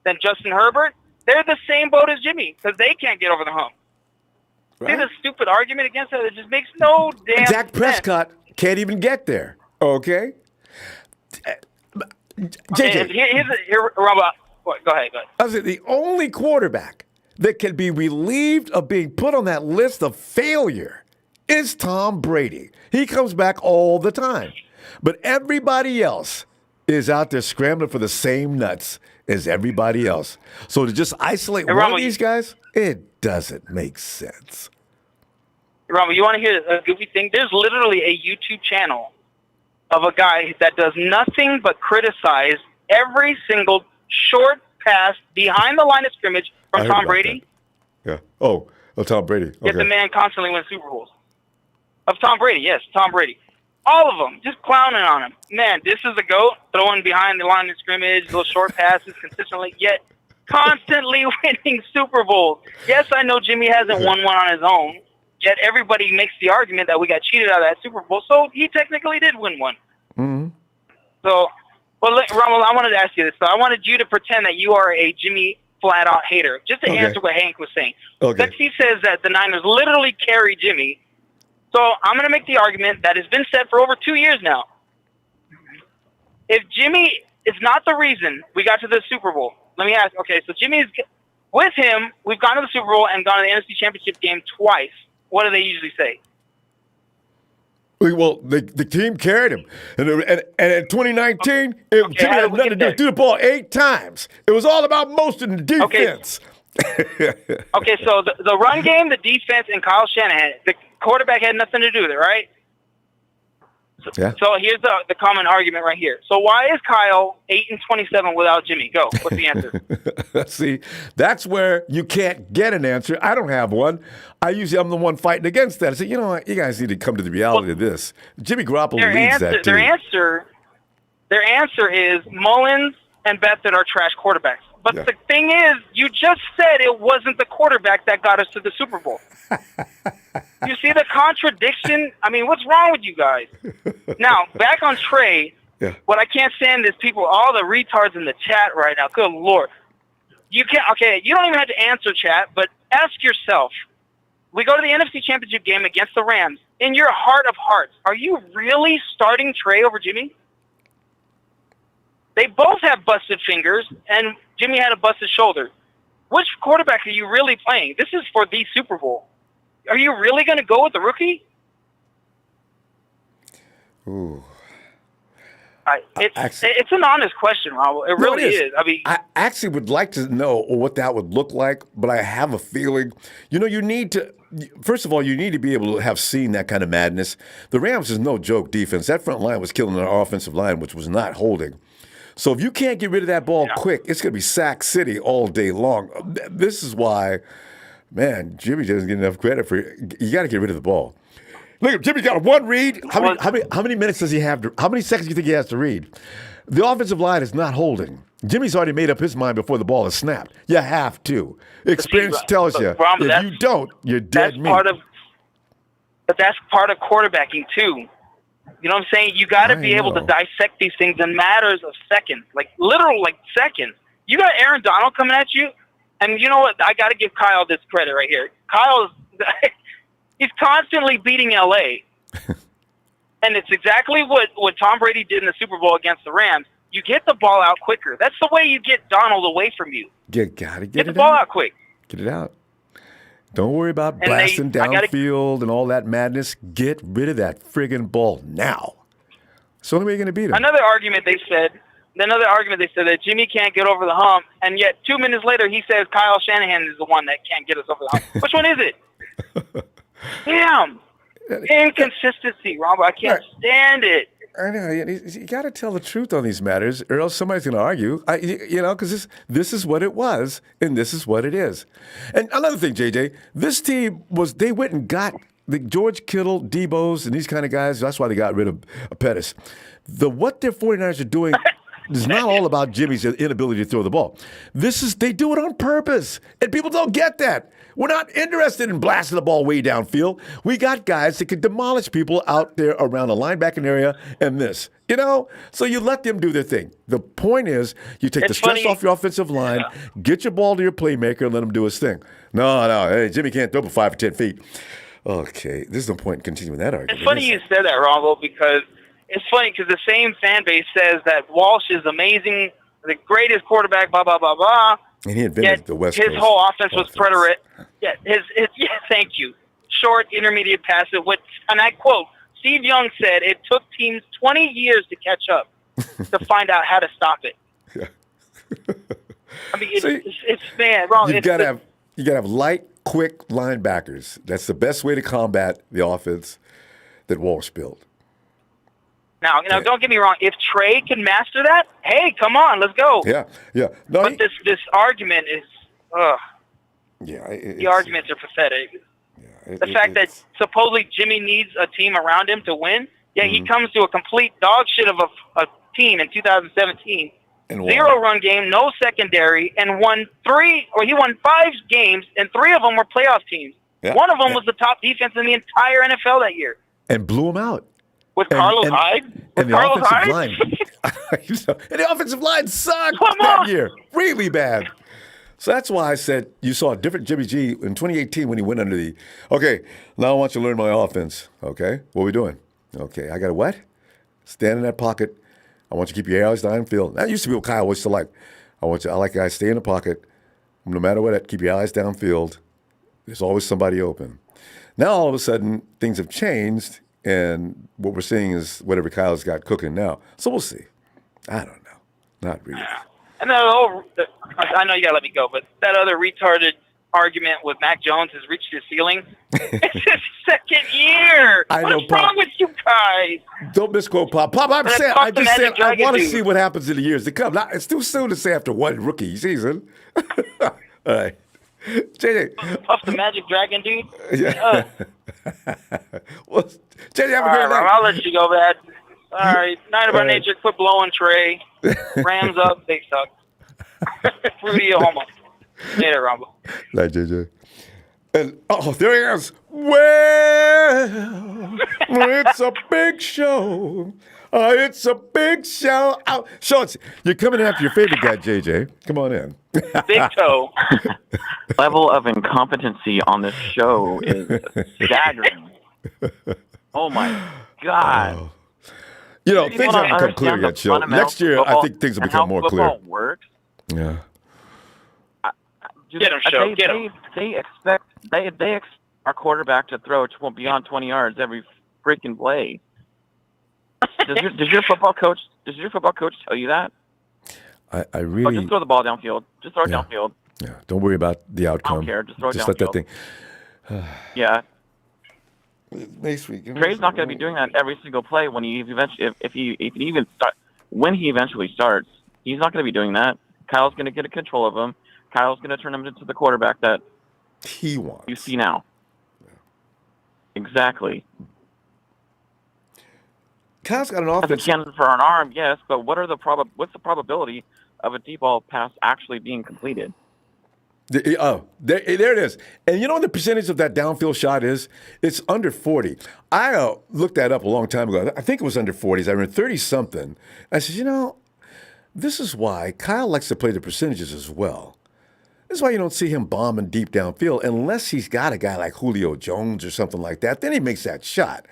then Justin Herbert, they're the same boat as Jimmy because they can't get over the hump. Right. See the stupid argument against that? It just makes no damn Dak Prescott can't even get there. Okay? JJ. Here, Robert. Go ahead. I was the only quarterback that can be relieved of being put on that list of failure is Tom Brady. He comes back all the time. But everybody else is out there scrambling for the same nuts as everybody else. So to just isolate one of these guys, it doesn't make sense. Ronbo, you want to hear a goofy thing? There's literally a YouTube channel of a guy that does nothing but criticize every single short pass behind the line of scrimmage from Tom Brady. That. Yeah. Oh, Tom Brady. Okay. Yet the man constantly wins Super Bowls. Of Tom Brady, yes, Tom Brady. All of them, just clowning on him. Man, this is a GOAT, throwing behind the line of scrimmage, little short passes consistently, yet constantly winning Super Bowls. Yes, I know Jimmy hasn't won one on his own, yet everybody makes the argument that we got cheated out of that Super Bowl, so he technically did win one. Mm-hmm. So, well, Ronald, I wanted to ask you this. So I wanted you to pretend that you are a Jimmy flat-out hater, just to answer what Hank was saying. Okay. He says that the Niners literally carry Jimmy. So I'm going to make the argument that has been said for over 2 years now. If Jimmy is not the reason we got to the Super Bowl, let me ask. Okay, so Jimmy's with him. We've gone to the Super Bowl and gone to the NFC Championship game twice. What do they usually say? Well, the team carried him. And in 2019, Jimmy had nothing to do. There? Threw the ball 8 times. It was all about motion and defense. Okay, so the run game, the defense, and Kyle Shanahan, the quarterback had nothing to do with it, right? So here's the common argument right here. So why is Kyle 8-27 without Jimmy? Go. What's the answer? See, that's where you can't get an answer. I don't have one. I'm the one fighting against that. I say, you know what? You guys need to come to the reality of this. Jimmy Garoppolo leads that team. Their answer is Mullins and Beathard are trash quarterbacks. But the thing is, you just said it wasn't the quarterback that got us to the Super Bowl. You see the contradiction? I mean, what's wrong with you guys? Now, back on Trey, what I can't stand is people, all the retards in the chat right now. Good Lord. You don't even have to answer chat, but ask yourself, we go to the NFC Championship game against the Rams. In your heart of hearts, are you really starting Trey over Jimmy? They both have busted fingers, and Jimmy had a busted shoulder. Which quarterback are you really playing? This is for the Super Bowl. Are you really going to go with the rookie? Ooh. It's an honest question, Ronbo. It really is. I mean, I actually would like to know what that would look like, but I have a feeling, you need to, first of all, you need to be able to have seen that kind of madness. The Rams is no joke defense. That front line was killing our offensive line, which was not holding. So if you can't get rid of that ball quick, it's going to be sack city all day long. This is why, man, Jimmy doesn't get enough credit for it. You got to get rid of the ball. Look, Jimmy's got one read. How many minutes does he have? How many seconds do you think he has to read? The offensive line is not holding. Jimmy's already made up his mind before the ball is snapped. You have to. Experience tells you. If you don't, you're dead meat. But that's part of quarterbacking, too. You know what I'm saying? You got to be able to dissect these things in matters of seconds, like literal, like seconds. You got Aaron Donald coming at you, and you know what? I got to give Kyle this credit right here. He's constantly beating L.A., and it's exactly what Tom Brady did in the Super Bowl against the Rams. You get the ball out quicker. That's the way you get Donald away from you. You got to get the ball out quick. Get it out. Don't worry about blasting downfield and all that madness. Get rid of that friggin' ball now. It's the only way you're going to beat him. Another argument they said that Jimmy can't get over the hump, and yet 2 minutes later he says Kyle Shanahan is the one that can't get us over the hump. Which one is it? Damn. Inconsistency, Ronbo. I can't stand it. I know. You got to tell the truth on these matters, or else somebody's going to argue. Because this is what it was, and this is what it is. And another thing, JJ, this team they went and got the George Kittle, Debo's, and these kind of guys. That's why they got rid of Pettis. What their 49ers are doing is not all about Jimmy's inability to throw the ball. They do it on purpose, and people don't get that. We're not interested in blasting the ball way downfield. We got guys that can demolish people out there around the linebacking area and this. So you let them do their thing. The point is, you take the stress off your offensive line, get your ball to your playmaker, and let him do his thing. No, hey, Jimmy can't throw for 5 or 10 feet. Okay, there's no point in continuing that argument. It's funny you said that, Ronbo, because the same fan base says that Walsh is amazing, the greatest quarterback, blah, blah, blah, blah. And he invented the West Coast. His whole offense was preterite. Thank you. Short, intermediate passive. And I quote, Steve Young said it took teams 20 years to catch up to find out how to stop it. Yeah. I mean, it's man, wrong. You got to have light, quick linebackers. That's the best way to combat the offense that Walsh built. Now, don't get me wrong. If Trey can master that, hey, come on, let's go. Yeah. No, but this argument is, the arguments are pathetic. Yeah, the fact that supposedly Jimmy needs a team around him to win, he comes to a complete dog shit of a team in 2017. Zero run game, no secondary, and he won 5 games, and 3 of them were playoff teams. Yeah. One of them was the top defense in the entire NFL that year. And blew them out. With Carlos Hyde? And the offensive line. And the offensive line sucked that year. Really bad. So that's why I said you saw a different Jimmy G in 2018 when he went under okay, now I want you to learn my offense. Okay, what are we doing? Okay, I got to what? Stand in that pocket. I want you to keep your eyes downfield. That used to be what Kyle used to like. I like guys stay in the pocket. No matter what, keep your eyes downfield. There's always somebody open. Now, all of a sudden, things have changed, and what we're seeing is whatever Kyle's got cooking now. So we'll see. I don't know. Not really. And I know you gotta let me go, but that other retarded argument with Mac Jones has reached his ceiling. It's his second year. What's wrong with you guys? Don't misquote Pop. Pop, I just said I want to see what happens in the years to come. Now, it's too soon to say after one rookie season. All right. JJ. Puff the Magic Dragon, dude. Yeah. Well, JJ, have a great night. I'll let you go, man. All right. Night about nature. Quit blowing Trey. Rams up. They suck. Fruity homo. Later, Ronbo. Night, JJ. And there he is. Well, it's a big show. It's a big show. Oh, Schultz, you're coming in after your favorite guy, JJ. Come on in. Big toe. Level of incompetency on this show is staggering. Oh my God. Oh. You know, things haven't become clear yet, Joe. Next year, I think things will become more clear. Football works. Yeah. Get him, Show. Get him. They expect our quarterback to throw beyond 20 yards every freaking play. Does your football coach tell you that? I really. Just throw the ball downfield. Just throw it downfield. Yeah. Don't worry about the outcome. I don't care. Just throw it downfield. Let that thing. Yeah. Next week. Trey's not going to be doing that every single play when he eventually starts. He's not going to be doing that. Kyle's going to get a control of him. Kyle's going to turn him into the quarterback that he wants. You see now. Yeah. Exactly. Kyle's got an offense. As a cannon for an arm, yes, but what's the probability of a deep ball pass actually being completed? There it is. And you know what the percentage of that downfield shot is? It's under 40. I looked that up a long time ago. I think it was under 40s. I remember 30-something. I said, this is why Kyle likes to play the percentages as well. This is why you don't see him bombing deep downfield unless he's got a guy like Julio Jones or something like that. Then he makes that shot.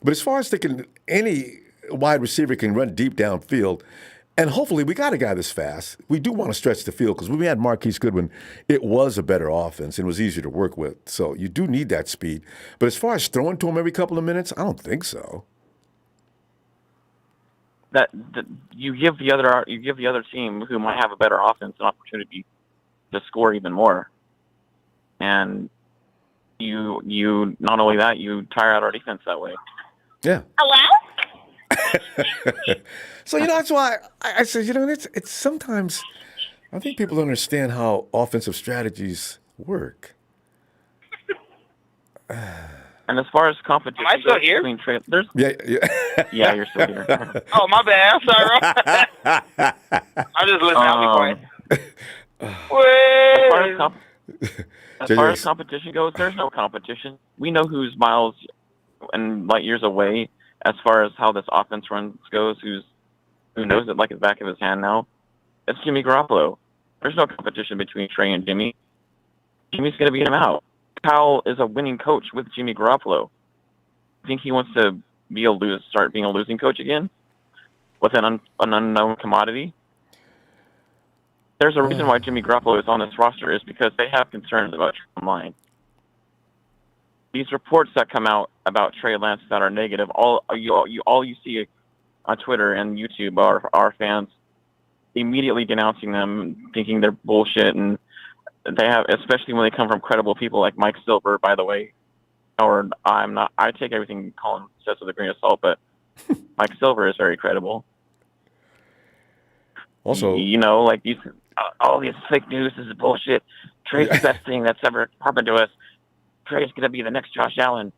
But as far as thinking any wide receiver can run deep downfield, and hopefully we got a guy this fast. We do want to stretch the field because when we had Marquise Goodwin, it was a better offense and it was easier to work with. So you do need that speed. But as far as throwing to him every couple of minutes, I don't think so. That you give the other team who might have a better offense an opportunity to score even more, and you not only that, you tire out our defense that way. Yeah. Hello? So that's why I said it's sometimes I think people don't understand how offensive strategies work. And as far as competition, am I still here? Yeah, you're still here. Oh, my bad. I'm sorry. I'm just listening. I'll be quiet. As far as competition goes, there's no competition. We know who's miles and light years away as far as how this offense runs goes. Who knows it like the back of his hand now? It's Jimmy Garoppolo. There's no competition between Trey and Jimmy. Jimmy's going to beat him out. Kyle is a winning coach with Jimmy Garoppolo. I think he wants to start being a losing coach again with an unknown commodity. There's a reason why Jimmy Garoppolo is on this roster is because they have concerns about Trey Lance. These reports that come out about Trey Lance that are negative, all you see on Twitter and YouTube are fans immediately denouncing them, thinking they're bullshit, and they have, especially when they come from credible people like Mike Silver, by the way. Or I take everything Colin says with a grain of salt, but Mike Silver is very credible. Also, like these, all this fake news is bullshit. Trey's the best thing that's ever happened to us. Trey's going to be the next Josh Allen.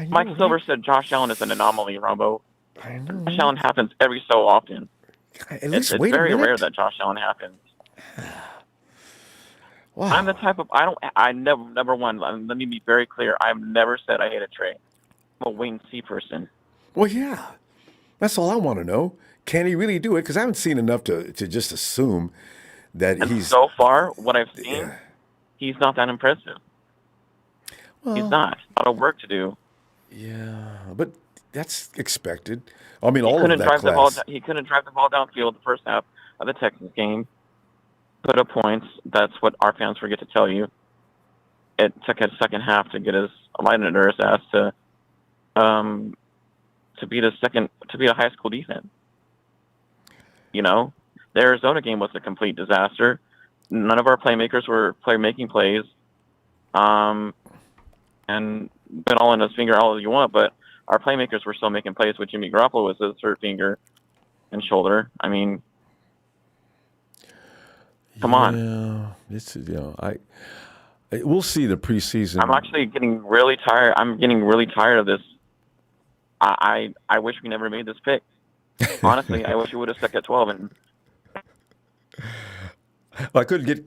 Mike Silver said Josh Allen is an anomaly, Ronbo. I know. Josh Allen happens every so often. It's very rare that Josh Allen happens. Wow. I'm the type of number one, let me be very clear. I've never said I hated Trey. I'm a wait and see person. Well, yeah. That's all I want to know. Can he really do it? Because I haven't seen enough to just assume that he's... So far, what I've seen, he's not that impressive. Well, he's not. A lot of work to do. Yeah, but that's expected. I mean, all of that class. He couldn't drive the ball downfield the first half of the Texans game. put up points. That's what our fans forget to tell you. It took a second half to get us light under his ass to beat a high school defense. You know, the Arizona game was a complete disaster. None of our playmakers were making plays. And been all in his finger all you want, but our playmakers were still making plays with Jimmy Garoppolo with his hurt finger and shoulder. I mean, come on. Yeah, it's we'll see the preseason. I'm actually getting really tired. I'm getting really tired of this. I wish we never made this pick. Honestly, I wish we would have stuck at 12 and. I couldn't get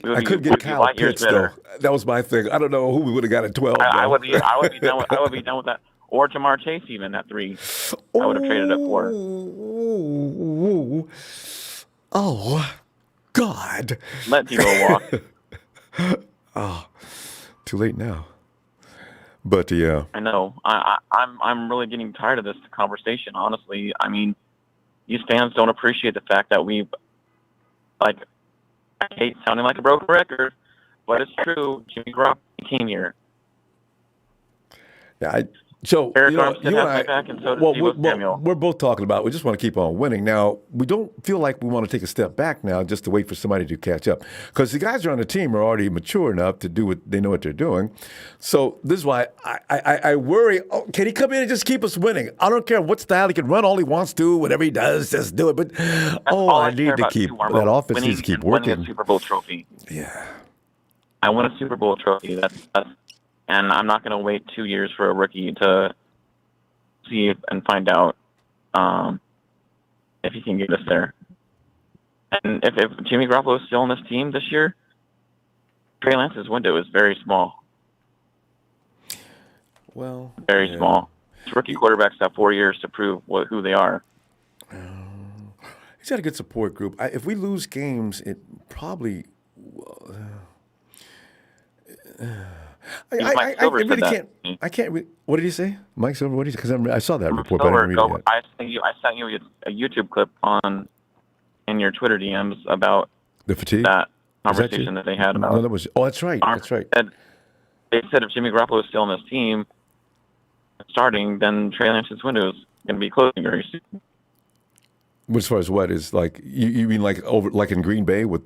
Kyle Pitts though. That was my thing. I don't know who we would have got at 12. I would be done with that. Or Jamar Chase even at 3. I would have traded at 4. Oh, God! Let Debo walk. Oh, too late now. But yeah, I know. I'm really getting tired of this conversation. Honestly, I mean, these fans don't appreciate the fact that we've I hate sounding like a broken record, but it's true. Jimmy Garoppolo came here. Yeah, so Eric you and Armstead I, and so does Deebo Samuel. we're both talking about we just want to keep on winning. Now, we don't feel like we want to take a step back now just to wait for somebody to catch up. Because the guys on the team are already mature enough to do what they know what they're doing. So this is why I worry, can he come in and just keep us winning? I don't care what style he can run, all he wants to, whatever he does, just do it. But I need to keep that offense needs to keep working. Winning a Super Bowl trophy. Yeah. I want a Super Bowl trophy. And I'm not going to wait 2 years for a rookie to see and find out if he can get us there. And if Jimmy Garoppolo is still on this team this year, Trey Lance's window is very small. Well, very small. Rookie quarterbacks have 4 years to prove who they are. He's got a good support group. If we lose games, it probably. I really can't. I can't. What did he say, Mike Silver? What did he say? Because I saw that report, but I didn't read it yet. I sent you a YouTube clip in your Twitter DMs about the fatigue. That conversation that they had about. No, that was. Oh, that's right. That's right. They said if Jimmy Garoppolo is still on this team, starting, then Trey Lance's window is going to be closing very soon. As far as what is like, you mean like over like in Green Bay with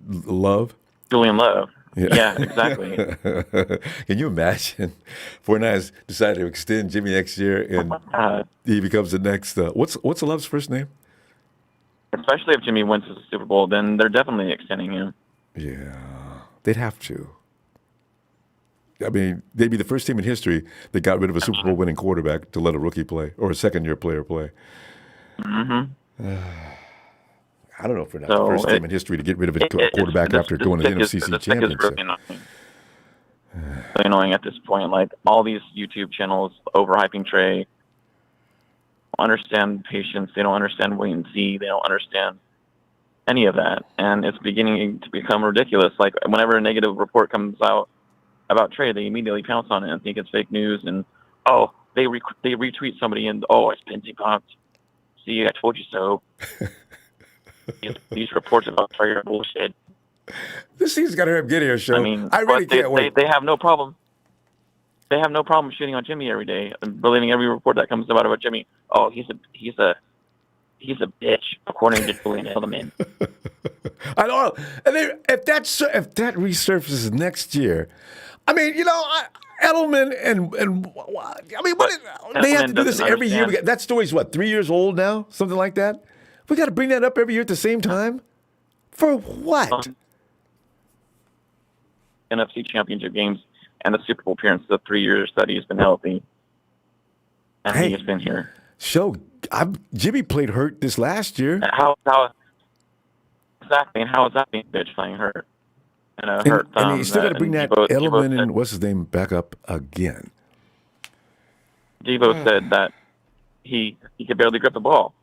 Love? Julian Love. Yeah, exactly. Can you imagine 49ers decide to extend Jimmy next year and he becomes the next what's Love's first name? Especially if Jimmy wins the Super Bowl, then they're definitely extending him. Yeah, they'd have to. I mean, they'd be the first team in history that got rid of a Super Bowl winning quarterback to let a rookie play or a second-year player play. Mm-hmm. I don't know if we're not the first team in history to get rid of a quarterback after going to the NFC Championship. So annoying at this point. Like, all these YouTube channels overhyping Trey don't understand patience. They don't understand wait and see. They don't understand any of that. And it's beginning to become ridiculous. Like, whenever a negative report comes out about Trey, they immediately pounce on it and think it's fake news. And, they retweet somebody and, it's been debunked. See, I told you so. These reports about Trey are bullshit. This season's got to have get here, show. I mean, I really can't wait. They have no problem. They have no problem shooting on Jimmy every day and believing every report that comes about Jimmy. Oh, he's a bitch, according to Julian Edelman. I know. And if that resurfaces next year, I mean, Edelman and I mean, they have to do this every year. That story's 3 years old now, something like that. We got to bring that up every year at the same time? For what? NFC Championship games and the Super Bowl appearance the 3 years that he's been healthy. And he has been here. Jimmy played hurt this last year. How exactly? And how is that being bitch playing hurt? And hurt thumb. And you still got to bring that Edelman and what's his name back up again. Devo said that he could barely grip the ball.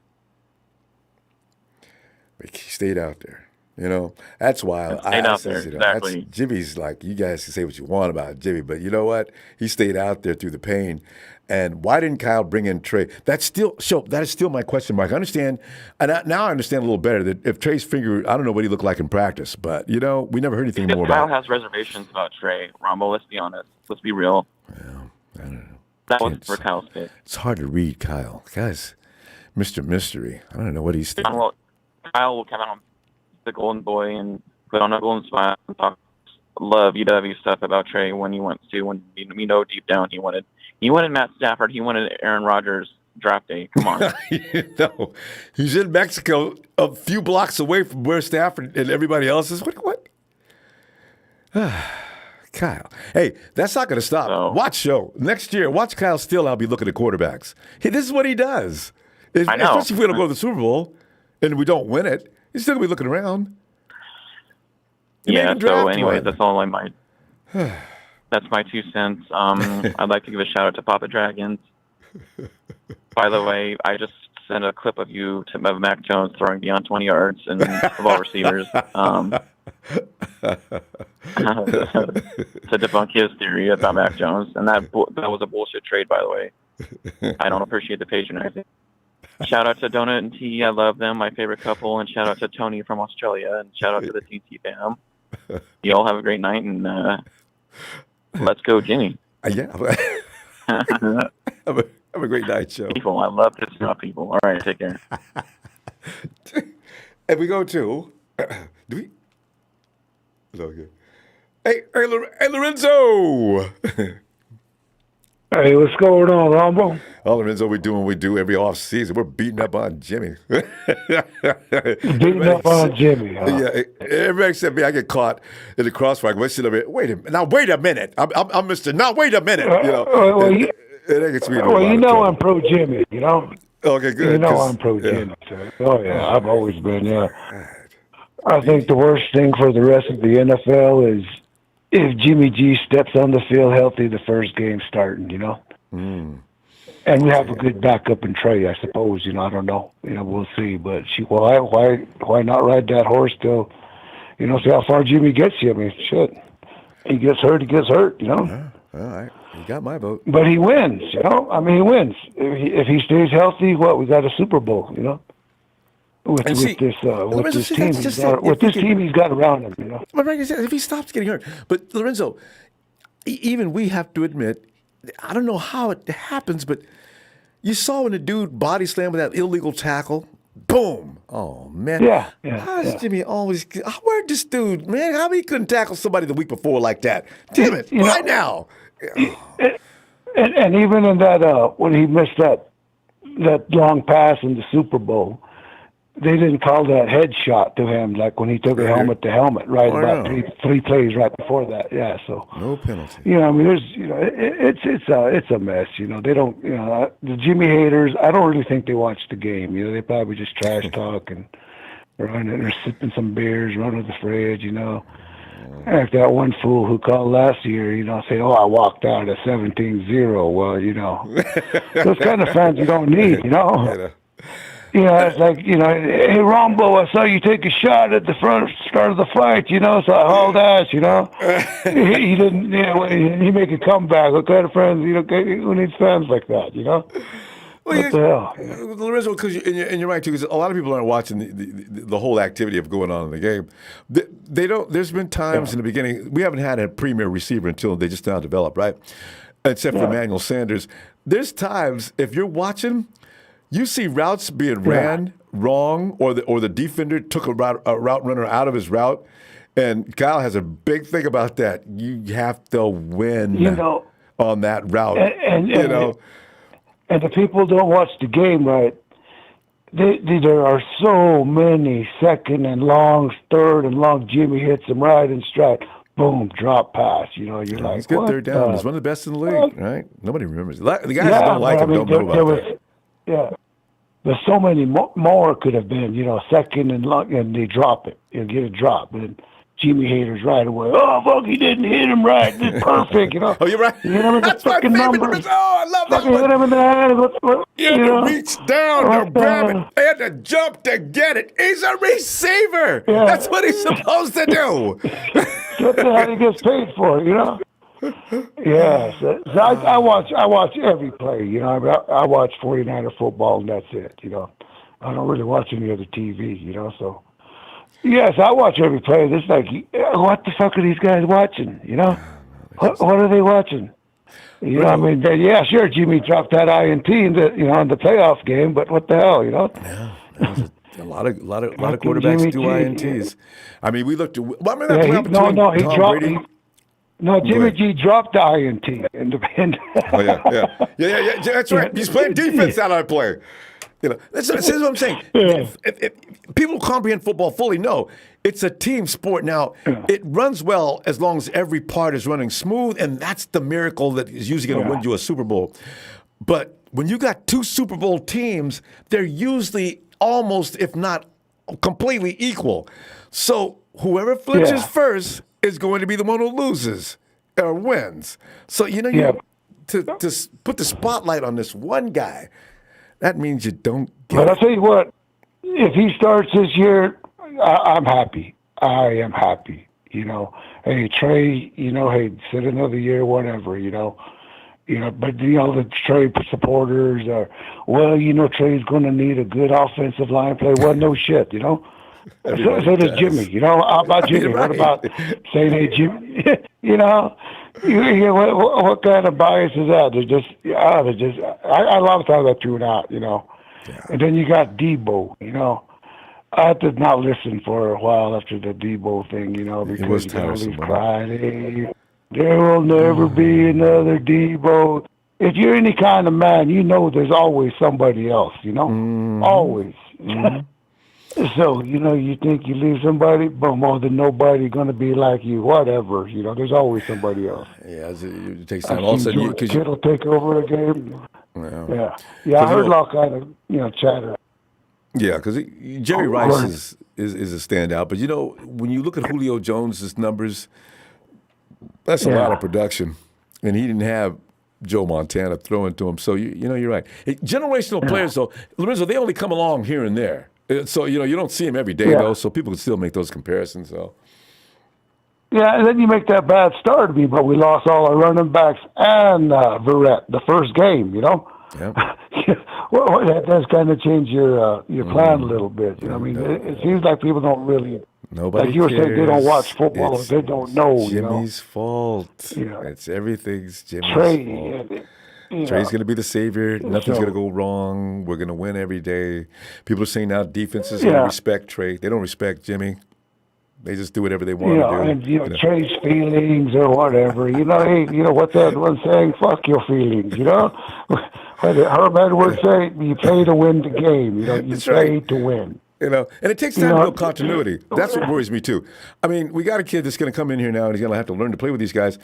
But he stayed out there. You know, that's why And stayed out there, says, that's exactly. Jimmy's like, you guys can say what you want about Jimmy, but you know what? He stayed out there through the pain. And why didn't Kyle bring in Trey? That is still my question mark. I understand, and now I understand a little better that if Trey's finger, I don't know what he looked like in practice, but we never heard anything more Kyle about it. has reservations about Trey. Ronbo, let's be honest. Let's be real. Well, I don't know. That was for Kyle's pick. It's hard to read Kyle. Guys, Mr. Mystery. I don't know what he's thinking. Well, Kyle will come out on the golden boy and put on a golden smile and talk love UW stuff about Trey when he wants to. When we know deep down he wanted Matt Stafford. He wanted Aaron Rodgers draft day. Come on. No, he's in Mexico, a few blocks away from where Stafford and everybody else is. What? Kyle. Hey, that's not going to stop. So, Watch show. Next year, watch Kyle Still. I'll be looking at quarterbacks. Hey, this is what he does. I know. Especially if we don't go to the Super Bowl and we don't win it. He's still going to be looking around. Yeah, so anyway, that's all I might. That's my 2 cents. I'd like to give a shout out to Papa Dragons. By the way, I just sent a clip of Mac Jones throwing beyond 20 yards and of all receivers. To debunk his theory about Mac Jones, and that was a bullshit trade, by the way. I don't appreciate the patronizing. Shout out to Donut and T. I love them, my favorite couple, and shout out to Tony from Australia, and shout out to the TT fam. You all have a great night, and let's go, Jimmy. Yeah. Have a great night, show. People, I love to stop people. All right, take care. And we go to, do we? No, good. Hey, Lorenzo. Hey, what's going on, Ronbo? Oh, Lorenzo, we do what we do every off season. We're beating up on Jimmy. Beating up on Jimmy, huh? Yeah, everybody except me. I get caught in the crossfire. Wait a minute. I'm Mr. Now, wait a minute. It gets me I'm pro Jimmy, you know? Okay, good. You know I'm pro Jimmy. So. Oh, yeah, I've always been, yeah. I think the worst thing for the rest of the NFL is if Jimmy G steps on the field healthy the first game starting, you know? Mm. And we have a good backup in Trey, I suppose, you know, I don't know. You know, we'll see. But why not ride that horse till, you know, see how far Jimmy gets you? I mean, shit. He gets hurt, you know? All right. You got my vote. But he wins, you know? I mean, he wins. If he stays healthy, we got a Super Bowl, you know? With this team he's got around him, you know. If he stops getting hurt, but Lorenzo, even we have to admit, I don't know how it happens, but you saw when the dude body slammed with that illegal tackle, boom! Oh man, yeah. How does Jimmy always? Where'd this dude, man? How he couldn't tackle somebody the week before like that? Damn it! Right now. And even in that when he missed that long pass in the Super Bowl, they didn't call that headshot to him like when he took a helmet to helmet, right? About three plays right before that. Yeah, so no penalty. You know, I mean, there's, you know, it's a mess. You know, they don't, you know, the Jimmy haters. I don't really think they watch the game. You know, they probably just trash talk and running or sipping some beers, running to the fridge. You know, like that one fool who called last year. You know, say, "Oh, I walked out at 17-0." Well, you know, those kind of fans you don't need. You know. Yeah, it's like, you know, hey, Ronbo, I saw you take a shot at the start of the fight, you know, so I hauled ass, you know. He didn't, you know, he make a comeback. What kind of friends, you know, who needs fans like that, you know? Well, what the hell? Lorenzo, because you're right, too, because a lot of people aren't watching the whole activity of going on in the game. They don't, there's been times in the beginning, we haven't had a premier receiver until they just now developed, right? Except for Emmanuel Sanders. There's times, if you're watching, you see routes being ran wrong, or the defender took a route runner out of his route, and Kyle has a big thing about that. You have to win, you know, on that route, and you know. And the people don't watch the game, right? There are so many second and long, third and long. Jimmy hits him right in stride. Boom, drop pass. You know, you're like, he's good third down. He's one of the best in the league, right? Nobody remembers. The guys that don't like him don't know about that. Yeah. There's so many more could have been, you know, second and long, and they drop it and get a drop. And Jimmy haters right away. Oh, fuck, he didn't hit him right. It's perfect, Oh, you're right. You hit him in the That's my fucking favorite numbers. number. Oh, I love that Fucking hit one. him in the hand. You had to reach down to grab it and to jump to get it. He's a receiver. Yeah. That's what he's supposed to do. That's how he gets paid for, Yeah, so I watch every play, I watch 49er football and that's it, I don't really watch any other TV, so. Yes, I watch every play. It's like, what the fuck are these guys watching, What are they watching? I mean, yeah, sure, Jimmy dropped that INT in the playoff game, but what the hell, Yeah, a lot of quarterbacks do INTs. I mean, we looked at. Well, I mean, that's what happened to he Tom dropped. Brady. Jimmy G dropped the INT in the end. Oh yeah. That's right. He's playing defense out of that play. This is what I'm saying. If people who comprehend football fully know it's a team sport. Now, it runs well as long as every part is running smooth, and that's the miracle that is usually going to win you a Super Bowl. But when you got two Super Bowl teams, they're usually almost, if not completely equal. So whoever flinches first is going to be the one who loses or wins. So, to put the spotlight on this one guy, that means you don't get But I'll tell you what, if he starts this year, I'm happy. I am happy. Hey, Trey, hey, sit another year, whatever, but the Trey supporters are, Trey's going to need a good offensive line play. Well, no shit, So does Jimmy. How about Jimmy? Right. What about saying, hey, Jimmy? What kind of bias is that? A lot of times I tune out, And then you got Debo, I had to not listen for a while after the Debo thing, because it was tiresome. He's crying. There will never be another Debo. If you're any kind of man, there's always somebody else, Always. So, you think you leave somebody, but more than nobody going to be like you, whatever. There's always somebody else. Yeah, it takes time. Also, Kittle take over a game. Yeah. I heard all kind of, chatter. Yeah, because Jerry Rice is a standout. But, when you look at Julio Jones' numbers, that's a lot of production. And he didn't have Joe Montana throwing to him. So, you're right. Generational players, though, Lorenzo, they only come along here and there. So, you don't see him every day, though, so people can still make those comparisons, though. Yeah, and then you make that bad start to me, but we lost all our running backs and Verrett the first game, Yeah. Well, that does kind of change your plan a little bit. It seems like people don't really. Nobody like you were cares. saying, they don't watch football. They don't know. Jimmy's fault. It's everything's Jimmy's Trey, fault. Trey's going to be the savior. Nothing's going to go wrong. We're going to win every day. People are saying now defenses don't respect Trey. They don't respect Jimmy. They just do whatever they want to do. And Trey's feelings or whatever. Hey, what that one saying? Fuck your feelings. What did Herb Edwards say? You play to win the game. You play to win. And it takes time to build continuity. That's what worries me too. I mean, we got a kid that's going to come in here now, and he's going to have to learn to play with these guys.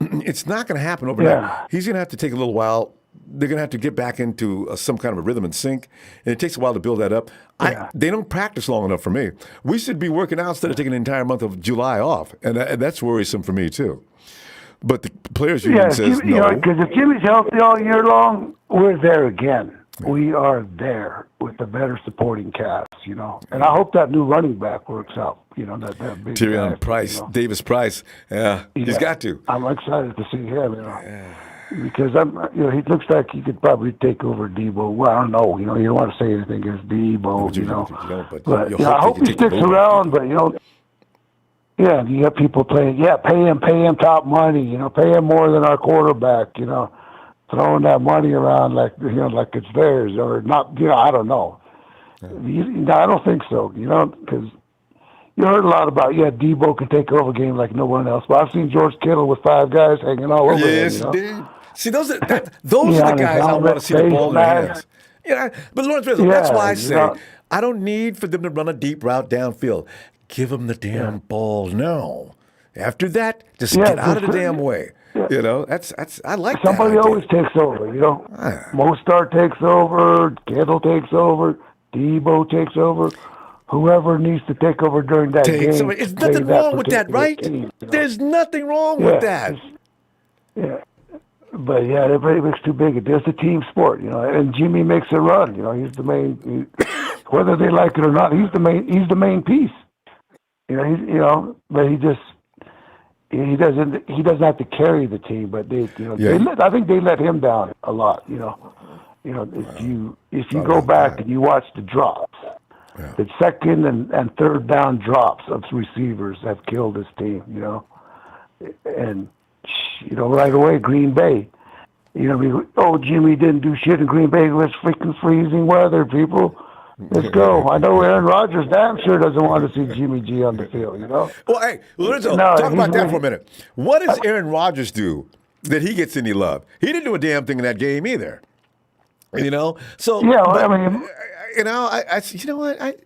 It's not going to happen overnight. Yeah. He's going to have to take a little while. They're going to have to get back into some kind of a rhythm and sync, and it takes a while to build that up. They don't practice long enough for me. We should be working out instead of taking the entire month of July off, and that's worrisome for me too. But the players union says no. Because if Jimmy's healthy all year long, we're there again. We are there with a better supporting cast, And I hope that new running back works out, that big Tyrion Price, Davis Price. Yeah, he's got to. I'm excited to see him, because he looks like he could probably take over Debo. Well, I don't know, you don't want to say anything against Debo, but I hope he sticks around, but yeah, you got people playing, pay him top money, pay him more than our quarterback, throwing that money around like it's theirs or not. I don't know. I don't think so. Because you heard a lot about Debo can take over a game like no one else. But I've seen George Kittle with 5 guys hanging all over him. Yes, dude. See, those are the guys I want to see the ball in their hands. But Lawrence Rizzo, that's why I say I don't need for them to run a deep route downfield. Give them the damn ball now. After that, just get out of the damn way. That's I like somebody that. Somebody always takes over, Mostert takes over, Kittle takes over, Debo takes over. whoever needs to take over during that game. It's play nothing wrong with that, particular right? team, you know? There's nothing wrong with that. Yeah. But yeah, everybody makes too big. It's a team sport, you know. And Jimmy makes a run, you know. He's the main. Whether they like it or not, he's the main. He's the main piece. You know, but he doesn't have to carry the team. But I think they let him down a lot. You know, if you go back and you watch the drops, the second and third down drops of receivers have killed this team. You know, and right away, Green Bay. Jimmy didn't do shit in Green Bay. It was freaking freezing weather, people. Let's go. I know Aaron Rodgers damn sure doesn't want to see Jimmy G on the field, you know? Well, hey, Lorenzo, talk about that for a minute. What does Aaron Rodgers do that he gets any love? He didn't do a damn thing in that game either. You know? So, yeah,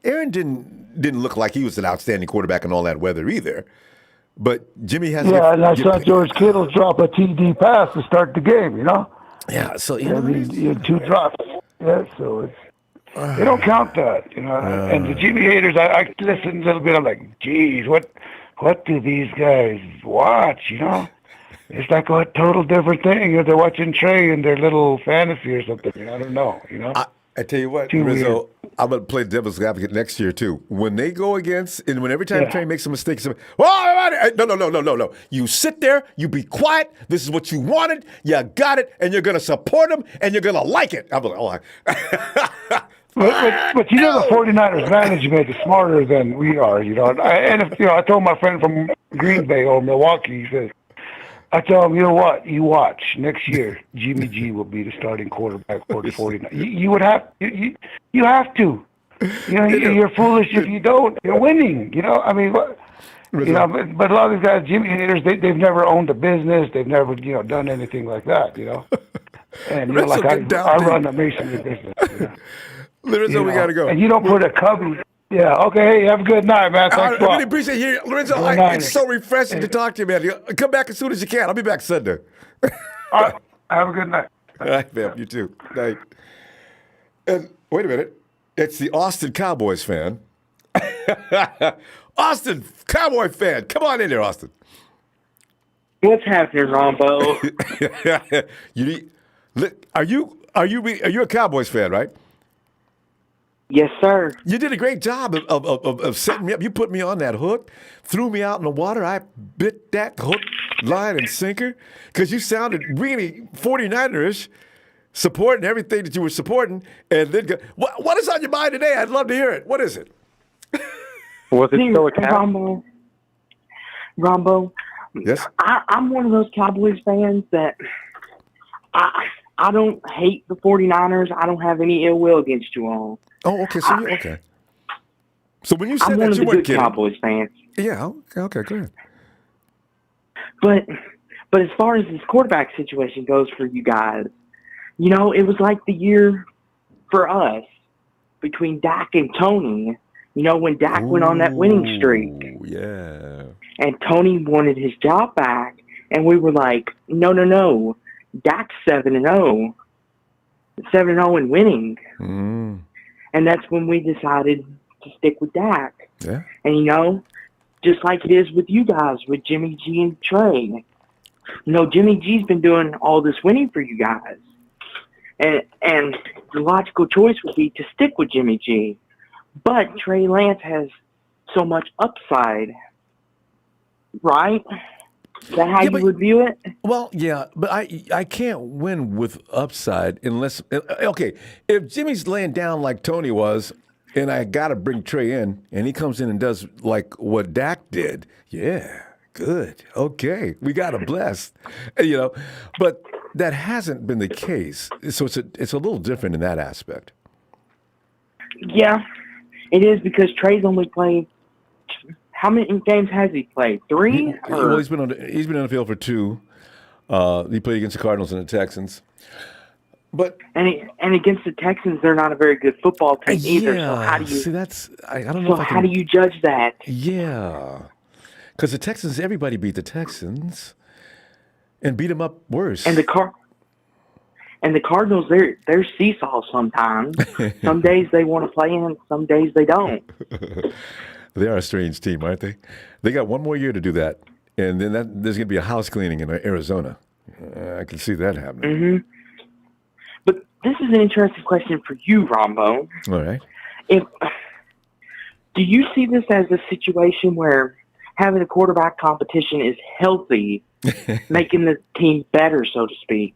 Aaron didn't look like he was an outstanding quarterback in all that weather either. But Jimmy has. Yeah, and I saw George Kittle drop a TD pass to start the game, you know? Yeah, so, you had 2 drops. Yeah, so it's. They don't count that, you know. And the Jimmy haters, I listen a little bit. I'm like, geez, what do these guys watch? You know, it's like a total different thing. They're watching Trey in their little fantasy or something. I don't know. You know. I tell you what, Rizzo, I'm going to play devil's advocate next year too. When they go against, and when every time Trey makes a mistake, no. You sit there, you be quiet. This is what you wanted. You got it, and you're going to support him, and you're going to like it. I'm like, But the 49ers management is smarter than we are, you know. I told my friend from Green Bay or Milwaukee, he says, I tell him, you know what, you watch next year, Jimmy G will be the starting quarterback for the 49ers. You would have, you have to. You know, you're foolish if you don't. You're winning. You know, I mean, but a lot of these guys, Jimmy haters, they've never owned a business. They've never, done anything like that. You know, and like I run a masonry business. You know? Lorenzo, we got to go. And you don't put a cubby. Yeah, okay. Hey, have a good night, man. Thanks I really appreciate you. Lorenzo, it's so refreshing to talk to you, man. Come back as soon as you can. I'll be back Sunday. All right. Have a good night. All right, man. You too. Night. And wait a minute. It's the Austin Cowboys fan. Austin Cowboy fan. Come on in there, Austin. What's happening, Ronbo? Are you a Cowboys fan, right? Yes, sir. You did a great job of setting me up. You put me on that hook, threw me out in the water. I bit that hook, line, and sinker because you sounded really 49ers supporting everything that you were supporting. And then, what is on your mind today? I'd love to hear it. What is it? Was it still a Cowboy? Ronbo, yes. I'm one of those Cowboys fans that I don't hate the 49ers. I don't have any ill will against you all. Oh, okay. So okay. So when you said I'm that, one you of the weren't good kidding. Cowboys fans. Yeah. Okay. Go ahead. But as far as this quarterback situation goes for you guys, it was like the year for us between Dak and Tony. When Dak went on that winning streak. Yeah. And Tony wanted his job back, and we were like, no. Dak's 7-0. 7-0 and winning. Mm. And that's when we decided to stick with Dak. Yeah. And, just like it is with you guys, with Jimmy G and Trey. Jimmy G's been doing all this winning for you guys. And the logical choice would be to stick with Jimmy G. But Trey Lance has so much upside, right? Is that how you would view it? Well, yeah, but I can't win with upside unless if Jimmy's laying down like Tony was, and I got to bring Trey in, and he comes in and does like what Dak did. Yeah, good. Okay, we got to bless, but that hasn't been the case. So it's a little different in that aspect. Yeah, it is because Trey's only played. How many games has he played? 3? He's been on the field for 2. He played against the Cardinals and the Texans. But and against the Texans, they're not a very good football team either. So how do you see? I don't know. So how do you judge that? Yeah, because the Texans, everybody beat the Texans and beat them up worse. And And the Cardinals, they're seesaw sometimes. Some days they want to play in, some days they don't. They are a strange team, aren't they? They got one more year to do that, and then there's going to be a house cleaning in Arizona. I can see that happening. Mm-hmm. But this is an interesting question for you, Ronbo. All right. Do you see this as a situation where having a quarterback competition is healthy, making the team better, so to speak?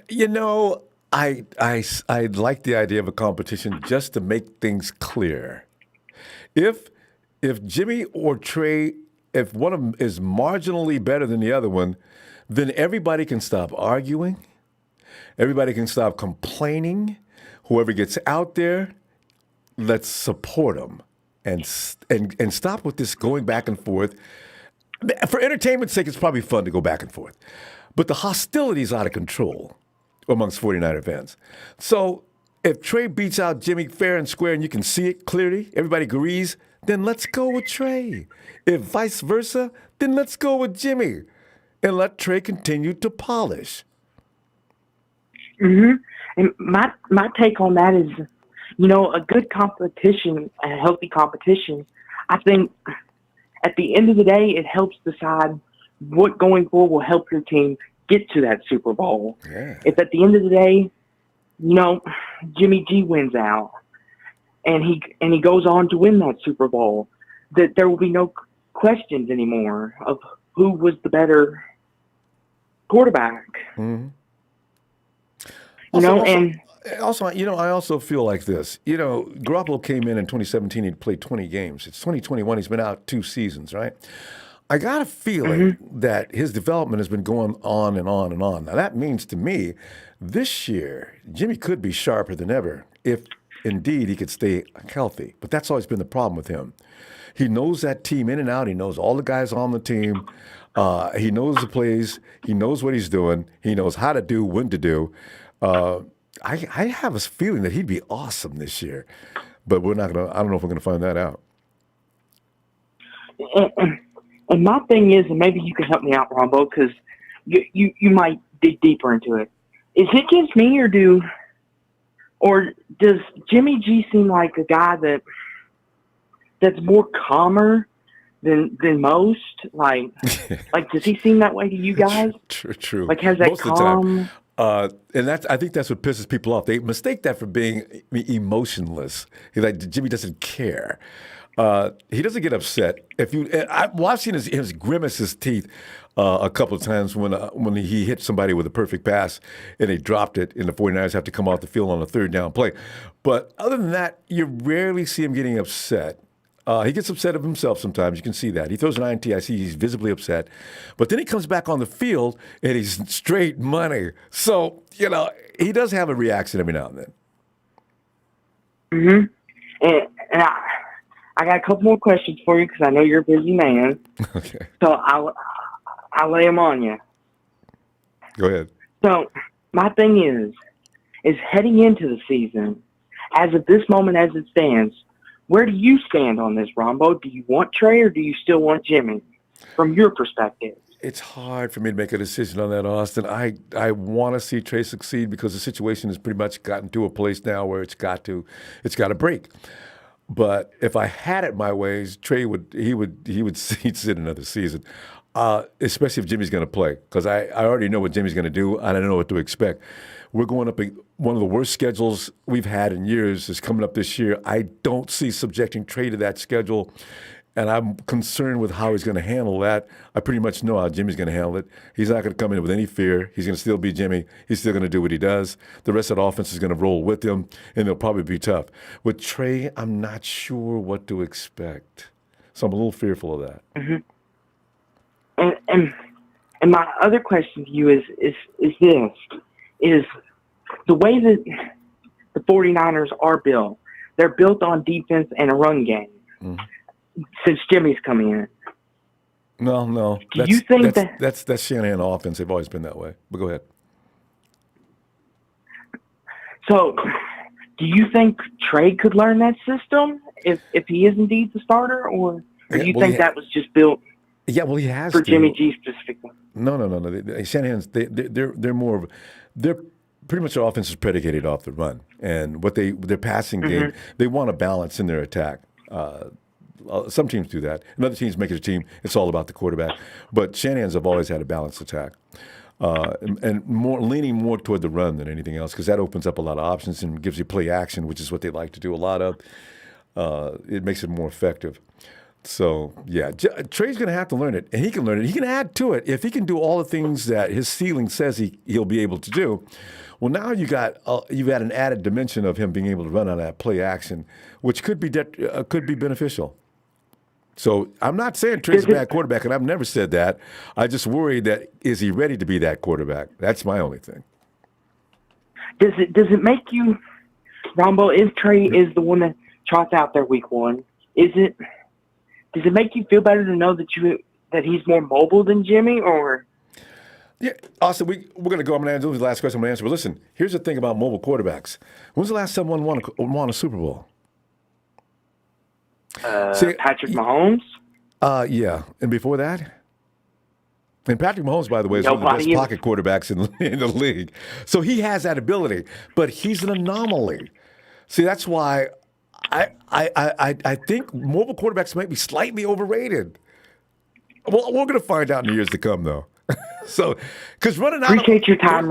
You know, I like the idea of a competition just to make things clear. If Jimmy or Trey, if one of them is marginally better than the other one, then everybody can stop arguing. Everybody can stop complaining. Whoever gets out there, let's support them and stop with this going back and forth. For entertainment's sake, it's probably fun to go back and forth. But the hostility is out of control amongst 49er fans. So if Trey beats out Jimmy fair and square and you can see it clearly, everybody agrees, then let's go with Trey. If vice versa, then let's go with Jimmy and let Trey continue to polish. Mm-hmm. And my take on that is, a good competition, a healthy competition, I think at the end of the day, it helps decide what going forward will help your team get to that Super Bowl. Yeah. If at the end of the day, Jimmy G wins out and he goes on to win that Super Bowl, that there will be no questions anymore of who was the better quarterback. Mm-hmm. I also feel like this. Garoppolo came in 2017. He'd played 20 games. It's 2021. He's been out 2 seasons, right? I got a feeling that his development has been going on and on and on. Now, that means to me, this year, Jimmy could be sharper than ever if indeed he could stay healthy. But that's always been the problem with him. He knows that team in and out. He knows all the guys on the team. He knows the plays. He knows what he's doing. He knows how to do, when to do. I have a feeling that he'd be awesome this year, but I don't know if we're gonna find that out. And my thing is, and maybe you can help me out, Ronbo, because you might dig deeper into it. Is it just me, or does Jimmy G seem like a guy that's more calmer than most? Like does he seem that way to you guys? True. Like has that Most calm? And I think that's what pisses people off. They mistake that for being emotionless. Jimmy doesn't care. He doesn't get upset. I've seen his grimace his teeth a couple of times when he hit somebody with a perfect pass and they dropped it and the 49ers have to come off the field on a 3rd down play. But other than that, you rarely see him getting upset. He gets upset of himself sometimes. You can see that. He throws an INT. I see he's visibly upset. But then he comes back on the field, and he's straight money. So, he does have a reaction every now and then. Mm-hmm. And I got a couple more questions for you because I know you're a busy man. Okay. So I'll lay them on you. Go ahead. So my thing is heading into the season, as of this moment as it stands, where do you stand on this, Ronbo? Do you want Trey or do you still want Jimmy, from your perspective? It's hard for me to make a decision on that, Austin. I want to see Trey succeed because the situation has pretty much gotten to a place now where it's got to break. But if I had it my ways, Trey he'd sit another season, especially if Jimmy's going to play, because I already know what Jimmy's going to do and I don't know what to expect. We're going up one of the worst schedules we've had in years is coming up this year. I don't see subjecting Trey to that schedule, and I'm concerned with how he's going to handle that. I pretty much know how Jimmy's going to handle it. He's not going to come in with any fear. He's going to still be Jimmy. He's still going to do what he does. The rest of the offense is going to roll with him, and it'll probably be tough. With Trey, I'm not sure what to expect, so I'm a little fearful of that. Mm-hmm. And my other question to you is the way that the 49ers are built. They're built on defense and a run game. Mm-hmm. Since Jimmy's coming in. No. Do you think that's Shanahan offense? They've always been that way. But go ahead. So, do you think Trey could learn that system if he is indeed the starter, or do you think that was just built? Yeah, well, he has for to. Jimmy G specifically. No. Shanahan's they're more of they're pretty much their offense is predicated off the run, and their passing game, they want a balance in their attack. Some teams do that, and other teams make it a team. It's all about the quarterback. But Shanahan's have always had a balanced attack, and leaning more toward the run than anything else, because that opens up a lot of options and gives you play action, which is what they like to do a lot of. It makes it more effective. So, yeah, Trey's going to have to learn it, and he can learn it. He can add to it. If he can do all the things that his ceiling says he'll be able to do, well, now you've got an added dimension of him being able to run on that play action, which could be beneficial. So I'm not saying Trey's a bad quarterback, and I've never said that. I just worry that is he ready to be that quarterback? That's my only thing. Does it make you, Ronbo, if Trey is the one that trots out there week one, does it make you feel better to know that he's more mobile than Jimmy, or? Yeah, Austin, we're going to go. I'm going to do the last question I'm going to answer. But listen, here's the thing about mobile quarterbacks. When's the last time someone won a Super Bowl? Patrick Mahomes? Yeah. And before that? And Patrick Mahomes, by the way, is one of the best pocket quarterbacks in the league. So he has that ability, but he's an anomaly. See, that's why I think mobile quarterbacks might be slightly overrated. Well, we're going to find out in the years to come, though. So, because running out appreciate your time,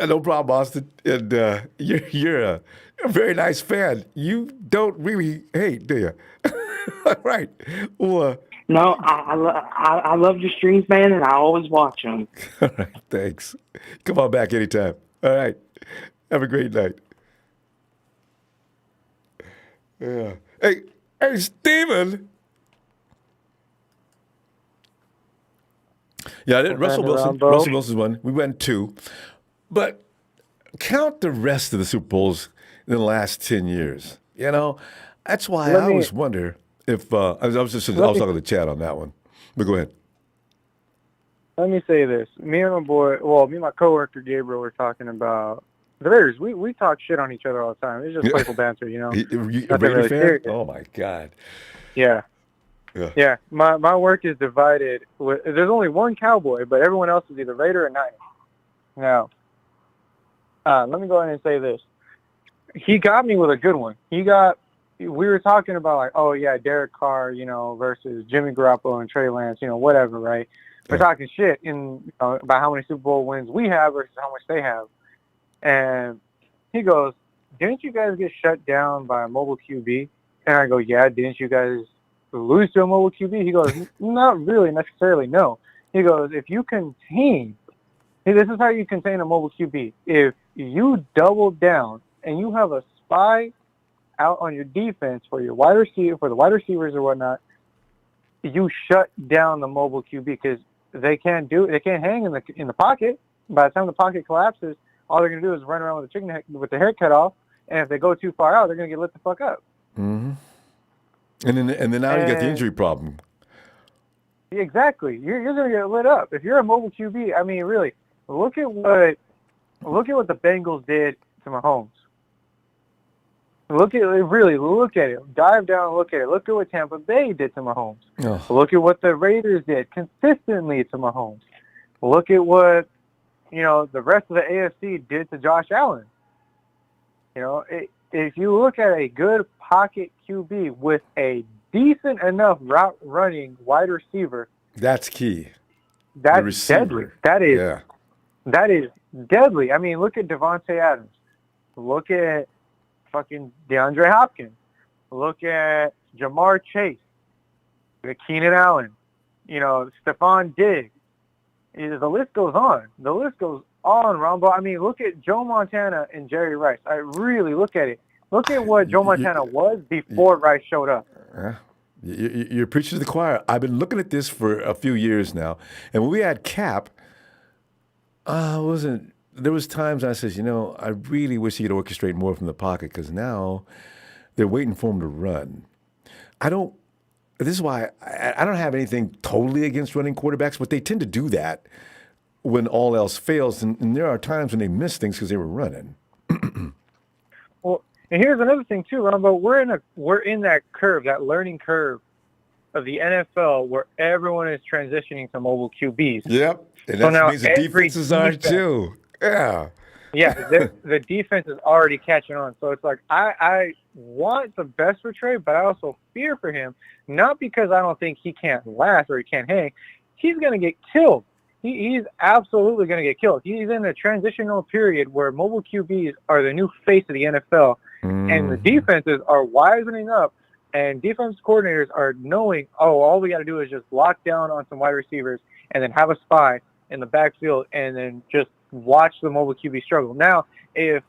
no problem, Austin. And you're a very nice fan. You don't really hate, do you? Right. Well, no, I love your streams, man, and I always watch them. All right, thanks. Come on back anytime. All right. Have a great night. Yeah. Hey, Steven. Yeah, Russell Wilson's one. We went 2. But count the rest of the Super Bowls in the last 10 years. You know, that's why I always wonder if I was talking to the chat on that one. But go ahead. Let me say this. Me and my coworker Gabriel were talking about the Raiders. We talk shit on each other all the time. It's just playful banter, you know. A Raider fan? Serious. Oh my God. Yeah. Yeah. My work is divided. There's only one Cowboy, but everyone else is either Raider or Niners. Now, let me go ahead and say this. He got me with a good one. We were talking about like, oh yeah, Derek Carr, you know, versus Jimmy Garoppolo and Trey Lance, you know, whatever, right? We're talking shit about how many Super Bowl wins we have versus how much they have. And he goes, didn't you guys get shut down by a mobile QB? And I go, yeah, didn't you guys lose to a mobile QB? He goes, not really necessarily, no. He goes, this is how you contain a mobile QB. If you double down and you have a spy out on your defense for the wide receivers or whatnot, you shut down the mobile QB because they can't hang in the pocket. By the time the pocket collapses, all they're gonna do is run around with with the hair cut off, and if they go too far out, they're gonna get lit the fuck up. Mm-hmm. And then now you got the injury problem. Exactly, you're gonna get lit up if you're a mobile QB. I mean, really, look at what the Bengals did to Mahomes. Look at it. Dive down and look at it. Look at what Tampa Bay did to Mahomes. Oh. Look at what the Raiders did consistently to Mahomes. Look at what, you know, the rest of the AFC did to Josh Allen. You know, if you look at a good pocket QB with a decent enough route running wide receiver, that's key. That's deadly. That is deadly. I mean, look at Devontae Adams. Look at fucking DeAndre Hopkins. Look at Jamar Chase. Look at Keenan Allen. You know, Stephon Diggs. The list goes on. The list goes on, Ronbo. I mean, look at Joe Montana and Jerry Rice. I really look at it. Look at what Joe Montana was before Rice showed up. You're preaching to the choir. I've been looking at this for a few years now. And when we had Cap, there was times I said, you know, I really wish he could orchestrate more from the pocket because now they're waiting for him to run. This is why I don't have anything totally against running quarterbacks, but they tend to do that when all else fails. And there are times when they miss things because they were running. Well, and here's another thing too, Ronbo. We're in that curve, that learning curve of the NFL where everyone is transitioning to mobile QBs. Yep. And that means the defenses are too. Yeah. Yeah, the defense is already catching on. So it's like I want the best for Trey, but I also fear for him, not because I don't think he can't last or he can't hang. He's going to get killed. He's absolutely going to get killed. He's in a transitional period where mobile QBs are the new face of the NFL, and the defenses are wisening up, and defense coordinators are knowing, all we got to do is just lock down on some wide receivers and then have a spy in the backfield and then just watch the mobile QB struggle. Now, if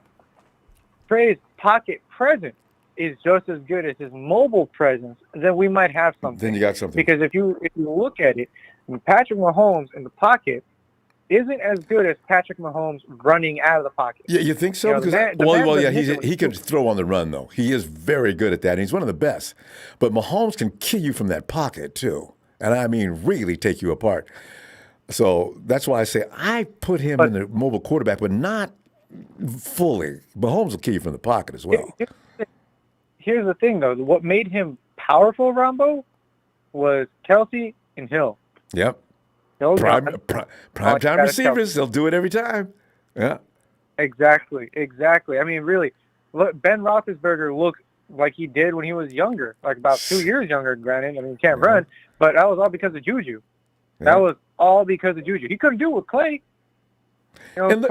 Trey's pocket presence is just as good as his mobile presence, then we might have something. Then you got something. Because if you look at it, Patrick Mahomes in the pocket isn't as good as Patrick Mahomes running out of the pocket. Yeah, you think so? Because he can throw on the run, though. He is very good at that, and he's one of the best. But Mahomes can kill you from that pocket, too. And I mean really take you apart. So that's why I say I put him in the mobile quarterback, but not fully. Mahomes will kill you from the pocket as well. Here's the thing, though. What made him powerful, Ronbo, was Kelsey and Hill. Yep. Prime time receivers. They'll do it every time. Yeah. Exactly. I mean, really, look, Ben Roethlisberger looked like he did when he was younger, like about 2 years younger, granted. I mean, he can't run, but that was all because of Juju. Yeah. That was all because of Juju. He couldn't do it with Clay. Look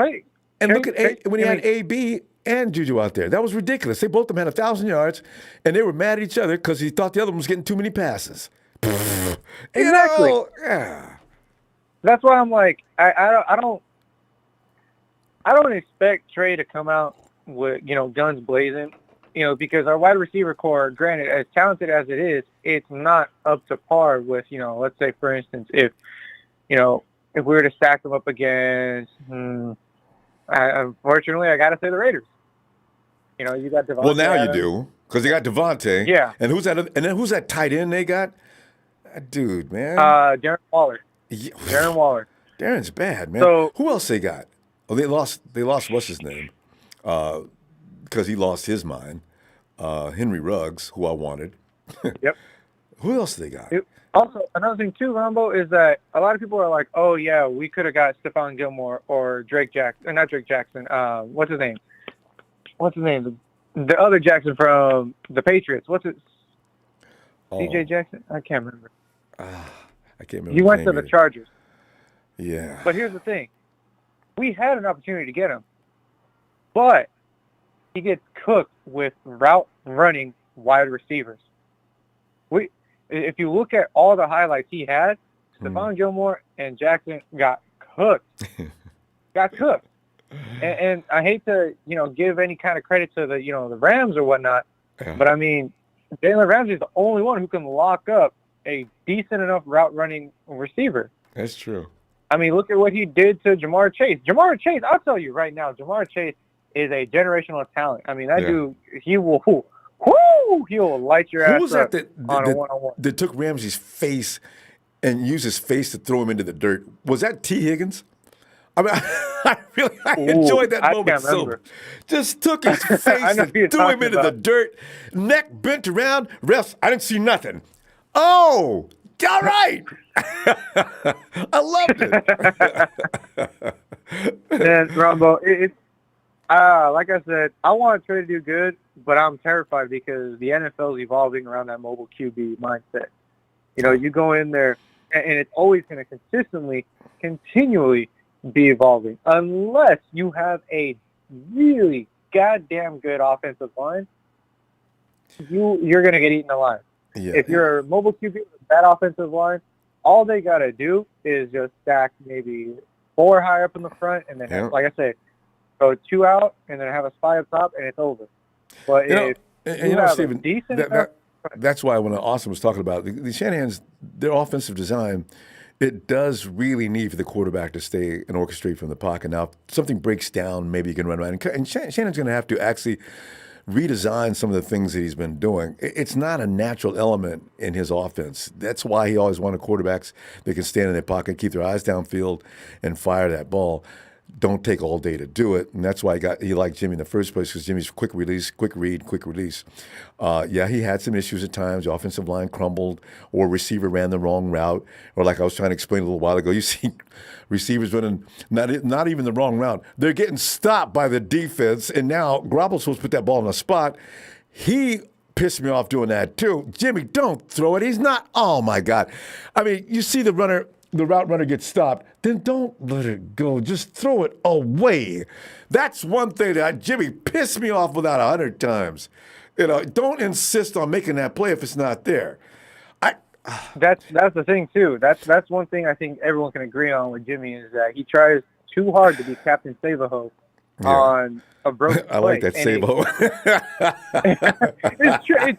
at when he had AB and Juju out there. That was ridiculous. They both of them had 1,000 yards, and they were mad at each other because he thought the other one was getting too many passes. Exactly. Yeah. That's why I'm like, I don't expect Trey to come out with, guns blazing, because our wide receiver core, granted, as talented as it is, it's not up to par with, let's say, for instance, if we were to stack them up against, unfortunately, I got to say the Raiders. You got Devontae. Well, now you do, because they got Devontae. Yeah. And who's that tight end they got? That dude, man. Darren Waller. Yeah. Darren Waller. Darren's bad, man. So, who else they got? Oh, they lost what's his name? Because he lost his mind. Henry Ruggs, who I wanted. Yep. Who else they got? Also, another thing too, Ronbo, is that a lot of people are like, "Oh yeah, we could have got Stephon Gilmore or Drake Jackson, or not Drake Jackson. What's his name? The other Jackson from the Patriots. What's it? C.J. Jackson? I can't remember. I can't remember. He went to the Chargers. Yeah. But here's the thing: we had an opportunity to get him, but he gets cooked with route running wide receivers. If you look at all the highlights he had, Stephon Gilmore and Jackson got cooked. And I hate to, give any kind of credit to the Rams or whatnot, but I mean, Jalen Ramsey is the only one who can lock up a decent enough route running receiver. That's true. I mean, look at what he did to Jamar Chase. Jamar Chase, I'll tell you right now, Jamar Chase is a generational talent. I mean, that dude, he will light your ass up. Who was that on a one-on-one? That took Ramsey's face and used his face to throw him into the dirt? Was that T. Higgins? I mean, I enjoyed that moment so. Just took his face and threw him into the dirt, neck bent around. Refs, I didn't see nothing. Oh, all right. I loved it. Man, Ronbo, it's like I said, I want Trey to do good, but I'm terrified because the NFL is evolving around that mobile QB mindset. You go in there, and it's always going to continually be evolving, unless you have a really goddamn good offensive line. You're going to get eaten alive. Yeah. If you're a mobile QB with a bad offensive line, all they got to do is just stack maybe 4 high up in the front, and then, like I said, go 2 out, and then have a spy up top, and it's over. But if you have Steven, a decent that's why when Austin was talking about the Shanahan's, their offensive design, it does really need for the quarterback to stay and orchestrate from the pocket. Now, if something breaks down, maybe you can run around. And Shannon's going to have to actually redesign some of the things that he's been doing. It's not a natural element in his offense. That's why he always wanted quarterbacks that can stand in their pocket, keep their eyes downfield, and fire that ball. don't take all day to do it, and that's why he liked Jimmy in the first place, because Jimmy's quick release, quick read, quick release. Yeah, he had some issues at times. The offensive line crumbled, or receiver ran the wrong route, or like I was trying to explain a little while ago, you see receivers running not even the wrong route. They're getting stopped by the defense, and now Garoppolo's supposed to put that ball in the spot. He pissed me off doing that too. Jimmy, don't throw it. He's not. Oh my God! I mean, you see the route runner gets stopped, then don't let it go. Just throw it away. That's one thing that Jimmy pissed me off about 100 times. Don't insist on making that play if it's not there. That's the thing too. That's one thing I think everyone can agree on with Jimmy is that he tries too hard to be Captain Save-A-Ho on a broken play. I like that Save-A-Ho. It's true.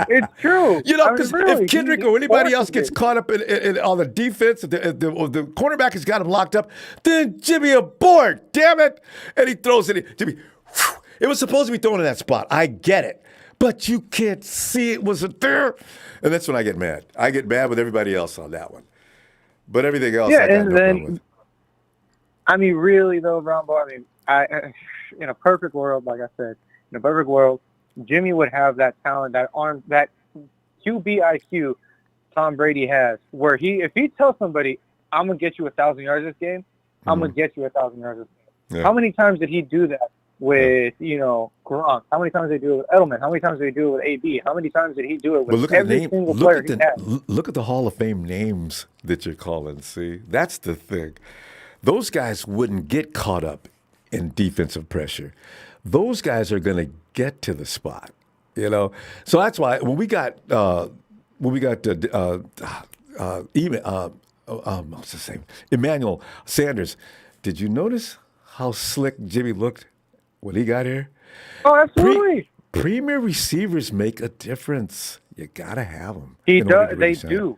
It's true. Because if Kendrick or anybody else gets caught up in on the defense, the cornerback has got him locked up, then Jimmy abort, damn it. And he throws it. Jimmy, it was supposed to be thrown in that spot. I get it. But you can't see it wasn't there. And that's when I get mad. I get mad with everybody else on that one. But everything else, I got no problem with. I mean, really, though, Ronbo, in a perfect world, like I said, in a perfect world, Jimmy would have that talent, that arm, that QB IQ Tom Brady has, where if he tells somebody, I'm going to get you 1,000 yards this game, I'm going to get you 1,000 yards this game. Yeah. How many times did he do that with, Gronk? How many times did he do it with Edelman? How many times did he do it with AB? How many times did he do it with every single player he had? Look at the Hall of Fame names that you're calling, see? That's the thing. Those guys wouldn't get caught up in defensive pressure. Those guys are going to get to the spot, So that's why when we got what's his name? Emmanuel Sanders, did you notice how slick Jimmy looked when he got here? Oh, absolutely. Premier receivers make a difference. You got to have them. He does. They do.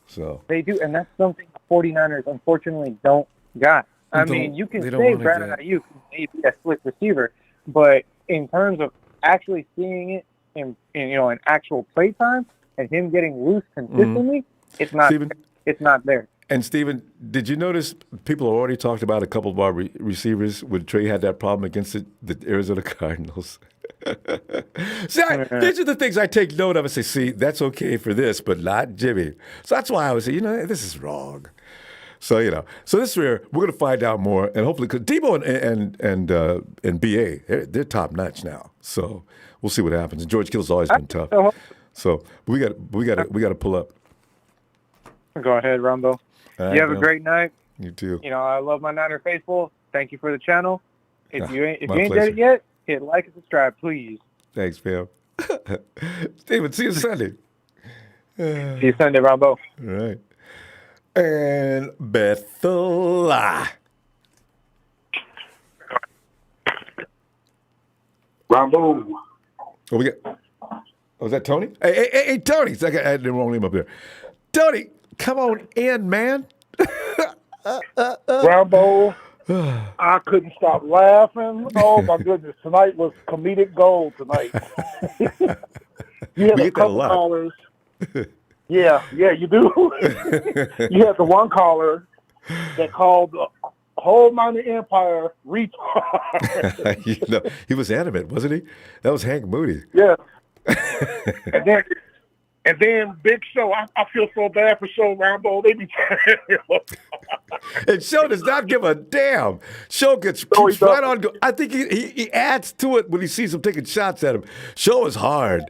So they do, and that's something the 49ers unfortunately don't got. I mean, you can say Brandon Ayuk may be a slick receiver, but in terms of actually seeing it in actual play time and him getting loose consistently, it's not. Steven, it's not there. And Steven, did you notice people have already talked about a couple of our receivers when Trey had that problem against the Arizona Cardinals? See, these are the things I take note of and say, see, that's okay for this, but not Jimmy. So that's why I would say, this is wrong. So so this is where we're going to find out more, and hopefully, because Debo and BA, they're top notch now. So we'll see what happens. And George Kittle's always been tough. So we got to pull up. Go ahead, Ronbo. You have a great night. You too. I love my Niner faithful. Thank you for the channel. If you ain't did it yet, hit like and subscribe, please. Thanks, fam. Steven, see you Sunday. See you Sunday, Ronbo. All right. And Bethel. Ronbo. Oh, we got. Oh, is that Tony? Hey, Tony. I had the wrong name up there. Tony, come on in, man. Ronbo, I couldn't stop laughing. Oh my goodness, tonight was comedic gold tonight. You had a couple callers. Yeah, you do. You had the one caller that called the whole Minor Empire retard. He was animate, wasn't he? That was Hank Moody. Yeah. And then Big Show, I feel so bad for Show Ronbo. They be and Show does not give a damn. Show keeps right on. I think he adds to it when he sees him taking shots at him. Show is hard.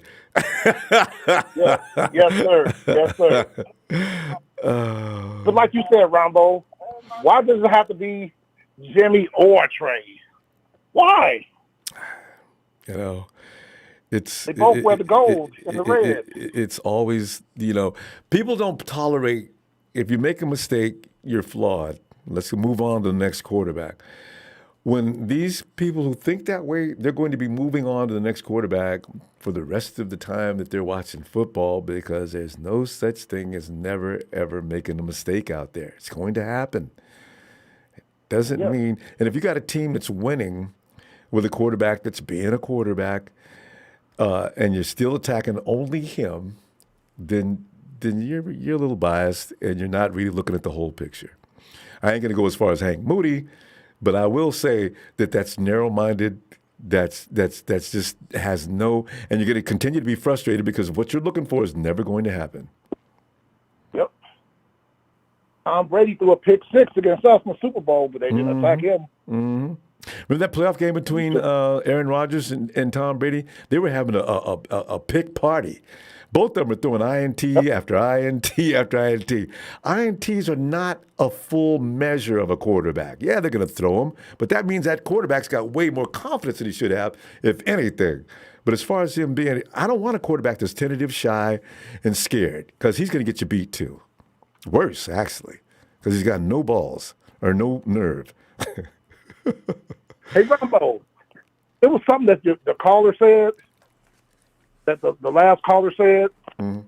Yes, sir. But like you said, Ronbo, why does it have to be Jimmy or Trey? Why? They both wear the gold and the red. It's always, people don't tolerate, if you make a mistake, you're flawed. Let's move on to the next quarterback. When these people who think that way, they're going to be moving on to the next quarterback for the rest of the time that they're watching football, because there's no such thing as never, ever making a mistake out there. It's going to happen. It doesn't mean, and if you got a team that's winning with a quarterback that's being a quarterback, and you're still attacking only him, then you're a little biased, and you're not really looking at the whole picture. I ain't going to go as far as Hank Moody, but I will say that that's narrow-minded. That's just has no, and you're going to continue to be frustrated because what you're looking for is never going to happen. Yep. Tom Brady threw a pick six against us in the Super Bowl, but they didn't attack him. Mm-hmm. Remember that playoff game between Aaron Rodgers and Tom Brady? They were having a pick party. Both of them are throwing INT after INT after INT. INTs are not a full measure of a quarterback. Yeah, they're going to throw them, but that means that quarterback's got way more confidence than he should have, if anything. But as far as him being, I don't want a quarterback that's tentative, shy, and scared because he's going to get you beat too. Worse, actually, because he's got no balls or no nerve. Hey, Ronbo, it was something that the caller said, that the last caller said. Mm-hmm.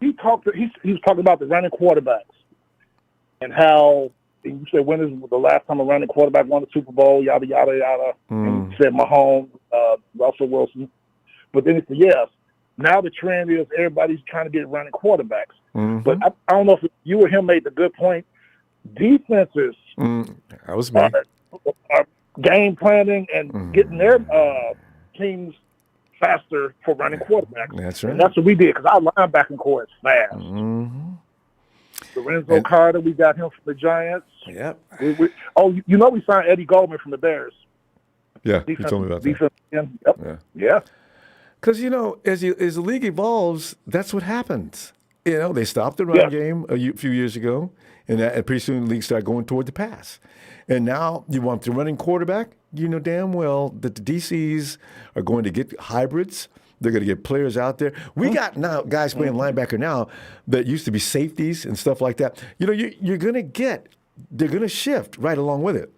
He was talking about the running quarterbacks and how you said when is the last time a running quarterback won the Super Bowl, yada, yada, yada. And he said Mahomes, Russell Wilson. But then he said, yes, now the trend is everybody's trying to get running quarterbacks. Mm-hmm. But I don't know if you or him made the good point. Defenses that was me. Are game planning and getting their teams faster for running quarterbacks. That's right. And that's what we did because our linebacking core is fast. Lorenzo Carter, we got him from the Giants. Yep. You know we signed Eddie Goldman from the Bears. Yeah, you told me about that. Yep. Yeah. Because, as the league evolves, that's what happens. They stopped the run game a few years ago, and pretty soon the league started going toward the pass. And now you want the running quarterback. You know damn well that the DCs are going to get hybrids. They're going to get players out there. We got now guys playing linebacker now that used to be safeties and stuff like that. You're going to get, they're going to shift right along with it.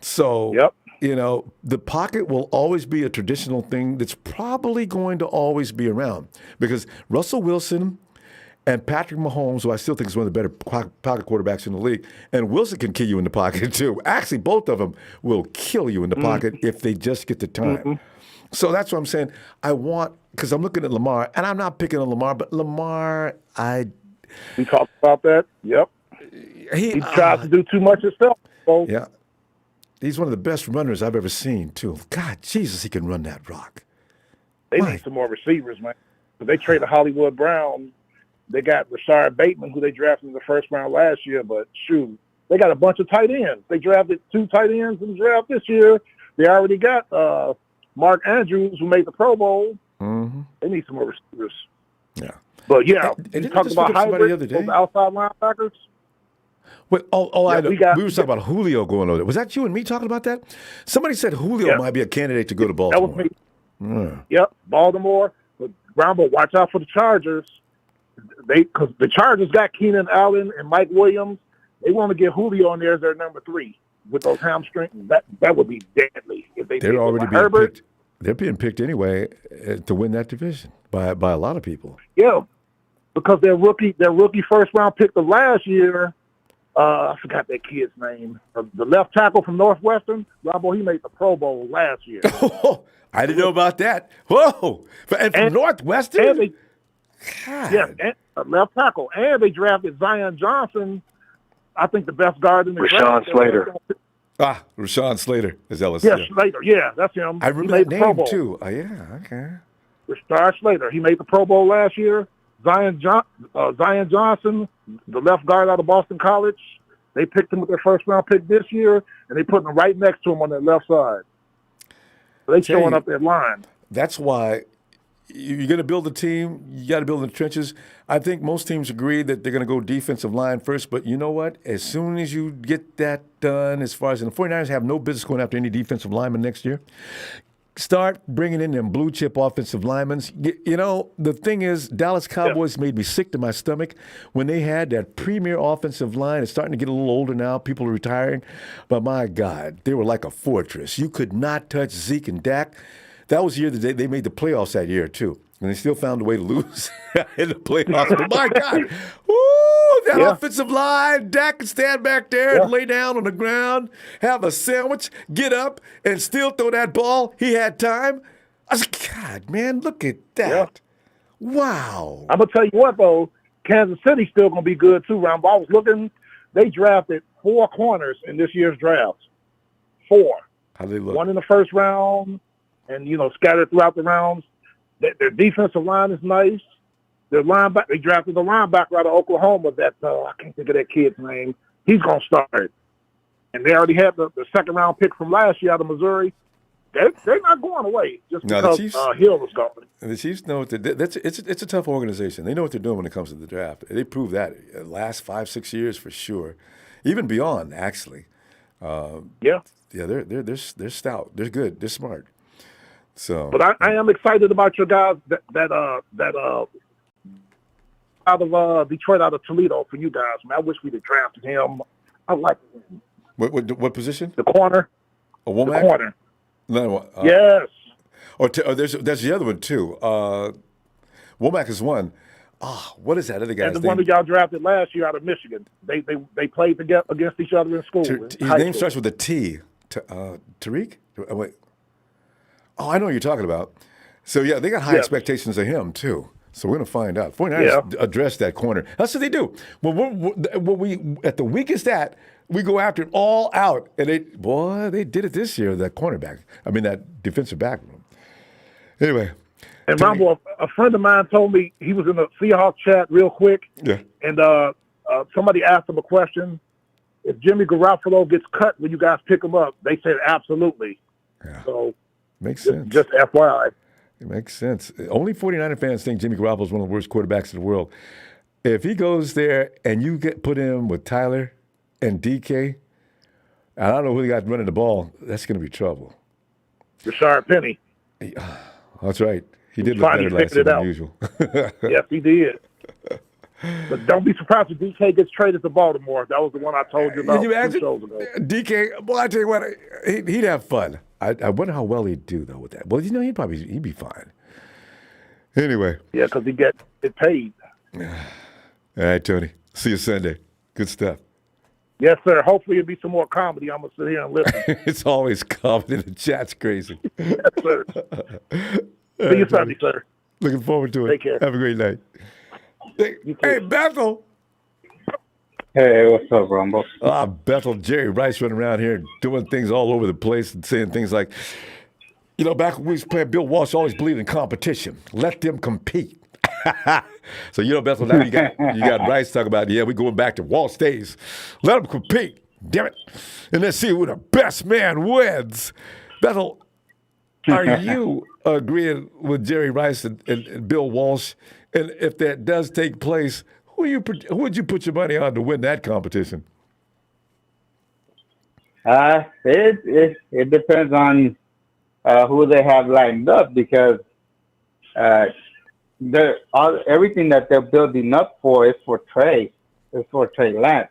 So, the pocket will always be a traditional thing that's probably going to always be around because Russell Wilson and Patrick Mahomes, who I still think is one of the better pocket quarterbacks in the league, and Wilson can kill you in the pocket too. Actually, both of them will kill you in the pocket if they just get the time. So that's what I'm saying. Because I'm looking at Lamar, and I'm not picking on Lamar, but Lamar, We talked about that. Yep. He tries to do too much himself. So. Yeah. He's one of the best runners I've ever seen, too. God, Jesus, he can run that rock. They need some more receivers, man. They traded Hollywood Brown. They got Rashard Bateman, who they drafted in the first round last year, but shoot, they got a bunch of tight ends. They drafted 2 tight ends in the draft this year. They already got Mark Andrews, who made the Pro Bowl. They need some more receivers. Yeah. But, you talked about hybrids, the other day. those outside linebackers. Wait, I know. We were talking about Julio going over there. Was that you and me talking about that? Somebody said Julio might be a candidate to go to Baltimore. That was me. Yep, Baltimore. But Ronbo, watch out for the Chargers. Because the Chargers got Keenan Allen and Mike Williams. They want to get Julio in there as their number 3 with those hamstrings. That would be deadly if they. They're already being picked. They're being picked anyway to win that division by a lot of people. Yeah, because their rookie first round pick of last year. I forgot that kid's name. The left tackle from Northwestern, Ronbo, he made the Pro Bowl last year. I didn't know about that. Whoa! And from Northwestern. Yes, and left tackle. And they drafted Zion Johnson, I think the best guard in the draft. Rashawn Slater. Rashawn Slater is LSU. Yes, Slater. Yeah, that's him. I remember that name, too. Yeah, okay. Rashawn Slater. He made the Pro Bowl last year. Zion Johnson, the left guard out of Boston College, they picked him with their first round pick this year, and they put him right next to him on their left side. So they showing up their line. That's why you're going to build a team. You got to build in the trenches. I think most teams agree that they're going to go defensive line first, but you know what? As soon as you get that done, as far as the 49ers have no business going after any defensive lineman next year, start bringing in them blue chip offensive linemen. The thing is, Dallas Cowboys made me sick to my stomach when they had that premier offensive line. It's starting to get a little older now. People are retiring. But my God, they were like a fortress. You could not touch Zeke and Dak. That was the year that they made the playoffs that year, too. And they still found a way to lose in the playoffs. But my God, that offensive line, Dak could stand back there and lay down on the ground, have a sandwich, get up, and still throw that ball. He had time. I said, God, man, look at that. Yeah. Wow. I'm going to tell you what, though. Kansas City's still going to be good too, Ronbo. I was looking. They drafted 4 corners in this year's draft. 4. How they look? 1 in the first round, and scattered throughout the rounds. Their defensive line is nice. Their linebacker, they drafted the linebacker out of Oklahoma. That I can't think of that kid's name. He's going to start. And they already had the second round pick from last year out of Missouri. They're not going away just because Hill was gone. The Chiefs know what it's a tough organization. They know what they're doing when it comes to the draft. They proved that the last 5-6 years for sure, even beyond actually. Yeah, they're stout. They're good. They're smart. So, but I am excited about your guys that out of Detroit, out of Toledo for you guys. Man, I wish we'd have drafted him. I like him. What position? The corner. A Womack? The corner. No, yes. There's the other one too. Womack is one. What is that other guy's And the name? one that y'all drafted last year out of Michigan. They played together against each other in school. His name starts with a T. Tariq? Wait. Oh, I know what you're talking about. So, yeah, they got high expectations of him, too. So we're going to find out. 49ers address that corner. That's what they do. When we at the weakest we go after it all out. And they did it this year, that cornerback. I mean, that defensive back room. Anyway. And Ronbo, a friend of mine told me he was in the Seahawks chat real quick. Yeah. And somebody asked him a question. If Jimmy Garoppolo gets cut when you guys pick him up, they said absolutely. Yeah. So makes sense. Just FYI. It makes sense. Only 49er fans think Jimmy Garoppolo is one of the worst quarterbacks in the world. If he goes there and you put him with Tyler and DK, I don't know who they got running the ball, that's going to be trouble. Rashard Penny. That's right. He did look better last year than usual. Yes, he did. But don't be surprised if DK gets traded to Baltimore. That was the one I told you about. Can you imagine? 2 shows ago. DK, well, I tell you what, he'd have fun. I wonder how well he'd do, though, with that. Well, he'd be fine. Anyway. Yeah, because he get it paid. All right, Tony. See you Sunday. Good stuff. Yes, sir. Hopefully it'll be some more comedy. I'm going to sit here and listen. It's always comedy. The chat's crazy. Yes, sir. See you Sunday, sir. Looking forward to it. Take care. Have a great night. Hey, Bethel. Hey, what's up, Ronbo? Bethel, Jerry Rice running around here doing things all over the place and saying things like, back when we was playing, Bill Walsh always believed in competition. Let them compete. So, Bethel, now you got Rice talking about, we're going back to Walsh days. Let them compete. Damn it. And let's see who the best man wins. Bethel, are you agreeing with Jerry Rice and Bill Walsh? And if that does take place, who would you put your money on to win that competition? It depends on who they have lined up, because everything that they're building up for is for Trey. It's for Trey Lance.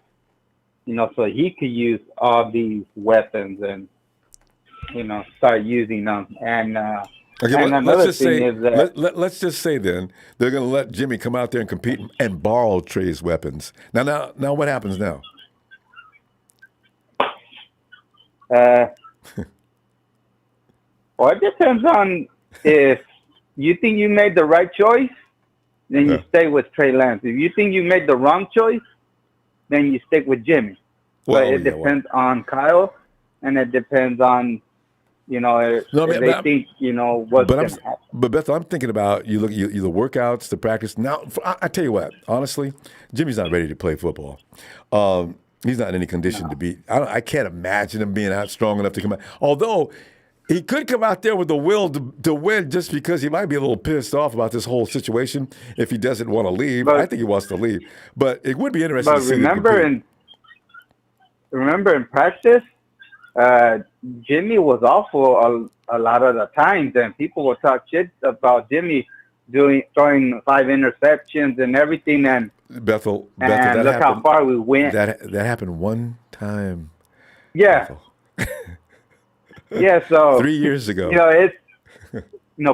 So he could use all these weapons and start using them. And let's just say then they're going to let Jimmy come out there and compete and borrow Trey's weapons. Now, what happens now? Well, it depends on if you think you made the right choice, then you stay with Trey Lance. If you think you made the wrong choice, then you stick with Jimmy. But it depends on Kyle, and it depends on what's going to happen. But Beth, I'm thinking about you the workouts, the practice. Now, I tell you what, honestly, Jimmy's not ready to play football. He's not in any condition to be. I can't imagine him being out strong enough to come out. Although he could come out there with the will to win, just because he might be a little pissed off about this whole situation if he doesn't want to leave. I think he wants to leave. But it would be interesting to see him. Remember in practice, Jimmy was awful a lot of the times, and people would talk shit about Jimmy throwing 5 interceptions and everything. And Bethel, look happened, how far we went. That happened one time. Yeah. Yeah. So 3 years ago.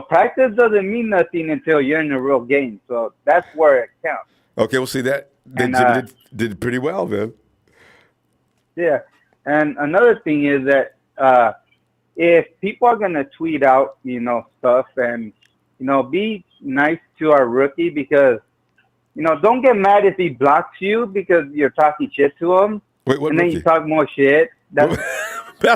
Practice doesn't mean nothing until you're in a real game. So that's where it counts. Okay, we'll see that. Jimmy did pretty well then. Yeah. And another thing is that if people are going to tweet out, stuff and, be nice to our rookie, because don't get mad if he blocks you because you're talking shit to him. Wait, what and then rookie? you talk more shit. That's,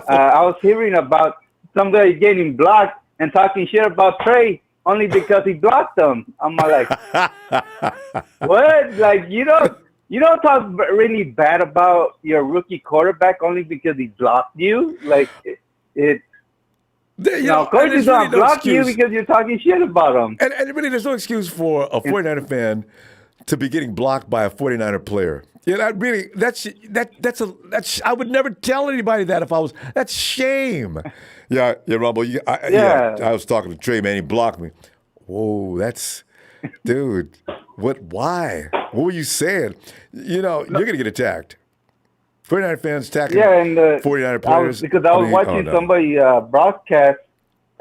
I was hearing about somebody getting blocked and talking shit about Trey only because he blocked them. I'm like, what? Like, you don't talk really bad about your rookie quarterback only because he blocked you. Like, of course he's going to block you because you're talking shit about him. And really, there's no excuse for a 49er fan to be getting blocked by a 49er player. I would never tell anybody that if I was. That's shame. Yeah, Ronbo. I was talking to Trey, man. He blocked me. Whoa, dude. Why? What were you saying? You're gonna get attacked. 49er fans attacking 49er players. I was watching somebody broadcast,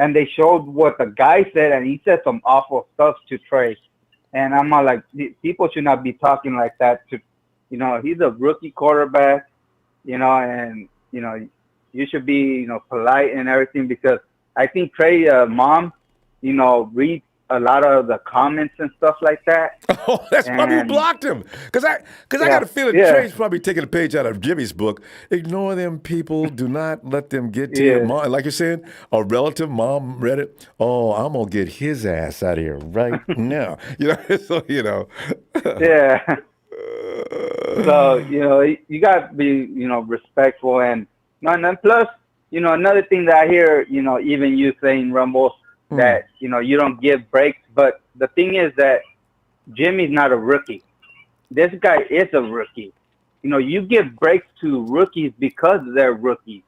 and they showed what the guy said, and he said some awful stuff to Trey. And I'm like, people should not be talking like that to. He's a rookie quarterback, and, you should be, polite and everything because I think Trey's mom, reads a lot of the comments and stuff like that. Oh, that's probably who blocked him. Because I got a feeling Trey's probably taking a page out of Jimmy's book. Ignore them people. Do not let them get to your mom. Like you're saying, a relative mom read it. Oh, I'm going to get his ass out of here right now. Yeah. So, you got to be, respectful. And plus, another thing that I hear, even you saying, Rumble, that, you don't give breaks. But the thing is that Jimmy's not a rookie. This guy is a rookie. You give breaks to rookies because they're rookies.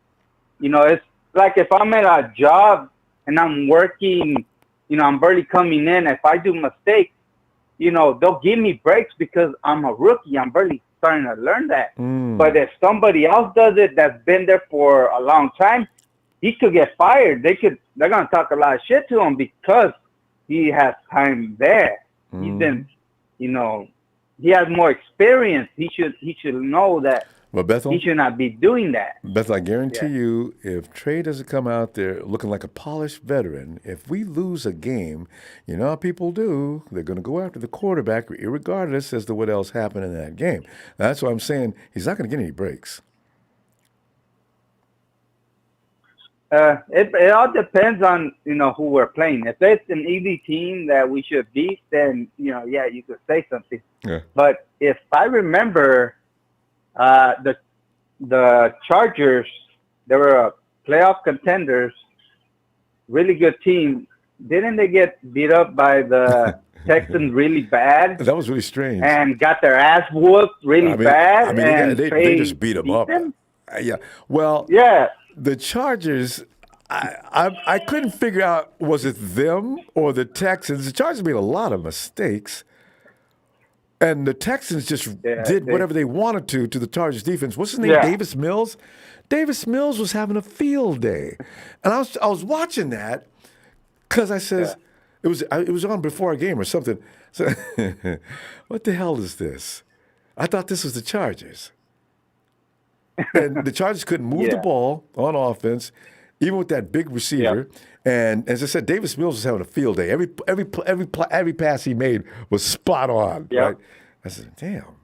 It's like if I'm at a job and I'm working, I'm barely coming in. If I do mistakes, they'll give me breaks because I'm a rookie. I'm barely starting to learn that. But if somebody else does it that's been there for a long time, he could get fired. They're gonna talk a lot of shit to him because he has time there. He's been, he has more experience. He should know that. Well, Bethel, he should not be doing that. Bethel, I guarantee you, if Trey doesn't come out there looking like a polished veteran, if we lose a game, you know how people do, they're going to go after the quarterback, irregardless as to what else happened in that game. That's why I'm saying he's not going to get any breaks. It all depends on who we're playing. If it's an easy team that we should beat, then you could say something. Yeah. But if I remember. The Chargers, they were playoff contenders, really good team. Didn't they get beat up by the Texans really bad? That was really strange. And got their ass whooped really bad. They just beat them up. Yeah. Well, the Chargers, I couldn't figure out, was it them or the Texans? The Chargers made a lot of mistakes. And the Texans just did whatever they wanted to the Chargers defense. What's his name? Yeah. Davis Mills? Davis Mills was having a field day. And I was watching that because I says, it was on before a game or something. So, what the hell is this? I thought this was the Chargers. And the Chargers couldn't move the ball on offense, even with that big receiver. Yeah. And as I said, Davis Mills was having a field day. Every pass he made was spot on. Yeah. Right? I said, damn.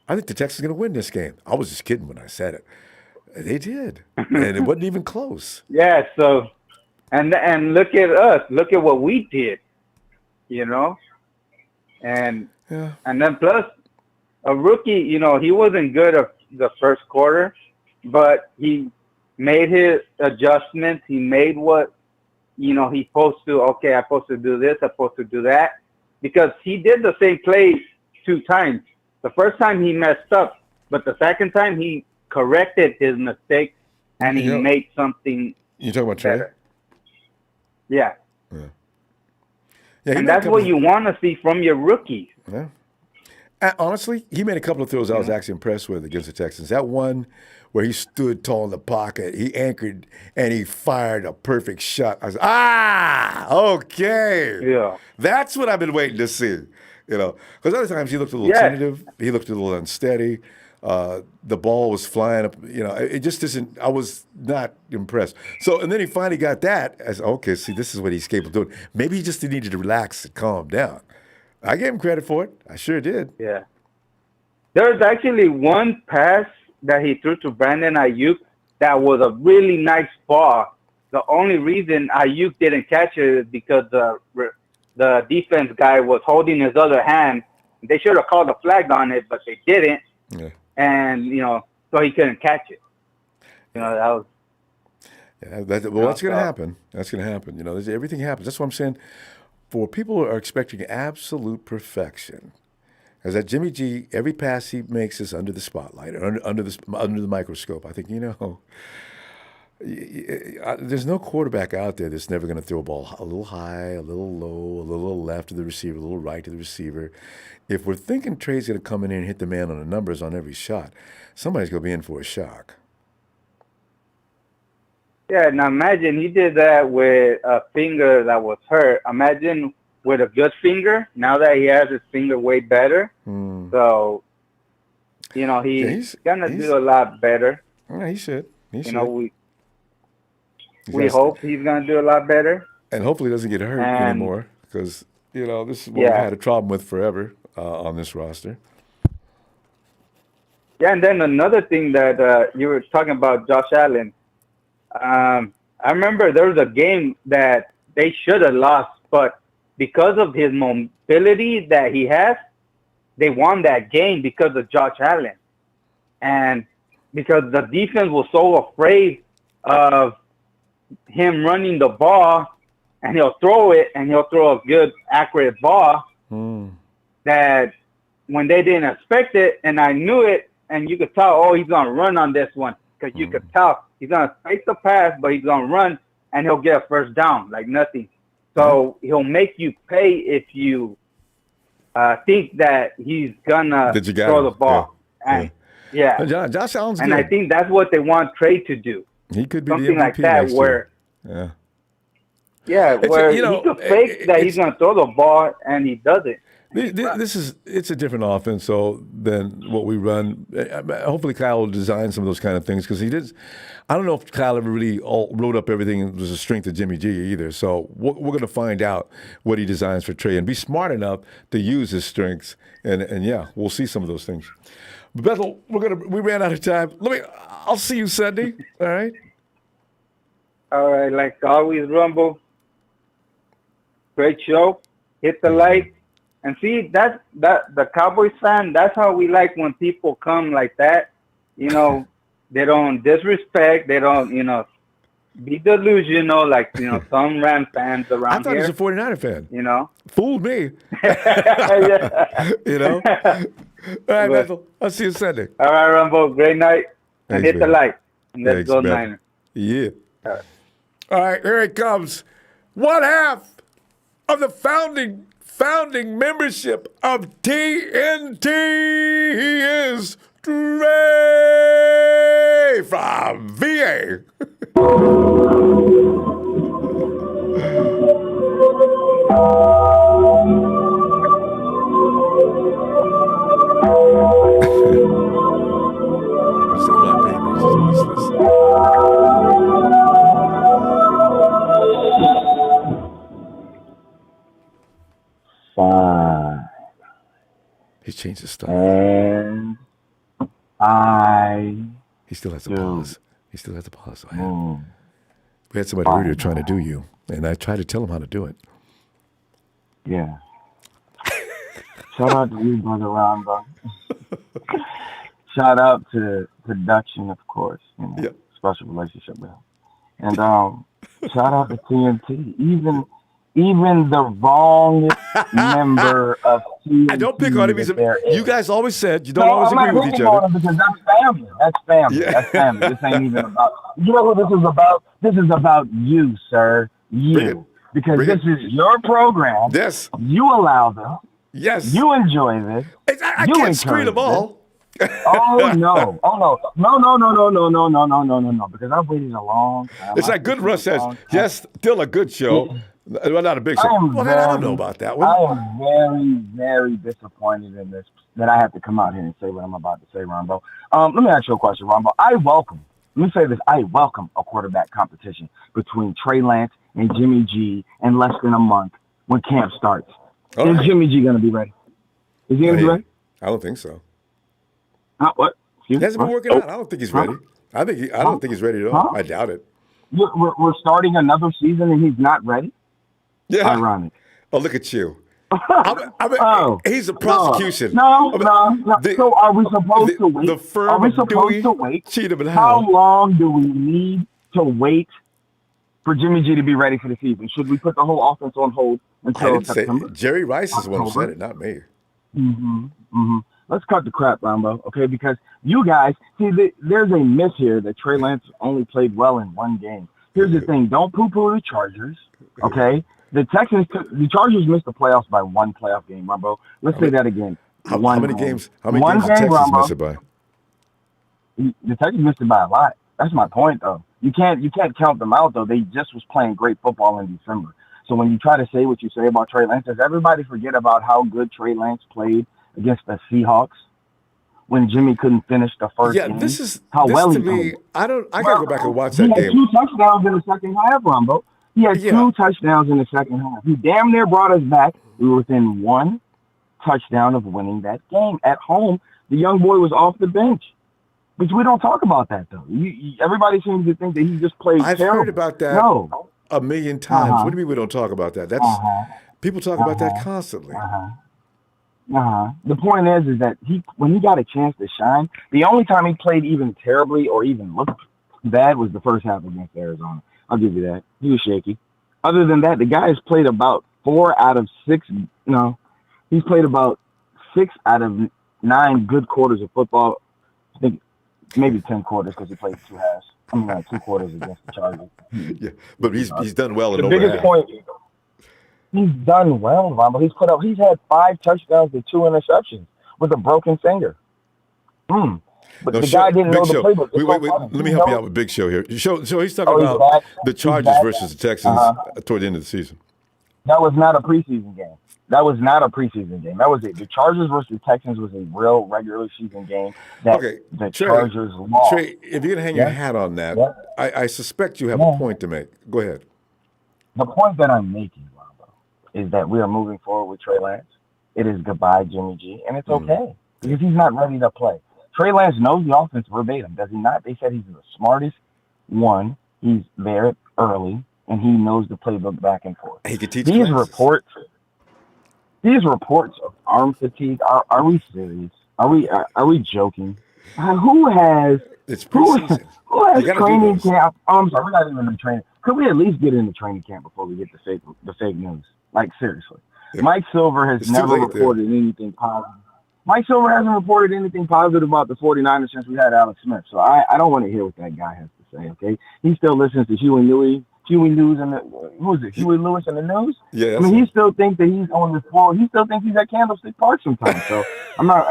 I think the Texans are going to win this game. I was just kidding when I said it. They did. And it wasn't even close. Yeah, so, and look at us. Look at what we did, And then plus, a rookie, he wasn't good at the first quarter, but he made his adjustments. He made what, he's supposed to, I'm supposed to do this, I'm supposed to do that. Because he did the same play 2 times. The first time he messed up, but the second time he corrected his mistake and he made something You talking about Trey? better. Yeah. And that's what you want to see from your rookies. Yeah. Honestly, he made a couple of throws I was actually impressed with against the Texans. That one where he stood tall in the pocket, he anchored, and he fired a perfect shot. I was okay. Yeah. That's what I've been waiting to see. Because other times he looked a little tentative, he looked a little unsteady. The ball was flying up. It just isn't. I was not impressed. So, and then he finally got that. I said, okay, see, this is what he's capable of doing. Maybe he just needed to relax and calm down. I gave him credit for it. I sure did. Yeah. There's actually one pass that he threw to Brandon Ayuk that was a really nice ball. The only reason Ayuk didn't catch it is because the defense guy was holding his other hand. They should have called a flag on it, but they didn't. Yeah. And, so he couldn't catch it. That was... Yeah, that's going to happen. That's going to happen. Everything happens. That's what I'm saying. For people who are expecting absolute perfection, as that Jimmy G, every pass he makes is under the spotlight, or under the microscope. I think, there's no quarterback out there that's never going to throw a ball a little high, a little low, a little left to the receiver, a little right to the receiver. If we're thinking Trey's going to come in and hit the man on the numbers on every shot, somebody's going to be in for a shock. Yeah, now imagine he did that with a finger that was hurt. Imagine with a good finger, now that he has his finger way better. So, he's going to do a lot better. Yeah, he should. We hope he's going to do a lot better. And hopefully he doesn't get hurt anymore because, this is what we've had a problem with forever on this roster. Yeah, and then another thing that you were talking about, Josh Allen. I remember there was a game that they should have lost, but because of his mobility that he has, they won that game because of Josh Allen. And because the defense was so afraid of him running the ball, and he'll throw it, and he'll throw a good, accurate ball, that when they didn't expect it, and I knew it, and you could tell, he's going to run on this one, because you could tell he's going to face the pass, but he's going to run, and he'll get a first down like nothing. So he'll make you pay if you think that he's going to throw the ball. Yeah. And, Josh Allen's and good. I think that's what they want Trey to do. He could be something the MVP like that next where year. where he could fake that he's going to throw the ball, and he doesn't. It's a different offense than what we run. Hopefully Kyle will design some of those kind of things because he did. I don't know if Kyle ever really wrote up everything. It was a strength of Jimmy G either. So we're going to find out what he designs for Trey and be smart enough to use his strengths. And we'll see some of those things. Bethel, we ran out of time. I'll see you Sunday. All right. All right. Like always, Rumble. Great show. Hit the like. And see, that the Cowboys fan, that's how we like when people come like that. They don't disrespect. They don't, be delusional like, some Ram fans around I thought here. he was a 49er fan. Fooled me. All right, Bethel. I'll see you Sunday. All right, Rumble. Great night. And Thanks, hit the man. like. And let's go Bethel. Niners. Yeah. All right, here it comes. One half of the founding membership of TNT. He is Trey from VA. He changed his stuff. And he still has to pause. He still has to pause. We had somebody earlier trying to do you, and I tried to tell him how to do it. Yeah. Shout out to you, Brother Ronbo. Shout out to production, of course. Special relationship with him. And shout out to TNT. Even the wrongest member of TNT. I don't pick on him. You guys always said you don't always agree with each other. Because that's family. That's family. Yeah. That's family. This ain't even about. You know what this is about? This is about you, sir. You. Because this is your program. Yes. You allow them. Yes. You enjoy this. I can't screen them all. Oh no! No! Because I've waited a long time. It's like Good Rush says. Yes, still a good show. Well, not a big show. I don't know about that one. I am very, very disappointed in this that I have to come out here and say what I'm about to say, Ronbo. Let me ask you a question, Ronbo. Let me say this. I welcome a quarterback competition between Trey Lance and Jimmy G in less than a month when camp starts. Is Jimmy G going to be ready? Is he going to be ready? I don't think so. What? He hasn't been working out. I don't think he's ready. I don't think he's ready at all. I doubt it. We're starting another season and he's not ready? Yeah. Ironic. Oh, look at you. He's a prosecution. No. So are we supposed to wait? The firm of Dewey, Cheatham, and How long do we need to wait for Jimmy G to be ready for the season? Should we put the whole offense on hold until September? Jerry Rice is the one who said it, not me. Let's cut the crap, Ronbo, okay? Because you guys, see, there's a myth here that Trey Lance only played well in one game. Here's the thing. Don't poo-poo the Chargers, okay? The Chargers missed the playoffs by one playoff game, Ronbo. Let's say that again. How many games did Texas miss it by? The Texans missed it by a lot. That's my point, though. You can't count them out, though. They just was playing great football in December. So when you try to say what you say about Trey Lance, does everybody forget about how good Trey Lance played against the Seahawks when Jimmy couldn't finish the first game? He played. I gotta go back and watch that game. He had 2 touchdowns in the second half, Ronbo. He had 2 touchdowns in the second half. He damn near brought us back. We were within 1 touchdown of winning that game at home. The young boy was off the bench. But we don't talk about that, though. Everybody seems to think that he just played terrible. I've heard about that a million times. What do you mean we don't talk about that? That's people talk about that constantly. The point is that when he got a chance to shine, the only time he played even terribly or even looked bad was the first half against Arizona. I'll give you that. He was shaky. Other than that, the guy has played about 4 out of 6. No, he's played about 6 out of 9 good quarters of football. I think maybe 10 quarters because he played 2 halves. 2 quarters against the Chargers. Yeah, but he's done well in the over biggest half. Point. He's done well, Ronbo. He's had 5 touchdowns to 2 interceptions with a broken finger. But the guy didn't know the playbook. Wait. Let me help you out with Big Show here. So he's talking about the Chargers versus the Texans toward the end of the season. That was not a preseason game. That was it. The Chargers versus the Texans was a real regular season game that the Chargers lost. Trey, if you're going to hang your hat on that, I suspect you have a point to make. Go ahead. The point that I'm making, Ronbo, is that we are moving forward with Trey Lance. It is goodbye, Jimmy G, and it's okay because he's not ready to play. Trey Lance knows the offense verbatim, does he not? They said he's the smartest one. He's there early, and he knows the playbook back and forth. He could teach These reports of arm fatigue. Are we serious? Are we joking? Who has training camp? I'm sorry, we're not even in training. Could we at least get into training camp before we get the fake news? Like seriously, Mike Silver has never reported anything positive. Mike Silver hasn't reported anything positive about the 49ers since we had Alex Smith. So I don't want to hear what that guy has to say, okay? He still listens to Huey Lewis and Huey Lewis and the News? Yeah. I mean, he still thinks that he's on the floor. He still thinks he's at Candlestick Park sometimes. So I'm not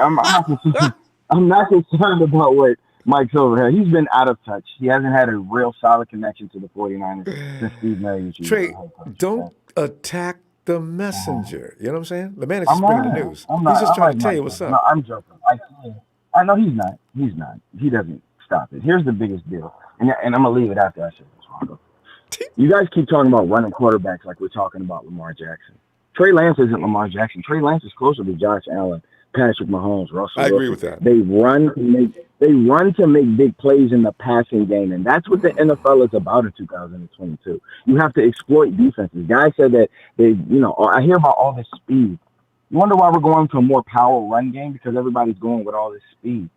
concerned about what Mike Silver has. He's been out of touch. He hasn't had a real solid connection to the 49ers since Steve Mariucci. Trey, don't attack the messenger. You know what I'm saying? The man is just bringing the news. He's just trying to tell you what's up. No, I'm joking. I know he's not. He doesn't stop it. Here's the biggest deal. And I'm going to leave it after I say this, Ronbo. You guys keep talking about running quarterbacks like we're talking about Lamar Jackson. Trey Lance isn't Lamar Jackson. Trey Lance is closer to Josh Allen, Patrick Mahomes, Russell Wilson. I agree with that. They run to make big plays in the passing game, and that's what the NFL is about in 2022. You have to exploit defenses. Guys said that I hear about all this speed. You wonder why we're going to a more power run game? Because everybody's going with all this speed.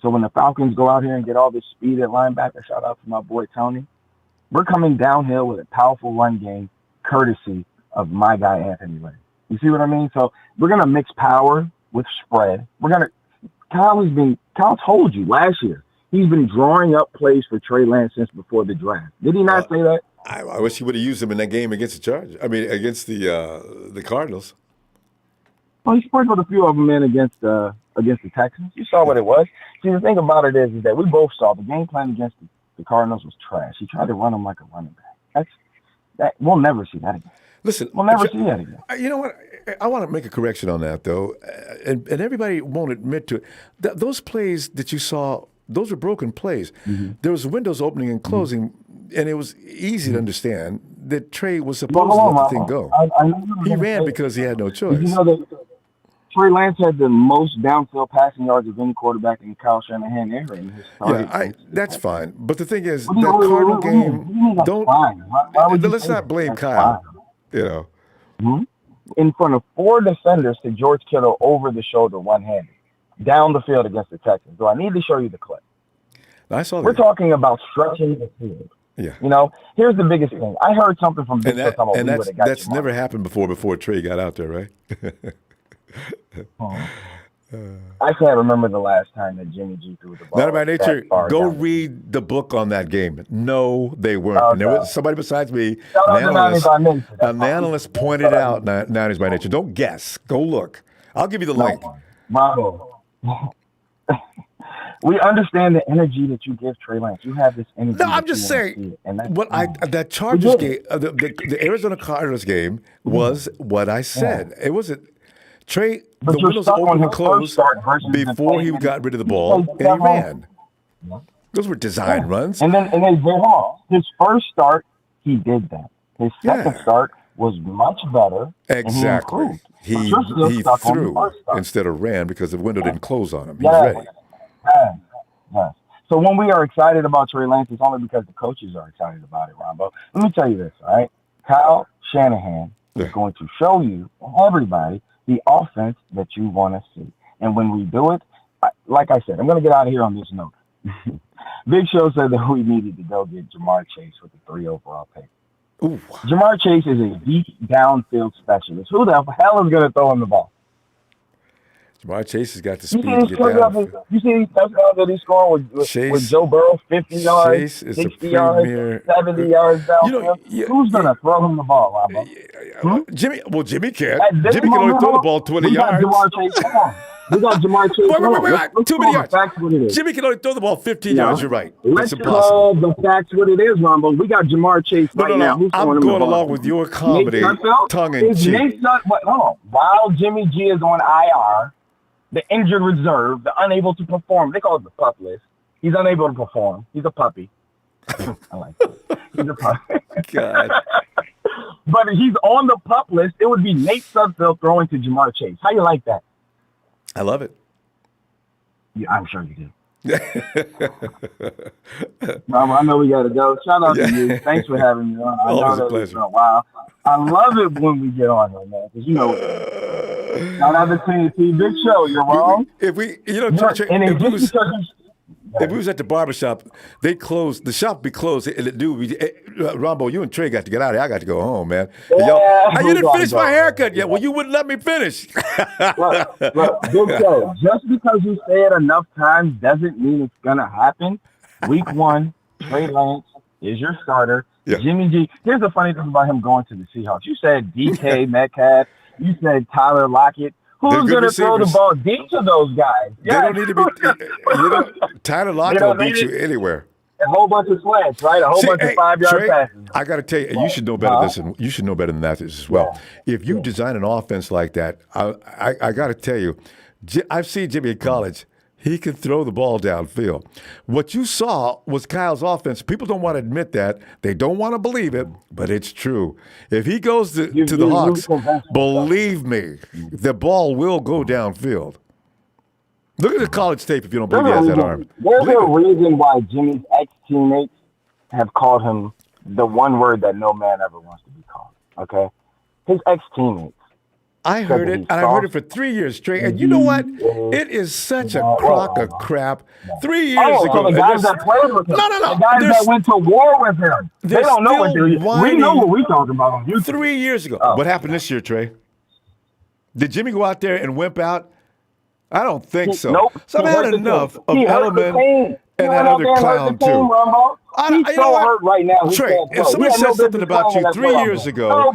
So when the Falcons go out here and get all this speed at linebacker, shout out to my boy Tony, we're coming downhill with a powerful run game, courtesy of my guy Anthony Lynn. You see what I mean? So we're gonna mix power with spread. Kyle told you last year he's been drawing up plays for Trey Lance since before the draft. Did he not say that? I wish he would have used him in that game against the Chargers. I mean, against the Cardinals. Well, he sprinkled a few of them in against the Texans. You saw what it was. See, the thing about it is that we both saw the game plan against the Cardinals was trash. He tried to run them like a running back. We'll never see that again. Listen, we'll never see that again. You know what? I want to make a correction on that, though, and everybody won't admit to it. Those plays that you saw, those were broken plays. Mm-hmm. There was windows opening and closing, and it was easy to understand that Trey was Well, supposed to hold let the on, thing go. I know you were He gonna ran say- because he had no Did choice. you know that Trey Lance had the most downfield passing yards of any quarterback in Kyle Shanahan era in his Yeah, started? that's fine. But the thing is, What do you- that what- Cardinal what do you mean? game, What do you mean that's don't fine? Why would you let's say not that? blame That's Kyle. fine. You know, In front of 4 defenders to George Kittle over the shoulder, one-handed, down the field against the Texans. Do I need to show you the clip? I saw We're that. talking about stretching the field. Yeah. You know, here's the biggest thing. I heard something from Big Show talking about we would have got that's Jamar. never happened before Trey got out there, right? I can't remember the last time that Jimmy G threw the ball. Not by nature. that far Go down. read the book on that game. No, they weren't. And there was somebody besides me, Shout out an to Niners by Nature. That's an fine. analyst pointed out Niners by nature. Don't guess. Go look. I'll give you the link. Bravo. We understand the energy that you give Trey Lance. You have this energy. No, I'm that just you wanna saying. see, and that's What fine. that Chargers game, the Arizona Cardinals game was what I said. It wasn't Trey. But the you're windows stuck on opened his and closed first start versus the before he play. got rid of the He ball, played and he several- ran. Those were design runs. And then his first start, he did that. His second start was much better. Exactly. And He he improved. But you're still stuck on the threw first start. instead of ran because the window didn't close on him. He was Yes. ready. Yes. So when we are excited about Trey Lance, it's only because the coaches are excited about it, Ronbo. Let me tell you this, all right? Kyle Shanahan is going to show you, everybody, the offense that you want to see. And when we do it, like I said, I'm going to get out of here on this note. Big Show said that we needed to go get Jamar Chase with the 3 overall pick. Ooh. Jamar Chase is a deep downfield specialist. Who the hell is going to throw him the ball? Jamar Chase has got the You speed see to these get touchdowns? down. You see these touchdowns that he's scoring with Joe Burrow, 50 yards, Chase is a 60 yards, premier- 70 yards downfield. You know, Who's going to throw him the ball, Ronbo? Jimmy can't. At this Jimmy can only moment, throw the ball 20 we got yards. Jamar Chase. Come on. We got Jamar Chase. Wait. Too many yards. Facts what it is. Jimmy can only throw the ball 15 yards. You're right. Let's It's impossible. call the facts what it is, Ronbo. We got Jamar Chase right now. Who's I'm throwing him going the ball? along with your comedy, Nate Sudfeld? tongue in Is cheek. Nate Sudfeld, hold on. While Jimmy G is on IR, the injured reserve, the unable to perform, they call it the pup list. He's unable to perform. He's a puppy. I like that. He's a puppy. God. But if he's on the pup list, it would be Nate Sudfeld throwing to Jamar Chase. How you like that? I love it. Yeah, I'm sure you do. Mama, I know we got to go. Shout out to you. Thanks for having me on. I Always know a that it's pleasure. been a while. I love it when we get on here, man, because you know, shout out to TNT. Big Show. You're wrong. If we, And if we was, because if we was at the barbershop, they closed, the shop be closed, and the dude, Ronbo, you and Trey got to get out of here. I got to go home, man. And Yeah, you didn't we finish gotta my go. haircut yet. Well, you wouldn't let me finish. look, Big Show. Just because you say it enough times doesn't mean it's gonna happen. Week 1, Trey Lance is your starter. Yeah. Jimmy G. Here's the funny thing about him going to the Seahawks. You said DK Metcalf. You said Tyler Lockett. They're Who's good going to throw the receivers. ball deep to those guys? They don't need to be. Tyler Lockett will beat you anywhere. A whole bunch of slants, right? A whole bunch of 5-yard Trey, passes. I got to tell you, you should know better than you should know better than that as well. If you design an offense like that, I got to tell you, I've seen Jimmy in college. He can throw the ball downfield. What you saw was Kyle's offense. People don't want to admit that. They don't want to believe it, but it's true. If he goes to the Hawks, believe me, the ball will go downfield. Look at the college tape if you don't believe he has that arm. There's a reason why Jimmy's ex-teammates have called him the one word that no man ever wants to be called, okay? His ex-teammates. I heard it, and I heard it for 3 years straight. And you know what? It is such a crock of crap. 3 years ago. So the guys that played with him. No. The guys that went to war with him. They don't know what they're doing. We know what we're talking about on YouTube. 3 years ago. What happened this year, Trey? Did Jimmy go out there and wimp out? I don't think so. Nope. So I've had enough of Edelman and that other clown, too. He's so hurt right now. Trey, if somebody said something about you 3 years ago,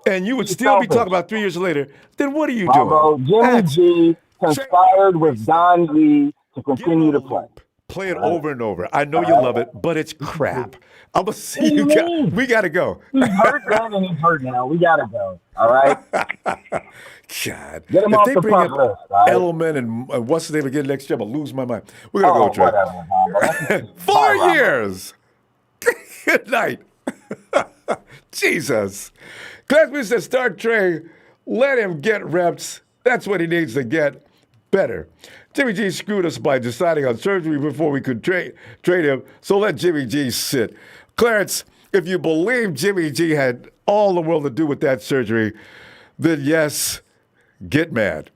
and you would still be talking about 3 years later, then what are you doing? Jimmy G conspired with Don Lee to continue to play. Play it over and over. I know you love it, but it's crap. I'm going to see you guys. We got to go. He's hurt then and he's hurt now. We got to go. All right? God. Get him if off they the bring up pup list, right? Edelman and what's the name again next year, I'm going to lose my mind. We're going to go, Trey. Whatever, 4 years. Good night. Jesus. Gillespie says, start Trey. Let him get reps. That's what he needs to get better. Jimmy G screwed us by deciding on surgery before we could trade him, so let Jimmy G sit. Clarence, if you believe Jimmy G had all the world to do with that surgery, then yes, get mad.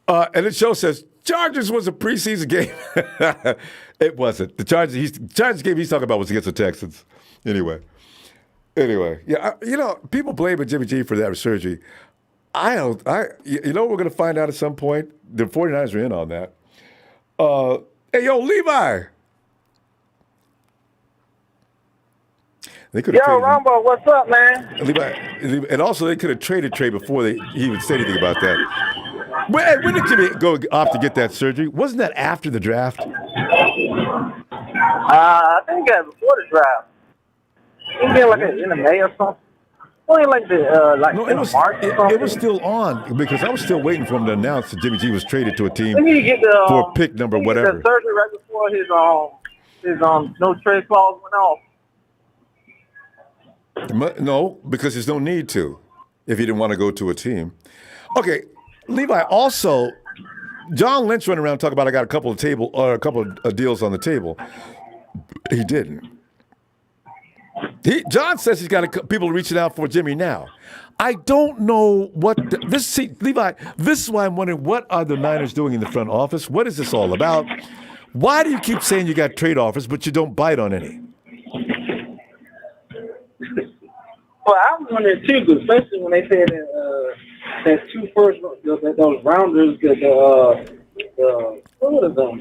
And the show says, Chargers was a preseason game. It wasn't. The Chargers game he's talking about was against the Texans. Anyway, yeah, people blaming Jimmy G for that surgery. You know what we're going to find out at some point? The 49ers are in on that. Hey, yo, Levi. They could have traded Ronbo, what's up, man? Levi, and also they could have traded Trey before he even said anything about that. When did Jimmy go off to get that surgery? Wasn't that after the draft? I think that before the draft. He did like in the May or something. Only like No, it was March or something. it was still on because I was still waiting for him to announce that Jimmy G was traded to a team Didn't he get for pick number whatever. The surgery right before his no trade clause went off. No, because there's no need to if he didn't want to go to a team. Okay, Levi, also, John Lynch went around talking about I got a couple of deals on the table. He didn't. John says he's got people reaching out for Jimmy now. I don't know what Levi, this is why I'm wondering, what are the Niners doing in the front office? What is this all about? Why do you keep saying you got trade offers, but you don't bite on any? Well, I'm wondering too, especially when they said that two first, those rounders, what was them?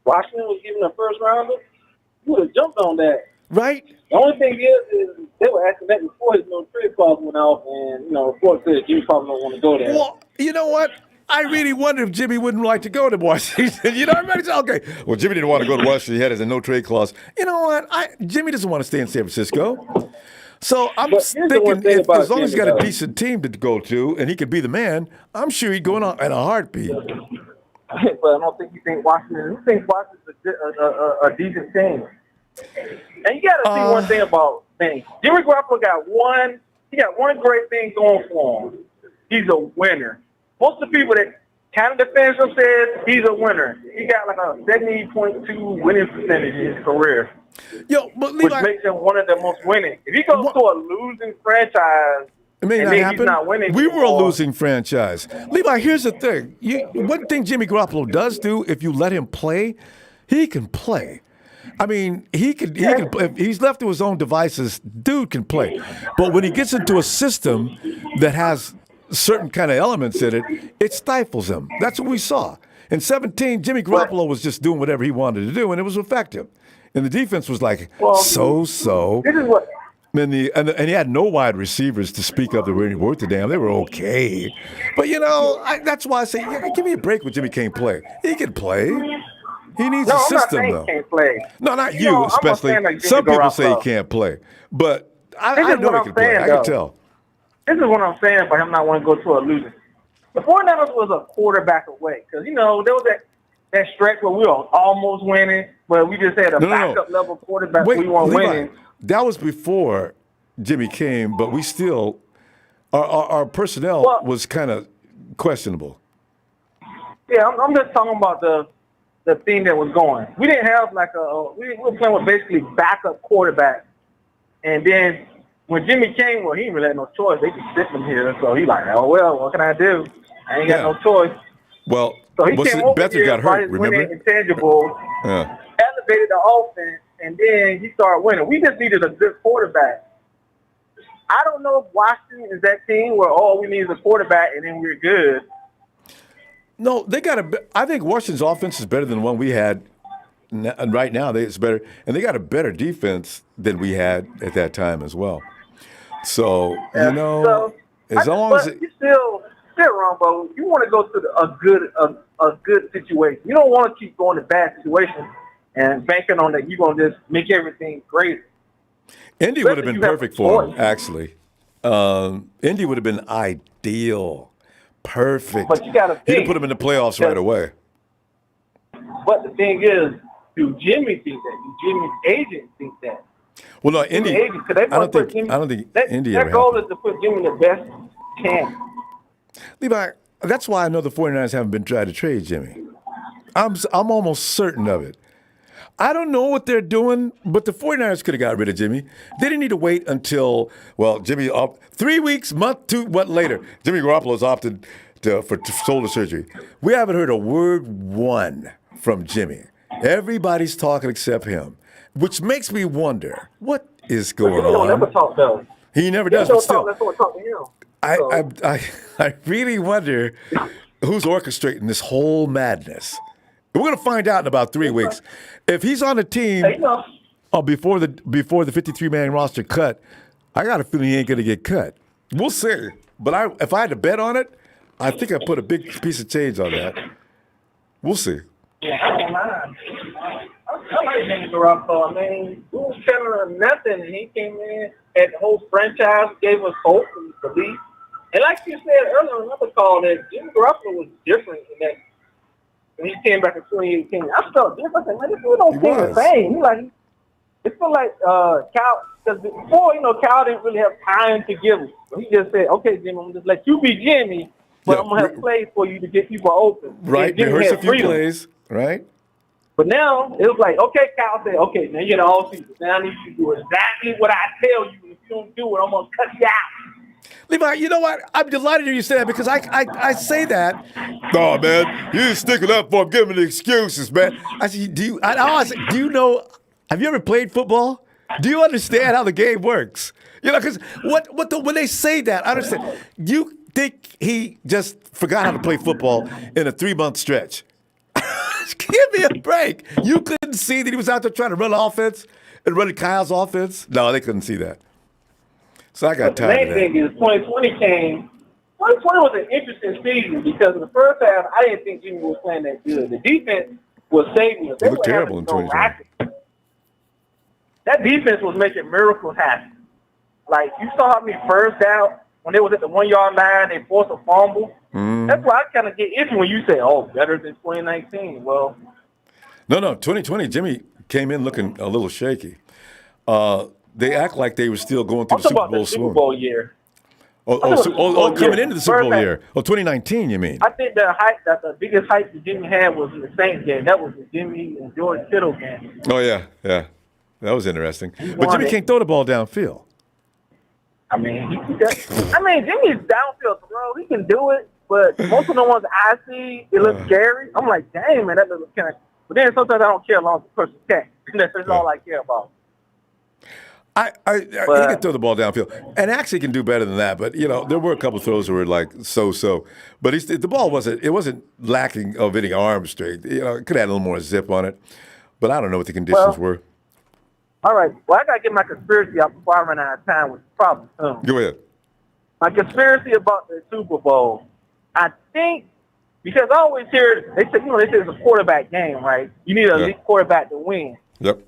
Washington was giving a first rounder. You would have jumped on that. Right. The only thing is they were asking that before his no trade clause went out, and of course, Jimmy probably don't want to go there. Well, you know what? I really wonder if Jimmy wouldn't like to go to Washington. Everybody said, okay, well, Jimmy didn't want to go to Washington. He had his no trade clause. You know what? Jimmy doesn't want to stay in San Francisco. So I'm thinking, as long as he's got a decent team to go to and he could be the man, I'm sure he'd go in a heartbeat. But I don't think you think Washington. You think Washington's a decent team. And you got to see one thing about things. Jimmy Garoppolo got one great thing going for him. He's a winner. Most of the people that kind of defend him said he's a winner. He got like a 70.2 winning percentage in his career. But Levi, which makes him one of the most winning. If he goes to a losing franchise, it may not happen. He's not winning. We were a losing franchise. Levi, here's the thing. One thing Jimmy Garoppolo does do, if you let him play, he can play. I mean, he can. If he's left to his own devices, dude can play. But when he gets into a system that has certain kind of elements in it, it stifles him. That's what we saw. In 2017, Jimmy Garoppolo was just doing whatever he wanted to do, and it was effective. And the defense was like, so. This is what. And he had no wide receivers to speak of that were worth the damn. They were okay. But, that's why I say, give me a break when Jimmy can't play. He can play. He needs a system, though. Can't play. No, not you, especially. Some people say he can't play. But I know he can play. I can tell. This is what I'm saying for him not wanting to go to a losing. The 49ers was a quarterback away. Because, there was that stretch where we were almost winning, but we just had a backup level quarterback we weren't winning. That was before Jimmy came, but we still, our personnel was kind of questionable. Yeah, I'm just talking about the thing that was going. We didn't have we were playing with basically backup quarterback. And then when Jimmy came, he didn't really have no choice. They could sit him here. So he's like, oh, well, what can I do? I ain't got no choice. Well, so he came over Better here got hurt, remember? Intangible, elevated the offense, and then he started winning. We just needed a good quarterback. I don't know if Washington is that team where all we need is a quarterback and then we're good. No, I think Washington's offense is better than the one we had. And right now, it's better. And they got a better defense than we had at that time as well. So, as long as you still Ronbo, you want to go to a good situation. You don't want to keep going to bad situations and banking on that you're going to just make everything great. Indy would have been perfect for him, actually. Indy would have been ideal. Perfect. But you got to think. He'd put him in the playoffs right away. But the thing is, do Jimmy think that? Do Jimmy's agent think that? Well, no, Indy. I don't think Indy. Their goal is to put Jimmy the best chance. Levi, that's why I know the 49ers haven't been trying to trade Jimmy. I'm almost certain of it. I don't know what they're doing, but the 49ers could have got rid of Jimmy. They didn't need to wait until, Jimmy, 3 weeks, month, 2, what later? Jimmy Garoppolo's opted for shoulder surgery. We haven't heard a word from Jimmy. Everybody's talking except him, which makes me wonder, what is going on? He don't never talk, though. He never does, but still. Let's talk to him. I really wonder who's orchestrating this whole madness. We're going to find out in about 3 weeks. If he's on the team before the 53-man roster cut, I got a feeling he ain't going to get cut. We'll see. But if I had to bet on it, I think I'd put a big piece of change on that. We'll see. Yeah, I don't mind. I like Jimmy Garoppolo. I mean, we was telling him nothing, and he came in, and the whole franchise gave us hope and belief. And like you said earlier on another call, that Jimmy Garoppolo was different in that when he came back in 2018. I felt different. Man, this dude don't seem the same. It felt like Cal, because before, Cal didn't really have time to give him. So he just said, okay, Jimmy, I'm going to just let you be Jimmy, but I'm going to have plays for you to get people open. Right, rehearse a few plays, right? But now, it was like, okay, Cal said, okay, now you're the all season. Now I need you to do exactly what I tell you. If you don't do it, I'm going to cut you out. Levi, you know what? I'm delighted you say that because I say that. Oh, man, you're sticking up for him, giving the excuses, man. I said, do you know, have you ever played football? Do you understand how the game works? Because when they say that, I understand. You think he just forgot how to play football in a 3-month stretch? Give me a break. You couldn't see that he was out there trying to run offense and running Kyle's offense? No, they couldn't see that. So I got tired of that. The main thing is 2020 came. 2020 was an interesting season because in the first half, I didn't think Jimmy was playing that good. The defense was saving us. They looked terrible in 2020. That defense was making miracles happen. Like, you saw how many first down when they was at the 1-yard line, they forced a fumble. That's why I kind of get itchy when you say, oh, better than 2019. Well, no, 2020, Jimmy came in looking a little shaky. They act like they were still going through the Super Bowl Super Bowl year. Coming into the Super Bowl year. 2019, you mean? I think the biggest hype that Jimmy had was in the Saints game. That was the Jimmy and George Kittle game. Oh, yeah. That was interesting. But Jimmy can't throw the ball downfield. I mean, Jimmy's downfield throw. He can do it, but most of the ones I see, it looks scary. I'm like, dang, man, that looks kind of. But then sometimes I don't care as long as the person can. That's all I care about. He can throw the ball downfield, and actually can do better than that. But there were a couple of throws that were like so. But the ball wasn't lacking of any arm strength. It could have had a little more zip on it. But I don't know what the conditions were. All right. Well, I got to get my conspiracy out before I run out of time, which is probably soon. Go ahead. My conspiracy about the Super Bowl, I think, because I always hear, they say it's a quarterback game, right? You need an elite quarterback to win. Yep.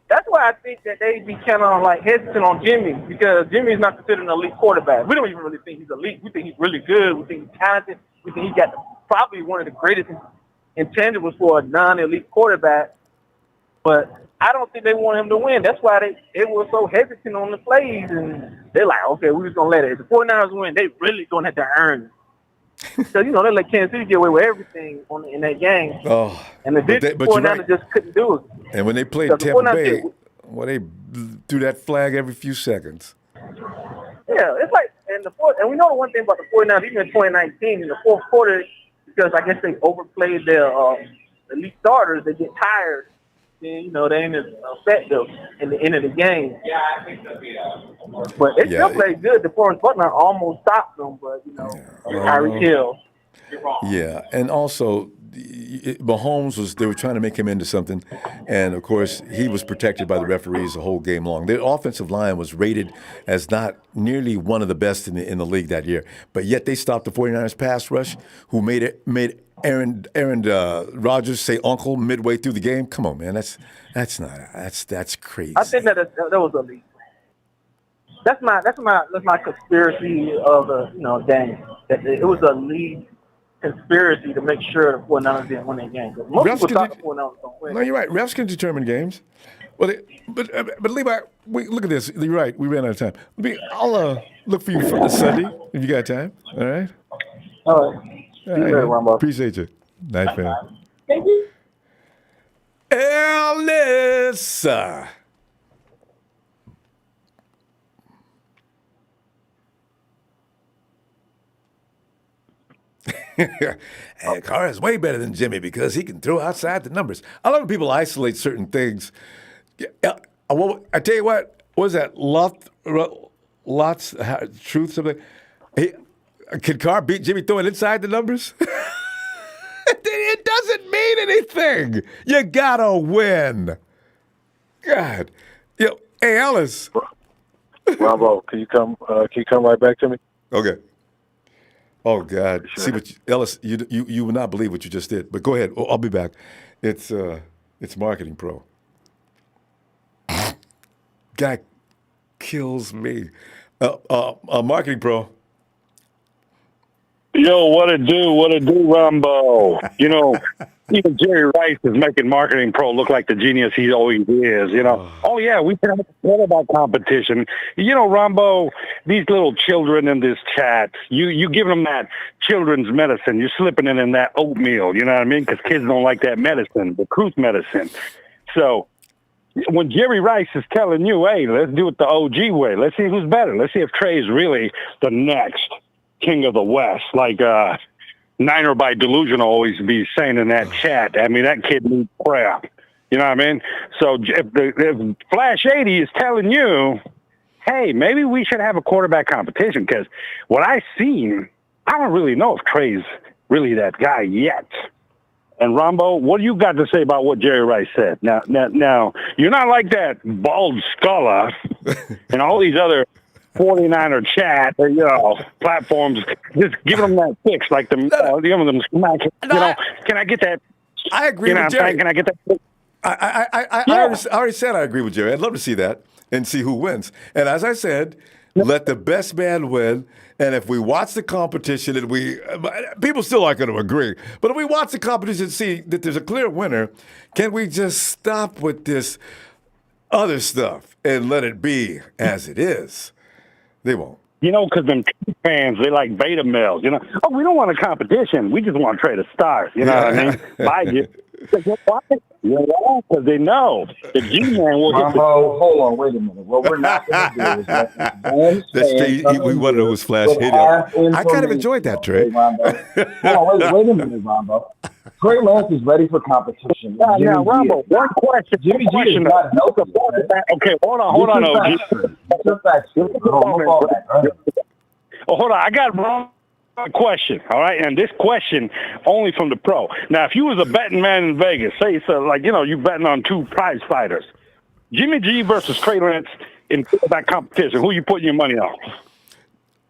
That's why I think that they be kind of hesitant on Jimmy, because Jimmy's not considered an elite quarterback. We don't even really think he's elite. We think he's really good. We think he's talented. We think he got probably one of the greatest intangibles for a non-elite quarterback. But I don't think they want him to win. That's why they were so hesitant on the plays, and they're like, okay, we're just going to let it. If the 49ers win, they really going to have to earn it. Because, they let Kansas City get away with everything in that game. Oh, and the 49ers just couldn't do it. And when they played Tampa Bay, they threw that flag every few seconds. Yeah, it's like, and we know the one thing about the 49ers, even in 2019, in the fourth quarter, because I guess they overplayed their elite starters, they get tired. Then, they ain't as upset though in the end of the game. Yeah, I think so, But they still played good. The Forrest Buckner almost stopped them, but, Tyreek Hill. Yeah, and also, Mahomes they were trying to make him into something, and of course, he was protected by the referees the whole game long. Their offensive line was rated as not nearly one of the best in the league that year, but yet they stopped the 49ers pass rush, who made Aaron Rodgers say uncle midway through the game. Come on, man, that's crazy. I think that was elite. That's my conspiracy of the game. That it was a league conspiracy to make sure the 49ers didn't win that game. Most people thought the 49ers don't win. No, you're right. Refs can determine games. Well, but Levi, look at this. You're right. We ran out of time. I'll look for you for Sunday if you got time. All right. All right. All right, man. Appreciate you. Night, fam. Thank you. Ellis. And Carr is way better than Jimmy because he can throw outside the numbers. I love when people isolate certain things. I tell you what was that? Lots truth, something. Can Carr beat Jimmy throwing inside the numbers? It doesn't mean anything. You gotta win. God. Hey, Ellis. Ronbo, can you come right back to me? Okay. Oh God! Sure. See what Ellis, you will not believe what you just did. But go ahead. I'll be back. It's Marketing Pro. Guy kills me. Marketing Pro. Yo, what it do, Ronbo? Even Jerry Rice is making Marketing Pro look like the genius he always is, Oh, yeah, we can have a quarterback competition. Ronbo, these little children in this chat, you give them that children's medicine. You're slipping it in that oatmeal, you know what I mean? Because kids don't like that medicine, the truth medicine. So when Jerry Rice is telling you, hey, let's do it the OG way. Let's see who's better. Let's see if Trey's really the next king of the West, like Niner by Delusion always be saying in that chat. I mean, that kid needs prayer. You know what I mean? So if Flash 80 is telling you, hey, maybe we should have a quarterback competition, because what I've seen, I don't really know if Trey's really that guy yet. And Ronbo, what do you got to say about what Jerry Rice said? Now, you're not like that bald scholar and all these other 49er chat or, platforms, just giving them that fix, like them, giving them smack. Can I get that? I agree with Jerry. Can I get that? I already said I agree with Jerry. I'd love to see that and see who wins. And as I said, let the best man win. And if we watch the competition, and people still aren't going to agree, but if we watch the competition and see that there's a clear winner, can we just stop with this other stuff and let it be as it is? They won't. Because them fans, they like beta males. Oh, we don't want a competition. We just want to trade a stars. You know what I mean? Buy it. Because they know the G-Man will get hold on, wait a minute. What we're not going to do is we want to know who's Flash. I kind of enjoyed that, Trey. Hold on, wait a minute, Ronbo. Trey Lance is ready for competition. Now, Ronbo, one question. Jimmy G is not helping. Okay, hold on, OG. Hold on, I got wrong. Question, all right, and this question only from the pro. Now, if you was a betting man in Vegas, say so, like you betting on two prize fighters, Jimmy G versus Trey Lance in that competition, who you putting your money on?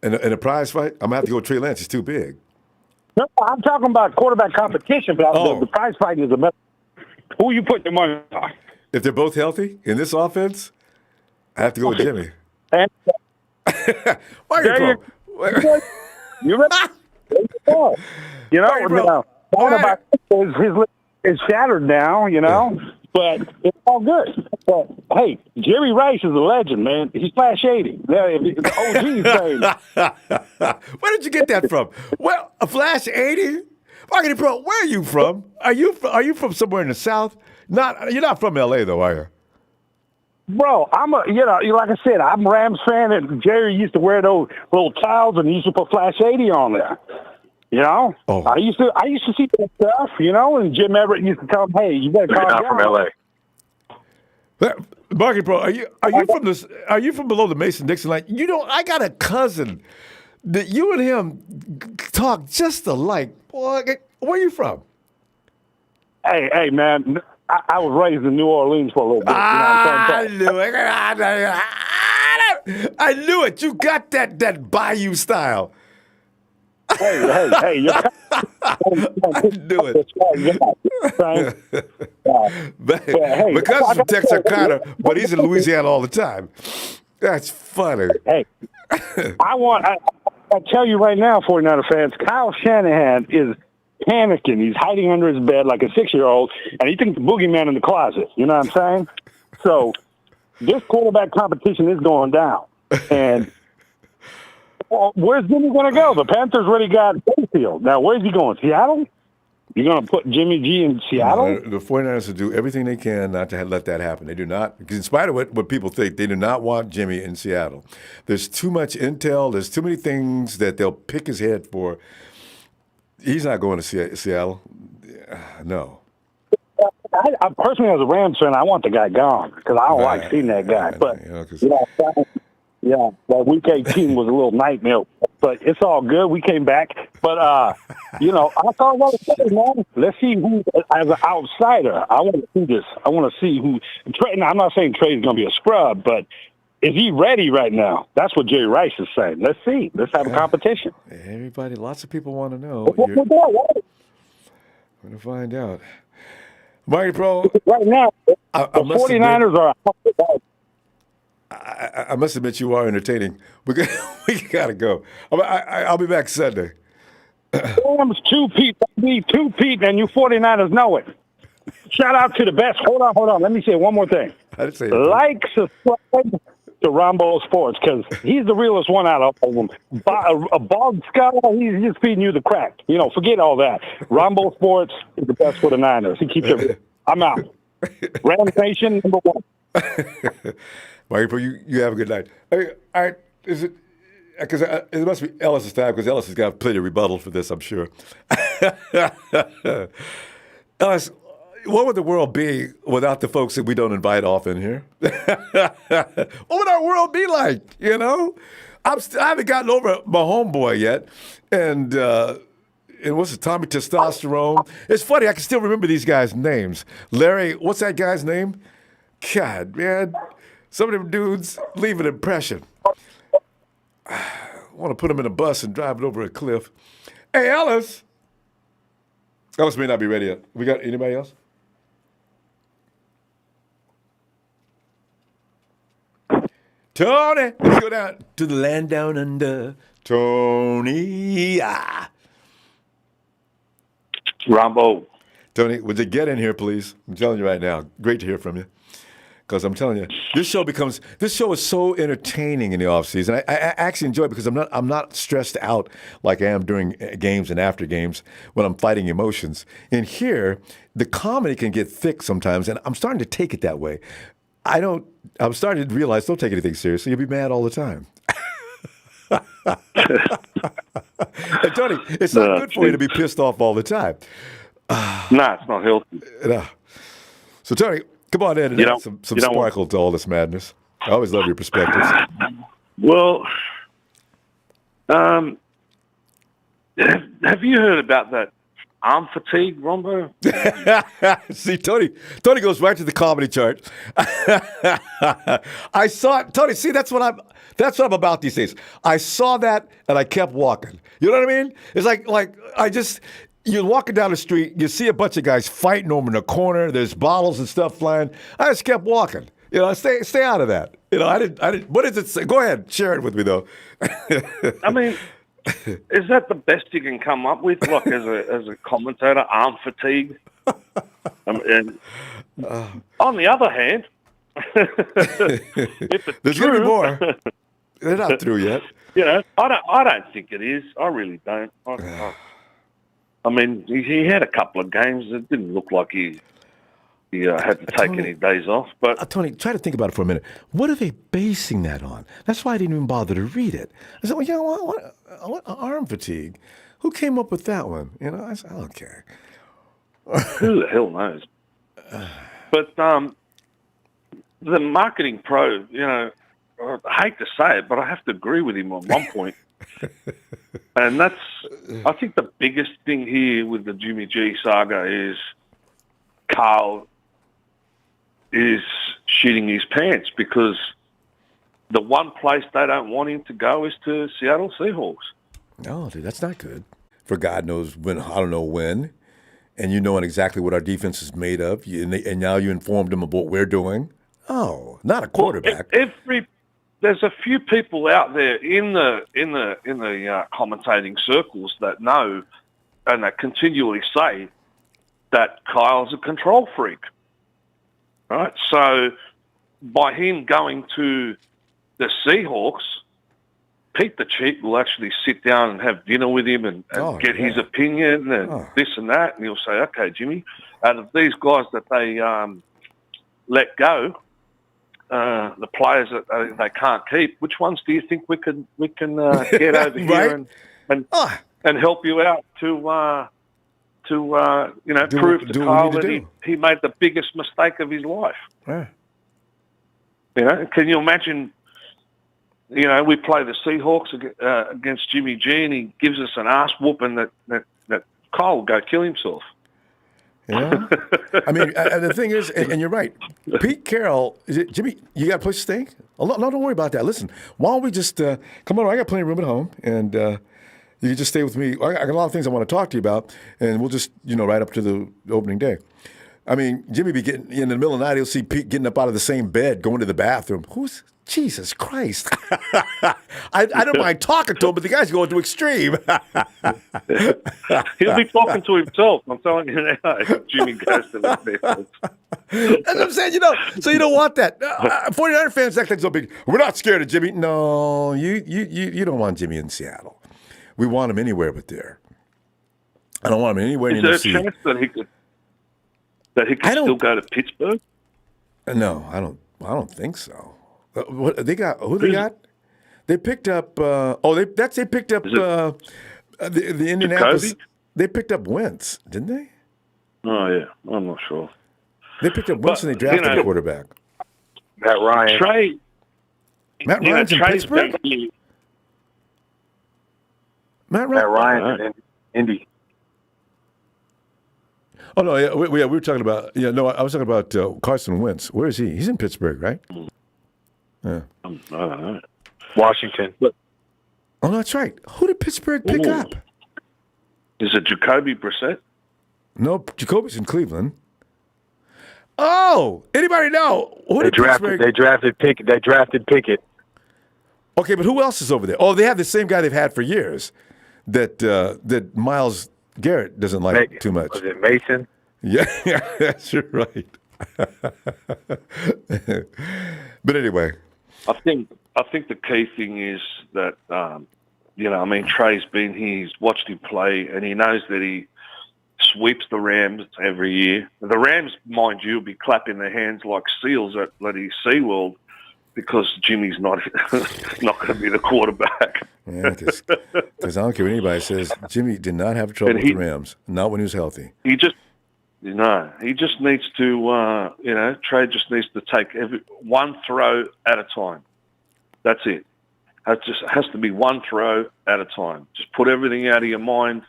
In a prize fight, I'm gonna have to go with Trey Lance. He's too big. No, I'm talking about quarterback competition, but the prize fight is a better. Who you putting your money on? If they're both healthy in this offense, I have to go with Jimmy. And you ready? Now, quarterback is shattered now, but it's all good. But hey, Jerry Rice is a legend, man. He's Flash 80. The OG's Where did you get that from? Well, a Flash 80? Marketing Pro, where are you from? Are you from somewhere in the South? You're not from LA though, are you? Bro, I'm like I said, I'm a Rams fan, and Jerry used to wear those little towels, and he used to put Flash 80 on there. Oh. I used to see that stuff, and Jim Everett used to tell him, hey, you better calm down. Not from LA. Marketing Pro, are you from below the Mason-Dixon line? I got a cousin that you and him talk just alike. Boy, where are you from? Hey, man. I was raised in New Orleans for a little bit. I knew it. I knew it. You got that Bayou style. Hey. I knew it. My cousin's from Texarkana, but he's in Louisiana all the time. That's funny. Hey, I tell you right now, 49er fans, Kyle Shanahan is panicking. He's hiding under his bed like a 6-year-old, and he thinks the boogeyman in the closet. You know what I'm saying? So this quarterback competition is going down. And where's Jimmy going to go? The Panthers already got Mayfield. Now, where's he going? Seattle? You're going to put Jimmy G in Seattle? The 49ers will do everything they can not to let that happen. They do not, because in spite of what people think, they do not want Jimmy in Seattle. There's too much intel. There's too many things that they'll pick his head for. He's not going to Seattle. No. I personally, as a Rams fan, I want the guy gone because I don't like seeing that guy. But, that Week 18 was a little nightmare. But it's all good. We came back. But, I thought about it, man. Let's see who, as an outsider, I want to see this. I want to see who. Trey, I'm not saying Trey's going to be a scrub, but is he ready right now? That's what Jerry Rice is saying. Let's see. Let's have a competition. Everybody, lots of people want to know. We're going to find out. Marty Pro. Right now, the 49ers are. I must admit you are entertaining. We got to go. I'll be back Sunday. Rams 2-peat, baby, 2-peat, and you 49ers know it. Shout out to the best. Hold on. Let me say one more thing. I didn't say like, subscribe to Ronbo Sports because he's the realest one out of all of them. A bald skull, he's just feeding you the crack. Forget all that. Ronbo Sports is the best for the Niners. He keeps it. I'm out. Rams Nation, number 1. Marty, you have a good night. All right, is it? Because it must be Ellis's time because Ellis has got plenty of rebuttal for this, I'm sure. Ellis, what would the world be without the folks that we don't invite often here? What would our world be like? I haven't gotten over my homeboy yet, and what's it, Tommy Testosterone? It's funny, I can still remember these guys' names. Larry, what's that guy's name? God, man. Some of them dudes leave an impression. I want to put them in a bus and drive it over a cliff. Hey, Ellis. Ellis may not be ready yet. We got anybody else? Tony. Let's go down to the land down under. Tony. Ronbo. Tony, would you get in here, please? I'm telling you right now. Great to hear from you. Because I'm telling you, this show is so entertaining in the offseason. I actually enjoy it because I'm not stressed out like I am during games and after games when I'm fighting emotions. And here, the comedy can get thick sometimes, and I'm starting to take it that way. I'm starting to realize, don't take anything seriously. You'll be mad all the time. And Tony, it's not good for you to be pissed off all the time. No, it's not healthy. No. So, Tony, come on in and add some sparkle to all this madness. I always love your perspectives. Well, have you heard about that arm fatigue, Ronbo? See, Tony goes right to the comedy chart. I saw it. Tony, see, that's what I'm about these days. I saw that and I kept walking. You know what I mean? It's like you're walking down the street, you see a bunch of guys fighting over in the corner, there's bottles and stuff flying. I just kept walking. Stay out of that. I didn't, what does it say? Go ahead, share it with me though. I mean, is that the best you can come up with, like as a commentator, arm fatigue? And on the other hand, if it's there's true, gonna be more. They're not through yet. I don't think it is. I really don't. I mean, he had a couple of games. It didn't look like he had to take any days off. But Tony, try to think about it for a minute. What are they basing that on? That's why I didn't even bother to read it. I said, well, what arm fatigue? Who came up with that one? I said, okay. Who the hell knows? But the marketing pro, I hate to say it, but I have to agree with him on one point. And I think the biggest thing here with the Jimmy G saga is Carl is shitting his pants because the one place they don't want him to go is to Seattle Seahawks. No, dude, that's not good. For God knows when, I don't know when, and you knowing exactly what our defense is made of, and now you informed them of what we're doing. Oh, not a quarterback. Well, there's a few people out there in the commentating circles that know and that continually say that Kyle's a control freak, right? So by him going to the Seahawks, Pete the Chief will actually sit down and have dinner with him and get his opinion and this and that. And he'll say, okay, Jimmy, out of these guys that they let go, the players that they can't keep, which ones do you think we can get over here and help you out to prove to Kyle that he made the biggest mistake of his life? Yeah. You know, can you imagine? You know, we play the Seahawks against Jimmy G, and he gives us an ass whooping that Kyle will go kill himself. Yeah, I mean, the thing is, and you're right. Pete Carroll, is it Jimmy? You got a place to stay? Oh, no, don't worry about that. Listen, why don't we just come on? I got plenty of room at home, and you can just stay with me. I got a lot of things I want to talk to you about, and we'll just right up to the opening day. I mean, Jimmy be getting in the middle of the night. He'll see Pete getting up out of the same bed, going to the bathroom. Who's Jesus Christ? I don't mind talking to him, but the guy's going to extreme. He'll be talking to himself. I'm telling you now, if Jimmy goes to the bathroom. That's what I'm saying. So you don't want that. 49er fans act like so big. We're not scared of Jimmy. No, you don't want Jimmy in Seattle. We want him anywhere but there. I don't want him anywhere in the Is there a chance that he could still go to Pittsburgh? No, I don't think so. What they got? Who they got? They picked up. They picked up the Indianapolis. Jacoby? They picked up Wentz, didn't they? Oh yeah, I'm not sure. They picked up Wentz and they drafted a quarterback. Matt Ryan. Matt Ryan's in Pittsburgh. Matt Ryan in Indy. Oh no, yeah, we were talking about. Yeah, no, I was talking about Carson Wentz. Where is he? He's in Pittsburgh, right? Yeah. I don't know. Washington. Oh, that's right. Who did Pittsburgh pick up? Is it Jacoby Brissett? No, Jacoby's in Cleveland. Oh, anybody know who They drafted Pickett. Okay, but who else is over there? Oh, they have the same guy they've had for years. That Myles Garrett doesn't like too much. Was it Mason? Yeah, that's right. But anyway, I think the key thing is that Trey's been here, he's watched him play, and he knows that he sweeps the Rams every year. The Rams, mind you, will be clapping their hands like seals at bloody SeaWorld because Jimmy's not going to be the quarterback. Yeah, because I don't care what anybody says, Jimmy did not have trouble with the Rams, not when he was healthy. He just needs to, Trey just needs to take one throw at a time. That's it. It just has to be one throw at a time. Just put everything out of your mind.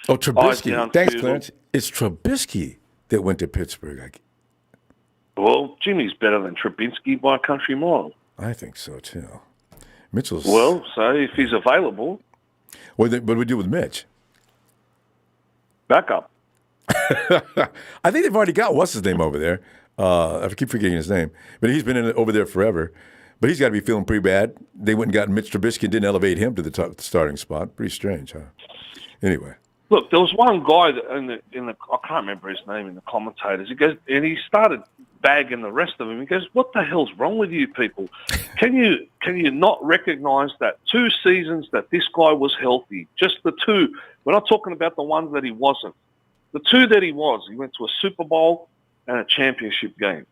Oh, Trubisky. Thanks, Clarence. It's Trubisky that went to Pittsburgh. Well, Jimmy's better than Trubisky by a country mile. I think so, too. Mitchell's... Well, so if he's available... What do we do with Mitch? Backup. I think they've already got what's his name over there. I keep forgetting his name, but he's been over there forever. But he's got to be feeling pretty bad. They went and got Mitch Trubisky and didn't elevate him to the starting spot. Pretty strange, huh? Anyway, look, there was one guy in the I can't remember his name in the commentators. He goes and he started bagging the rest of them. He goes, "What the hell's wrong with you people? Can you not recognise that 2 seasons that this guy was healthy? Just the 2. We're not talking about the ones that he wasn't." The 2 that he went to a Super Bowl and a championship game.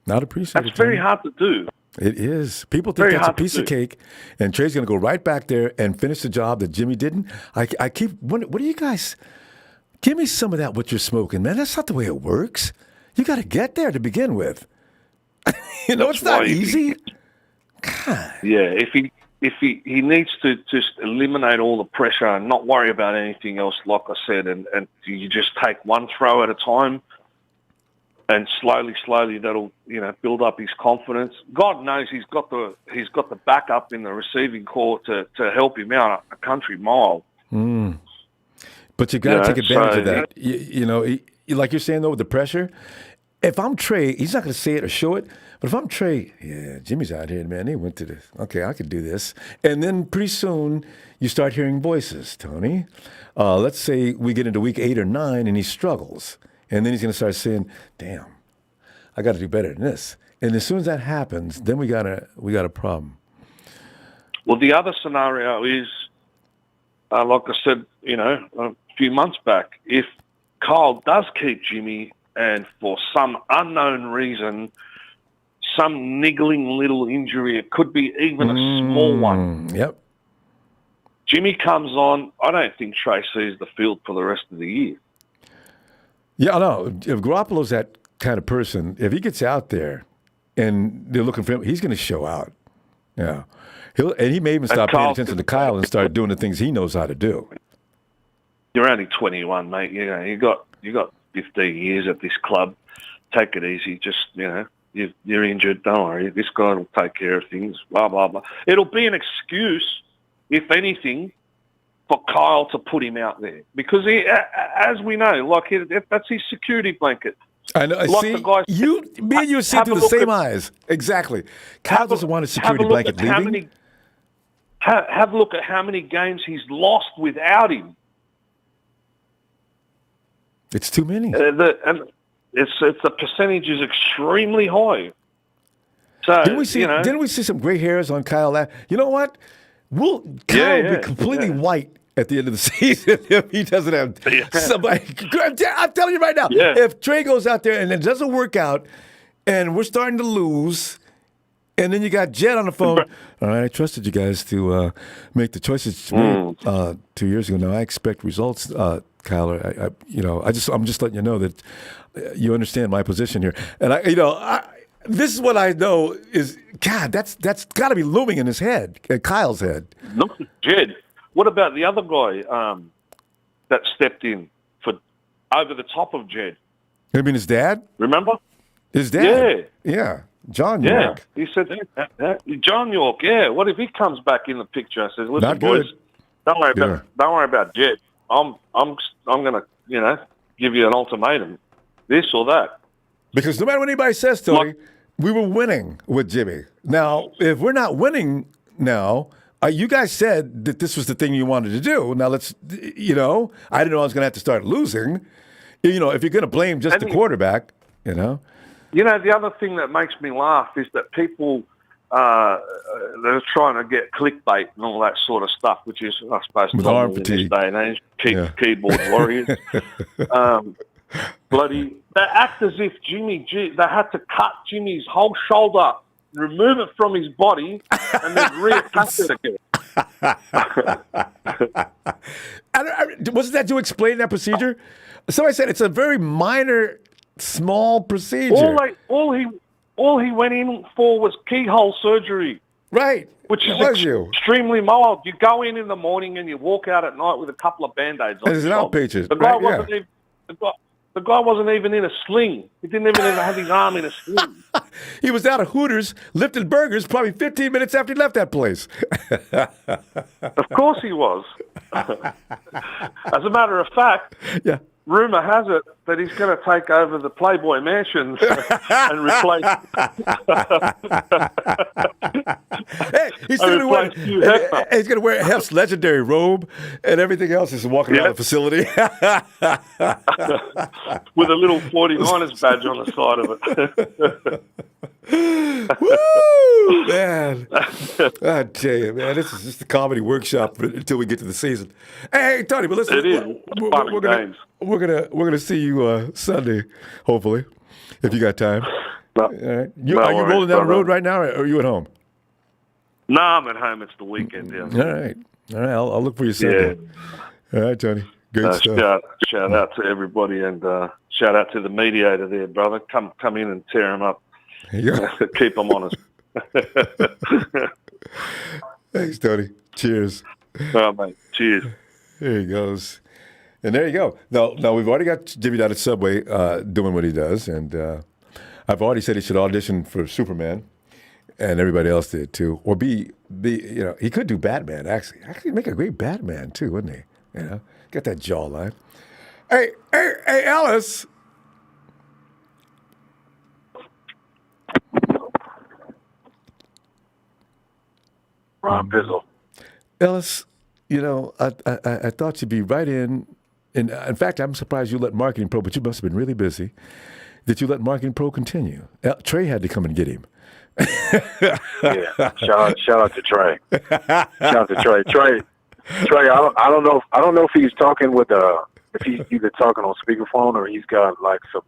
Not appreciated. That's very hard to do. It is. People think that's a piece of cake, and Trey's going to go right back there and finish the job that Jimmy didn't. I keep wondering, what do you guys, give me some of that what you're smoking, man. That's not the way it works. You got to get there to begin with. It's not easy. God. Yeah, if he needs to just eliminate all the pressure and not worry about anything else, like I said, and you just take one throw at a time, and slowly that'll build up his confidence. God knows he's got the backup in the receiving corps to help him out a country mile. But you got to take advantage of that. Like you're saying though, with the pressure. If I'm Trey, he's not going to say it or show it. But if I'm Trey, yeah, Jimmy's out here, man. They went to this. Okay, I could do this. And then pretty soon you start hearing voices, Tony. Let's say we get into week 8 or 9 and he struggles. And then he's going to start saying, damn, I got to do better than this. And as soon as that happens, then we got a problem. Well, the other scenario is, like I said, a few months back, if Kyle does keep Jimmy and for some unknown reason, some niggling little injury, it could be even a small one. Yep. Jimmy comes on, I don't think Trey sees the field for the rest of the year. Yeah, I know. If Garoppolo's that kind of person, if he gets out there and they're looking for him, he's going to show out. Yeah. He may even stop paying attention to Kyle and start doing the things he knows how to do. You're only 21, mate. You got 15 years at this club. Take it easy. Just, you're injured. Don't worry. This guy will take care of things. Blah, blah, blah. It'll be an excuse, if anything, for Kyle to put him out there. Because, as we know, that's his security blanket. I know. Like see, the guy me and you see through the same eyes. Exactly. Kyle doesn't want a security blanket leaving. Have a look at how many games he's lost without him. It's too many. The percentage is extremely high. So didn't we see some gray hairs on Kyle? You know what? Kyle will be completely white at the end of the season if he doesn't have somebody. I'm telling you right now, if Trey goes out there and it doesn't work out, and we're starting to lose. And then you got Jet on the phone. All right, I trusted you guys to make the choices 2 years ago. Now I expect results, Kyler. I'm just letting you know that you understand my position here. And this is what I know is God. That's got to be looming in his head, Kyle's head. Look at Jed. What about the other guy that stepped in for over the top of Jed? You mean his dad? Remember? His dad? Yeah. John York. He said, John York, what if he comes back in the picture? I said, listen, boys, don't worry about Jet. I'm going to, give you an ultimatum, this or that. Because no matter what anybody says, Tony, we were winning with Jimmy. Now, if we're not winning now, you guys said that this was the thing you wanted to do. Now let's, I didn't know I was going to have to start losing. If you're going to blame just the quarterback, the other thing that makes me laugh is that people they're trying to get clickbait and all that sort of stuff, which is, I suppose, normal in this day and age. Keyboard warriors. They act as if they had to cut Jimmy's whole shoulder, remove it from his body, and then reattach it again. Wasn't that to explain that procedure? Somebody said it's a very minor, small procedure. All he went in for was keyhole surgery. Right. Which is extremely mild. You go in the morning and you walk out at night with a couple of Band-Aids on. It's an outpatient. The guy wasn't even in a sling. He didn't even have his arm in a sling. He was out of Hooters, lifting burgers probably 15 minutes after he left that place. Of course he was. As a matter of fact, rumor has it that he's going to take over the Playboy Mansions and replace. He's going to wear Hef's legendary robe and everything else. He's walking around the facility with a little 49ers badge on the side of it. Woo, man! I tell you, man, this is just a comedy workshop until we get to the season. Hey, Tony, but listen, we're gonna see you Sunday, hopefully, if you got time. Are you rolling down the road right now, or are you at home? No, I'm at home. It's the weekend. Yeah. All right. I'll look for you Sunday. All right, Tony. Great stuff. Shout out to everybody, and shout out to the mediator there, brother. Come in and tear him up. Keep them honest. Thanks, Tony. Cheers. All right, mate. Cheers. There he goes. And there you go. Now we've already got Jimmy down at Subway doing what he does, and I've already said he should audition for Superman, and everybody else did too. Or he could do Batman. Actually, make a great Batman too, wouldn't he? Got that jawline. Hey, Ellis. Ron Bizzle. Ellis, I thought you'd be right in. And in fact, I'm surprised you let Marketing Pro, but you must have been really busy. that you let Marketing Pro continue. Trey had to come and get him. Yeah, shout out to Trey. Shout out to Trey. Trey, I don't know if he's talking with if he's either talking on speakerphone or he's got like some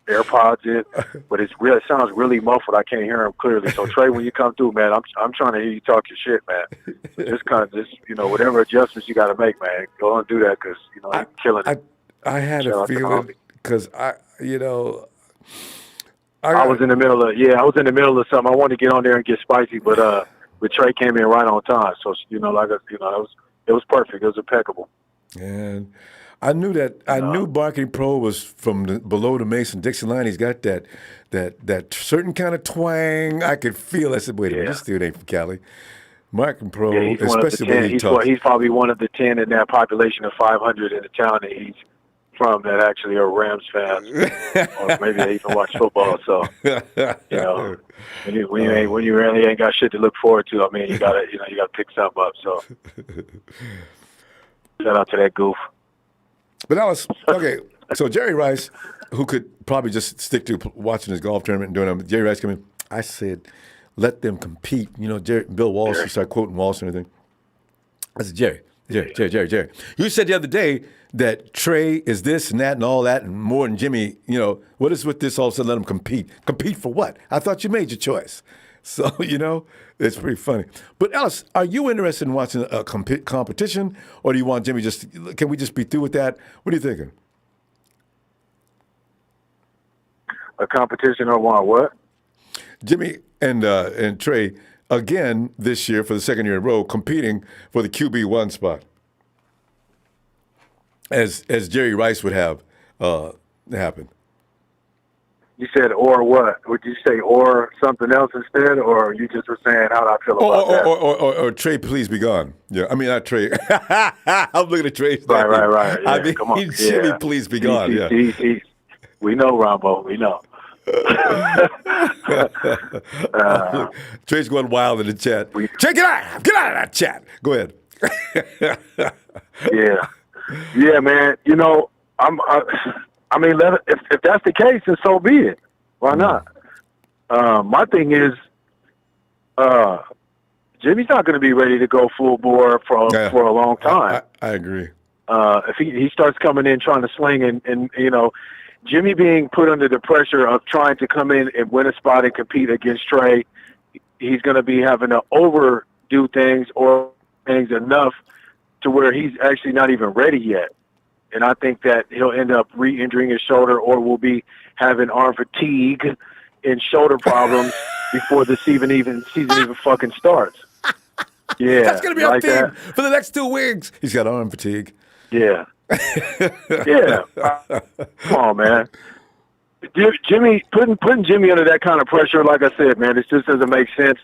AirPods in, but it sounds really muffled. I can't hear him clearly. So Trey, when you come through, man, I'm trying to hear you talk your shit, man. So just whatever adjustments you got to make, man, go and do that because you're killing it. I had a feeling because I was in the middle of something. I wanted to get on there and get spicy, but Trey came in right on time. So it was perfect. It was impeccable. And I knew that. I knew Marketing Pro was from below the Mason-Dixon line. He's got that certain kind of twang. I could feel. I said, "Wait a minute, this dude ain't from Cali." Marketing Pro, he's especially when he talks. He's probably one of the 10 in that population of 500 in the town that he's from that actually are Rams fans, or maybe they even watch football. So when you really ain't got shit to look forward to, I mean, you gotta pick something up. So shout out to that goof. But that was okay. So Jerry Rice, who could probably just stick to watching his golf tournament and doing them, Jerry Rice coming. I said, let them compete. Bill Walsh. You start quoting Walsh and everything. I said, Jerry. You said the other day that Trey is this and that and all that and more than Jimmy. What is with this all of a sudden let them compete? Compete for what? I thought you made your choice. So, it's pretty funny. But Ellis, are you interested in watching a competition or do you want Jimmy can we just be through with that? What are you thinking? A competition or what? Jimmy and Trey, again this year for the second year in a row, competing for the QB1 spot. As Jerry Rice would have happen. You said or what? Would you say or something else instead, or you just were saying how do I feel about that? Or Trey, please be gone. Yeah, I mean not Trey. I'm looking at Trey. Right. Yeah, I mean, come on. Jimmy, please be gone. Yeah. We know, Ronbo. We know. Trey's going wild in the chat. Trey, get out of that chat. Go ahead. Yeah, man. I mean, if that's the case, then so be it. Why not? My thing is, Jimmy's not going to be ready to go full bore for a long time. I agree. If he starts coming in trying to sling and Jimmy being put under the pressure of trying to come in and win a spot and compete against Trey, he's going to be having to overdo things or things enough to where he's actually not even ready yet. And I think that he'll end up re-injuring his shoulder or will be having arm fatigue and shoulder problems before the season even fucking starts. Yeah. That's going to be our theme for the next 2 weeks. He's got arm fatigue. Yeah. Yeah. Come on, man. Jimmy, putting Jimmy under that kind of pressure, like I said, man, it just doesn't make sense.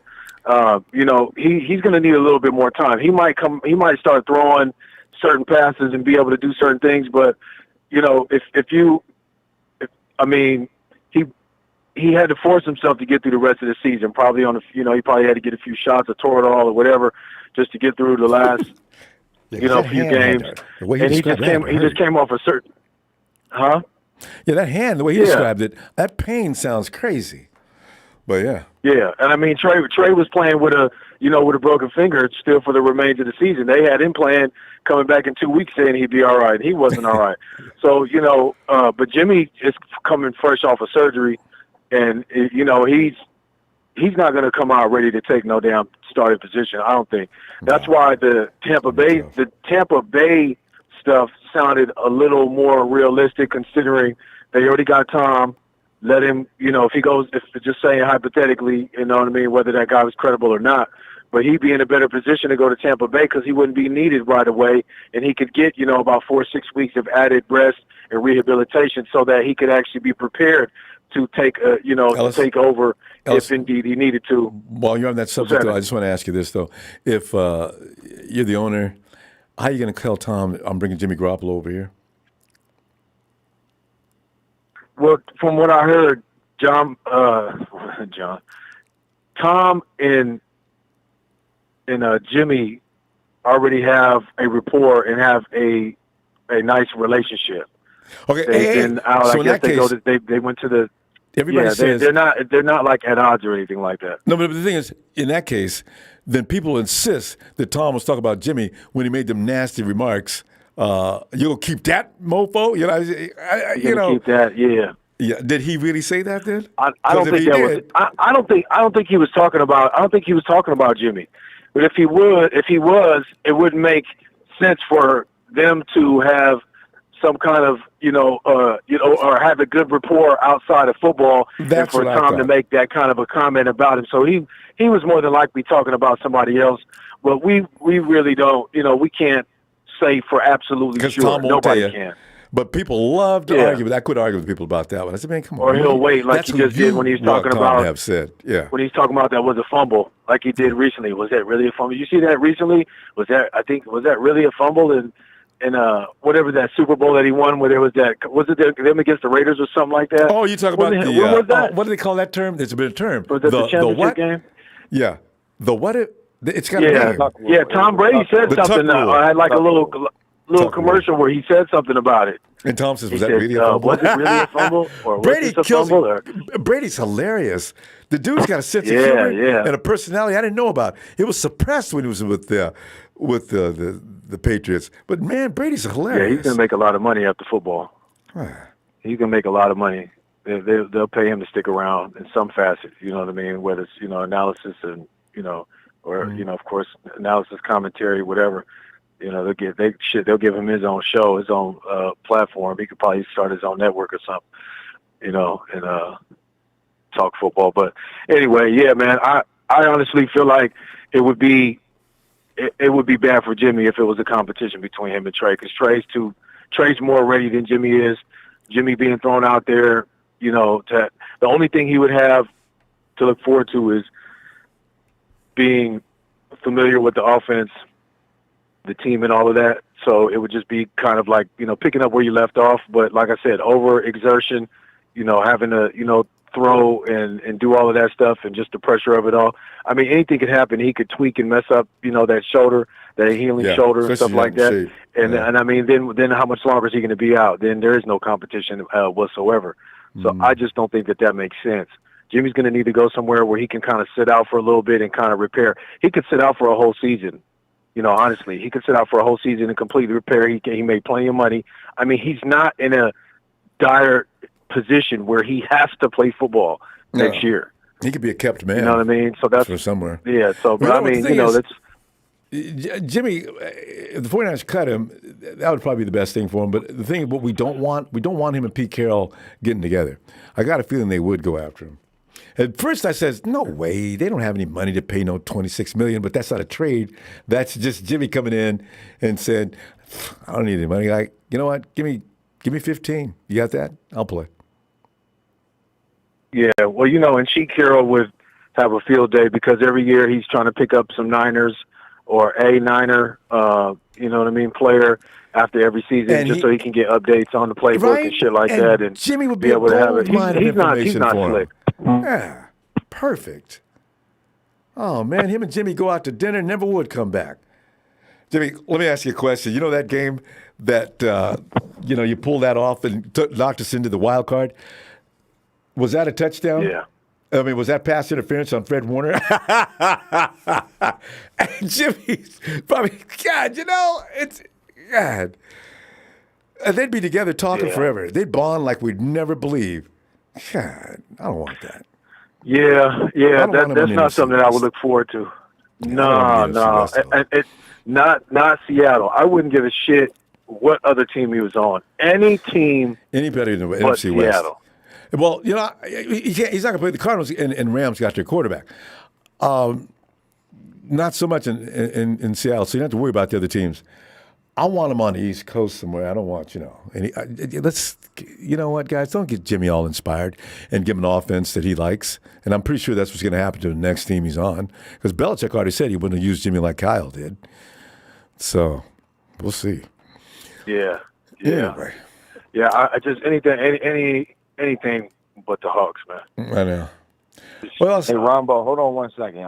He's going to need a little bit more time. He might start throwing certain passes and be able to do certain things, but he had to force himself to get through the rest of the season. Probably he probably had to get a few shots of Toradol or whatever just to get through the last few games. And he just came off a certain, huh? Yeah, that hand, the way he described it, that pain sounds crazy. But yeah. Yeah, and I mean Trey was playing with a broken finger still for the remainder of the season. They had him playing, coming back in 2 weeks saying he'd be all right. He wasn't all right. So but Jimmy is coming fresh off of surgery, and he's not going to come out ready to take no damn starting position. I don't think. That's why the Tampa Bay stuff sounded a little more realistic, considering they already got Tom. Let him, if he goes, if just saying hypothetically, whether that guy was credible or not, but he'd be in a better position to go to Tampa Bay because he wouldn't be needed right away, and he could get, about 4 or 6 weeks of added rest and rehabilitation so that he could actually be prepared to take, to take over if indeed he needed to. While you're on that subject, though, I just want to ask you this, though. If you're the owner, how are you going to tell Tom, I'm bringing Jimmy Garoppolo over here? Well, from what I heard, Tom and Jimmy already have a rapport and have a nice relationship. Okay, They've been out. So I guess they went to the everybody says they're not like at odds or anything like that. No, but the thing is, in that case, then people insist that Tom was talking about Jimmy when he made them nasty remarks. You'll keep that mofo, you know. Keep that, yeah. Yeah. Did he really say that then? I don't think that was. I don't think he was talking about. I don't think he was talking about Jimmy. But if he was, it wouldn't make sense for them to have some kind of, or have a good rapport outside of football, and for Tom to make that kind of a comment about him. So he was more than likely talking about somebody else. But we really don't. We can't say for absolutely sure. Tom won't Nobody tell you. can. But people love to argue. I could argue with people about that one. I said, man, come on. Or he'll wait like he just did when he's talking about. Have said, yeah. When he's talking about that was a fumble, like he did recently. Was that really a fumble? You see that recently? Was that really a fumble? And whatever that Super Bowl that he won, where there was them against the Raiders or something like that? Oh, you talk about what was that? What do they call that term? There's been a term. Was that the championship game? Yeah. The what? It's got a name. Yeah, Tom Brady said something. I had like a little commercial where he said something about it. And Tom says, was that really a fumble? Was it really a fumble? Or Brady kills fumble, Brady's hilarious. The dude's got a sense of humor and a personality I didn't know about. It was suppressed when he was with the Patriots. But, man, Brady's hilarious. Yeah, he's going to make a lot of money after football. He can make a lot of money. They'll pay him to stick around in some facet, you know what I mean, whether it's, analysis and, or, of course, analysis, commentary, whatever. They'll give him his own show, his own platform. He could probably start his own network or something, and talk football. But anyway, yeah, man, I honestly feel like it would be bad for Jimmy if it was a competition between him and Trey, because Trey's more ready than Jimmy is. Jimmy being thrown out there, the only thing he would have to look forward to is being familiar with the offense, the team, and all of that. So it would just be kind of like, picking up where you left off. But like I said, overexertion, having to, throw and do all of that stuff, and just the pressure of it all. I mean, anything could happen. He could tweak and mess up, that shoulder, that healing shoulder, and stuff like that. And I mean, then how much longer is he going to be out? Then there is no competition whatsoever. So I just don't think that makes sense. Jimmy's going to need to go somewhere where he can kind of sit out for a little bit and kind of repair. He could sit out for a whole season. Honestly, he could sit out for a whole season and completely repair. He made plenty of money. I mean, he's not in a dire position where he has to play football next year. He could be a kept man. You know what I mean? So that's for somewhere. Yeah. So, but I mean, that's Jimmy. If the 49ers cut him, that would probably be the best thing for him. But the thing, what we don't want him and Pete Carroll getting together. I got a feeling they would go after him. At first, I said, no way. They don't have any money to pay no $26 million, but that's not a trade. That's just Jimmy coming in and said, I don't need any money. Like, you know what? Give me 15. You got that? I'll play. Yeah, well, and Pete Carroll would have a field day because every year he's trying to pick up some Niners or a Niner, player after every season, just so he can get updates on the playbook and shit like that. And Jimmy would be able to have it. He's not for slick. Yeah, perfect. Oh, man, him and Jimmy go out to dinner, never would come back. Jimmy, let me ask you a question. You know that game that, you pulled that off and knocked us into the wild card? Was that a touchdown? Yeah. I mean, was that pass interference on Fred Warner? And Jimmy's probably, God, it's, God. And they'd be together talking forever. They'd bond like we'd never believe. God, I don't want that. Yeah, that's not something that I would look forward to. No. Not Seattle. I wouldn't give a shit what other team he was on. Any team. Any better than NFC Seattle. West. Well, he's not going to play. The Cardinals and Rams got their quarterback. Not so much in Seattle, so you don't have to worry about the other teams. I want him on the East Coast somewhere. I don't want, let's, you know what, guys, don't get Jimmy all inspired and give him an offense that he likes. And I'm pretty sure that's what's going to happen to the next team he's on. Because Belichick already said he wouldn't have used Jimmy like Kyle did. So, we'll see. Yeah. Anyway. Yeah, I just, anything but the Hawks, man. I know. Well, hey, Ronbo, hold on 1 second.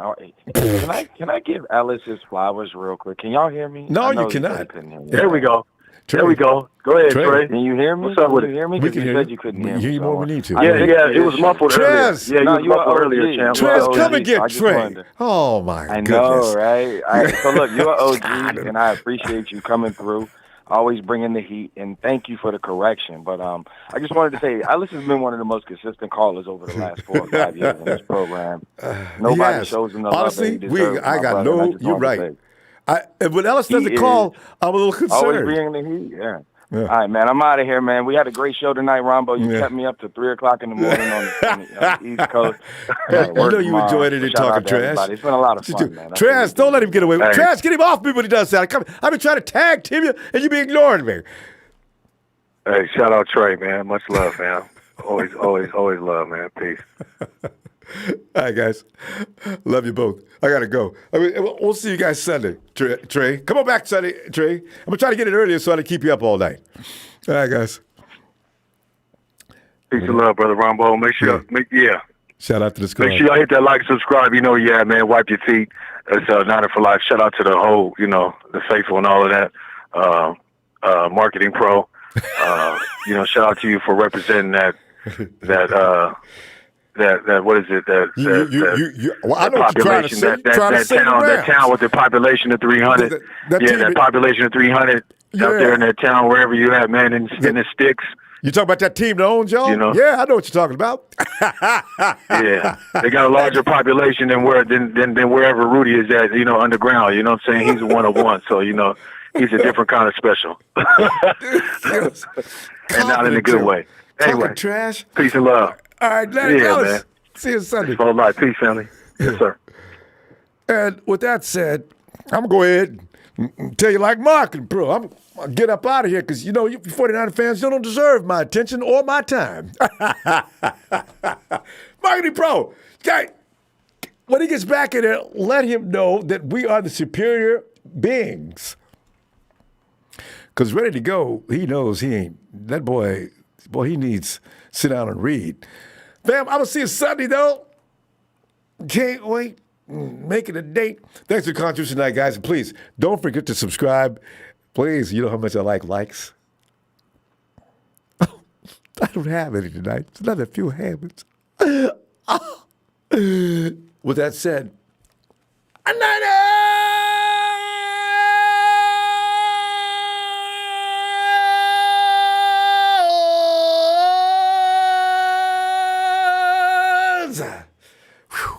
Can I give Alice his flowers real quick? Can y'all hear me? No, you cannot. There we go. There we go. Go ahead, Trey. Can you hear me? What's up with Can you hear me? We Because can you hear said you couldn't hear me. hear you more when we need to. Yeah, it was muffled earlier. Trez! Yeah, No, you was muffled earlier, champ. Trez, come OG, and so I get just Trey. wanted to- Oh, my I goodness. know, right? So look, you're an OG, and I appreciate you coming through, always bringing the heat, and thank you for the correction. But I just wanted to say, Alice has been one of the most consistent callers over the last 4 or 5 years in this program. Nobody Yes. shows him the Honestly, love that he deserves. I got no. You're right. And when Ellis He doesn't call, I'm a little always concerned. bringing the heat, yeah. All right, man. I'm out of here, man. We had a great show tonight, Ronbo. You kept me up to 3 o'clock in the morning on the East Coast. You know you enjoyed it in talking trash. Everybody. It's been a lot of fun, man. Trash, don't let him get away with it. Trash, get him off me when he does that. I've been trying to tag team you, and you be ignoring me. Hey, shout out Trey, man. Much love, man. Always love, man. Peace. All right, guys. Love you both. I got to go. I mean, we'll see you guys Sunday, Trey. Come on back Sunday, Trey. I'm going to try to get it earlier so I can keep you up all night. All right, guys. Peace and love, brother Ronbo. Make sure, Shout out to the squad. Make sure y'all hit that like, subscribe. You know, man. Wipe your feet. It's Niner for Life. Shout out to the whole, the faithful and all of that. Marketing Pro. Shout out to you for representing that what is it? I know what you're trying to say. That town with the population of 300. That population of 300 out there in that town, wherever you at, man, in the sticks. You talking about that team that owns y'all? Yeah, I know what you're talking about. Yeah, they got a larger population than wherever Rudy is at. Underground. You know what I'm saying? He's a one of one, so he's a different kind of special, and not in a good way. Anyway, trash. Peace and love. All right, man. See you Sunday. All right, peace, family. Yes, sir. And with that said, I'm going to go ahead and tell you like Marketing Pro. I'm going to get up out of here because, you 49er fans, you don't deserve my attention or my time. Marketing Pro, guy, when he gets back in there, let him know that we are the superior beings. Because ready to go, he knows he ain't. That boy, he needs to sit down and read. Fam, I'm going to see you Sunday, though. Can't wait. Make it a date. Thanks for the contribution tonight, guys. And please, don't forget to subscribe. Please, you know how much I like likes. Oh, I don't have any tonight. It's another few habits. With that said, a night. Whew.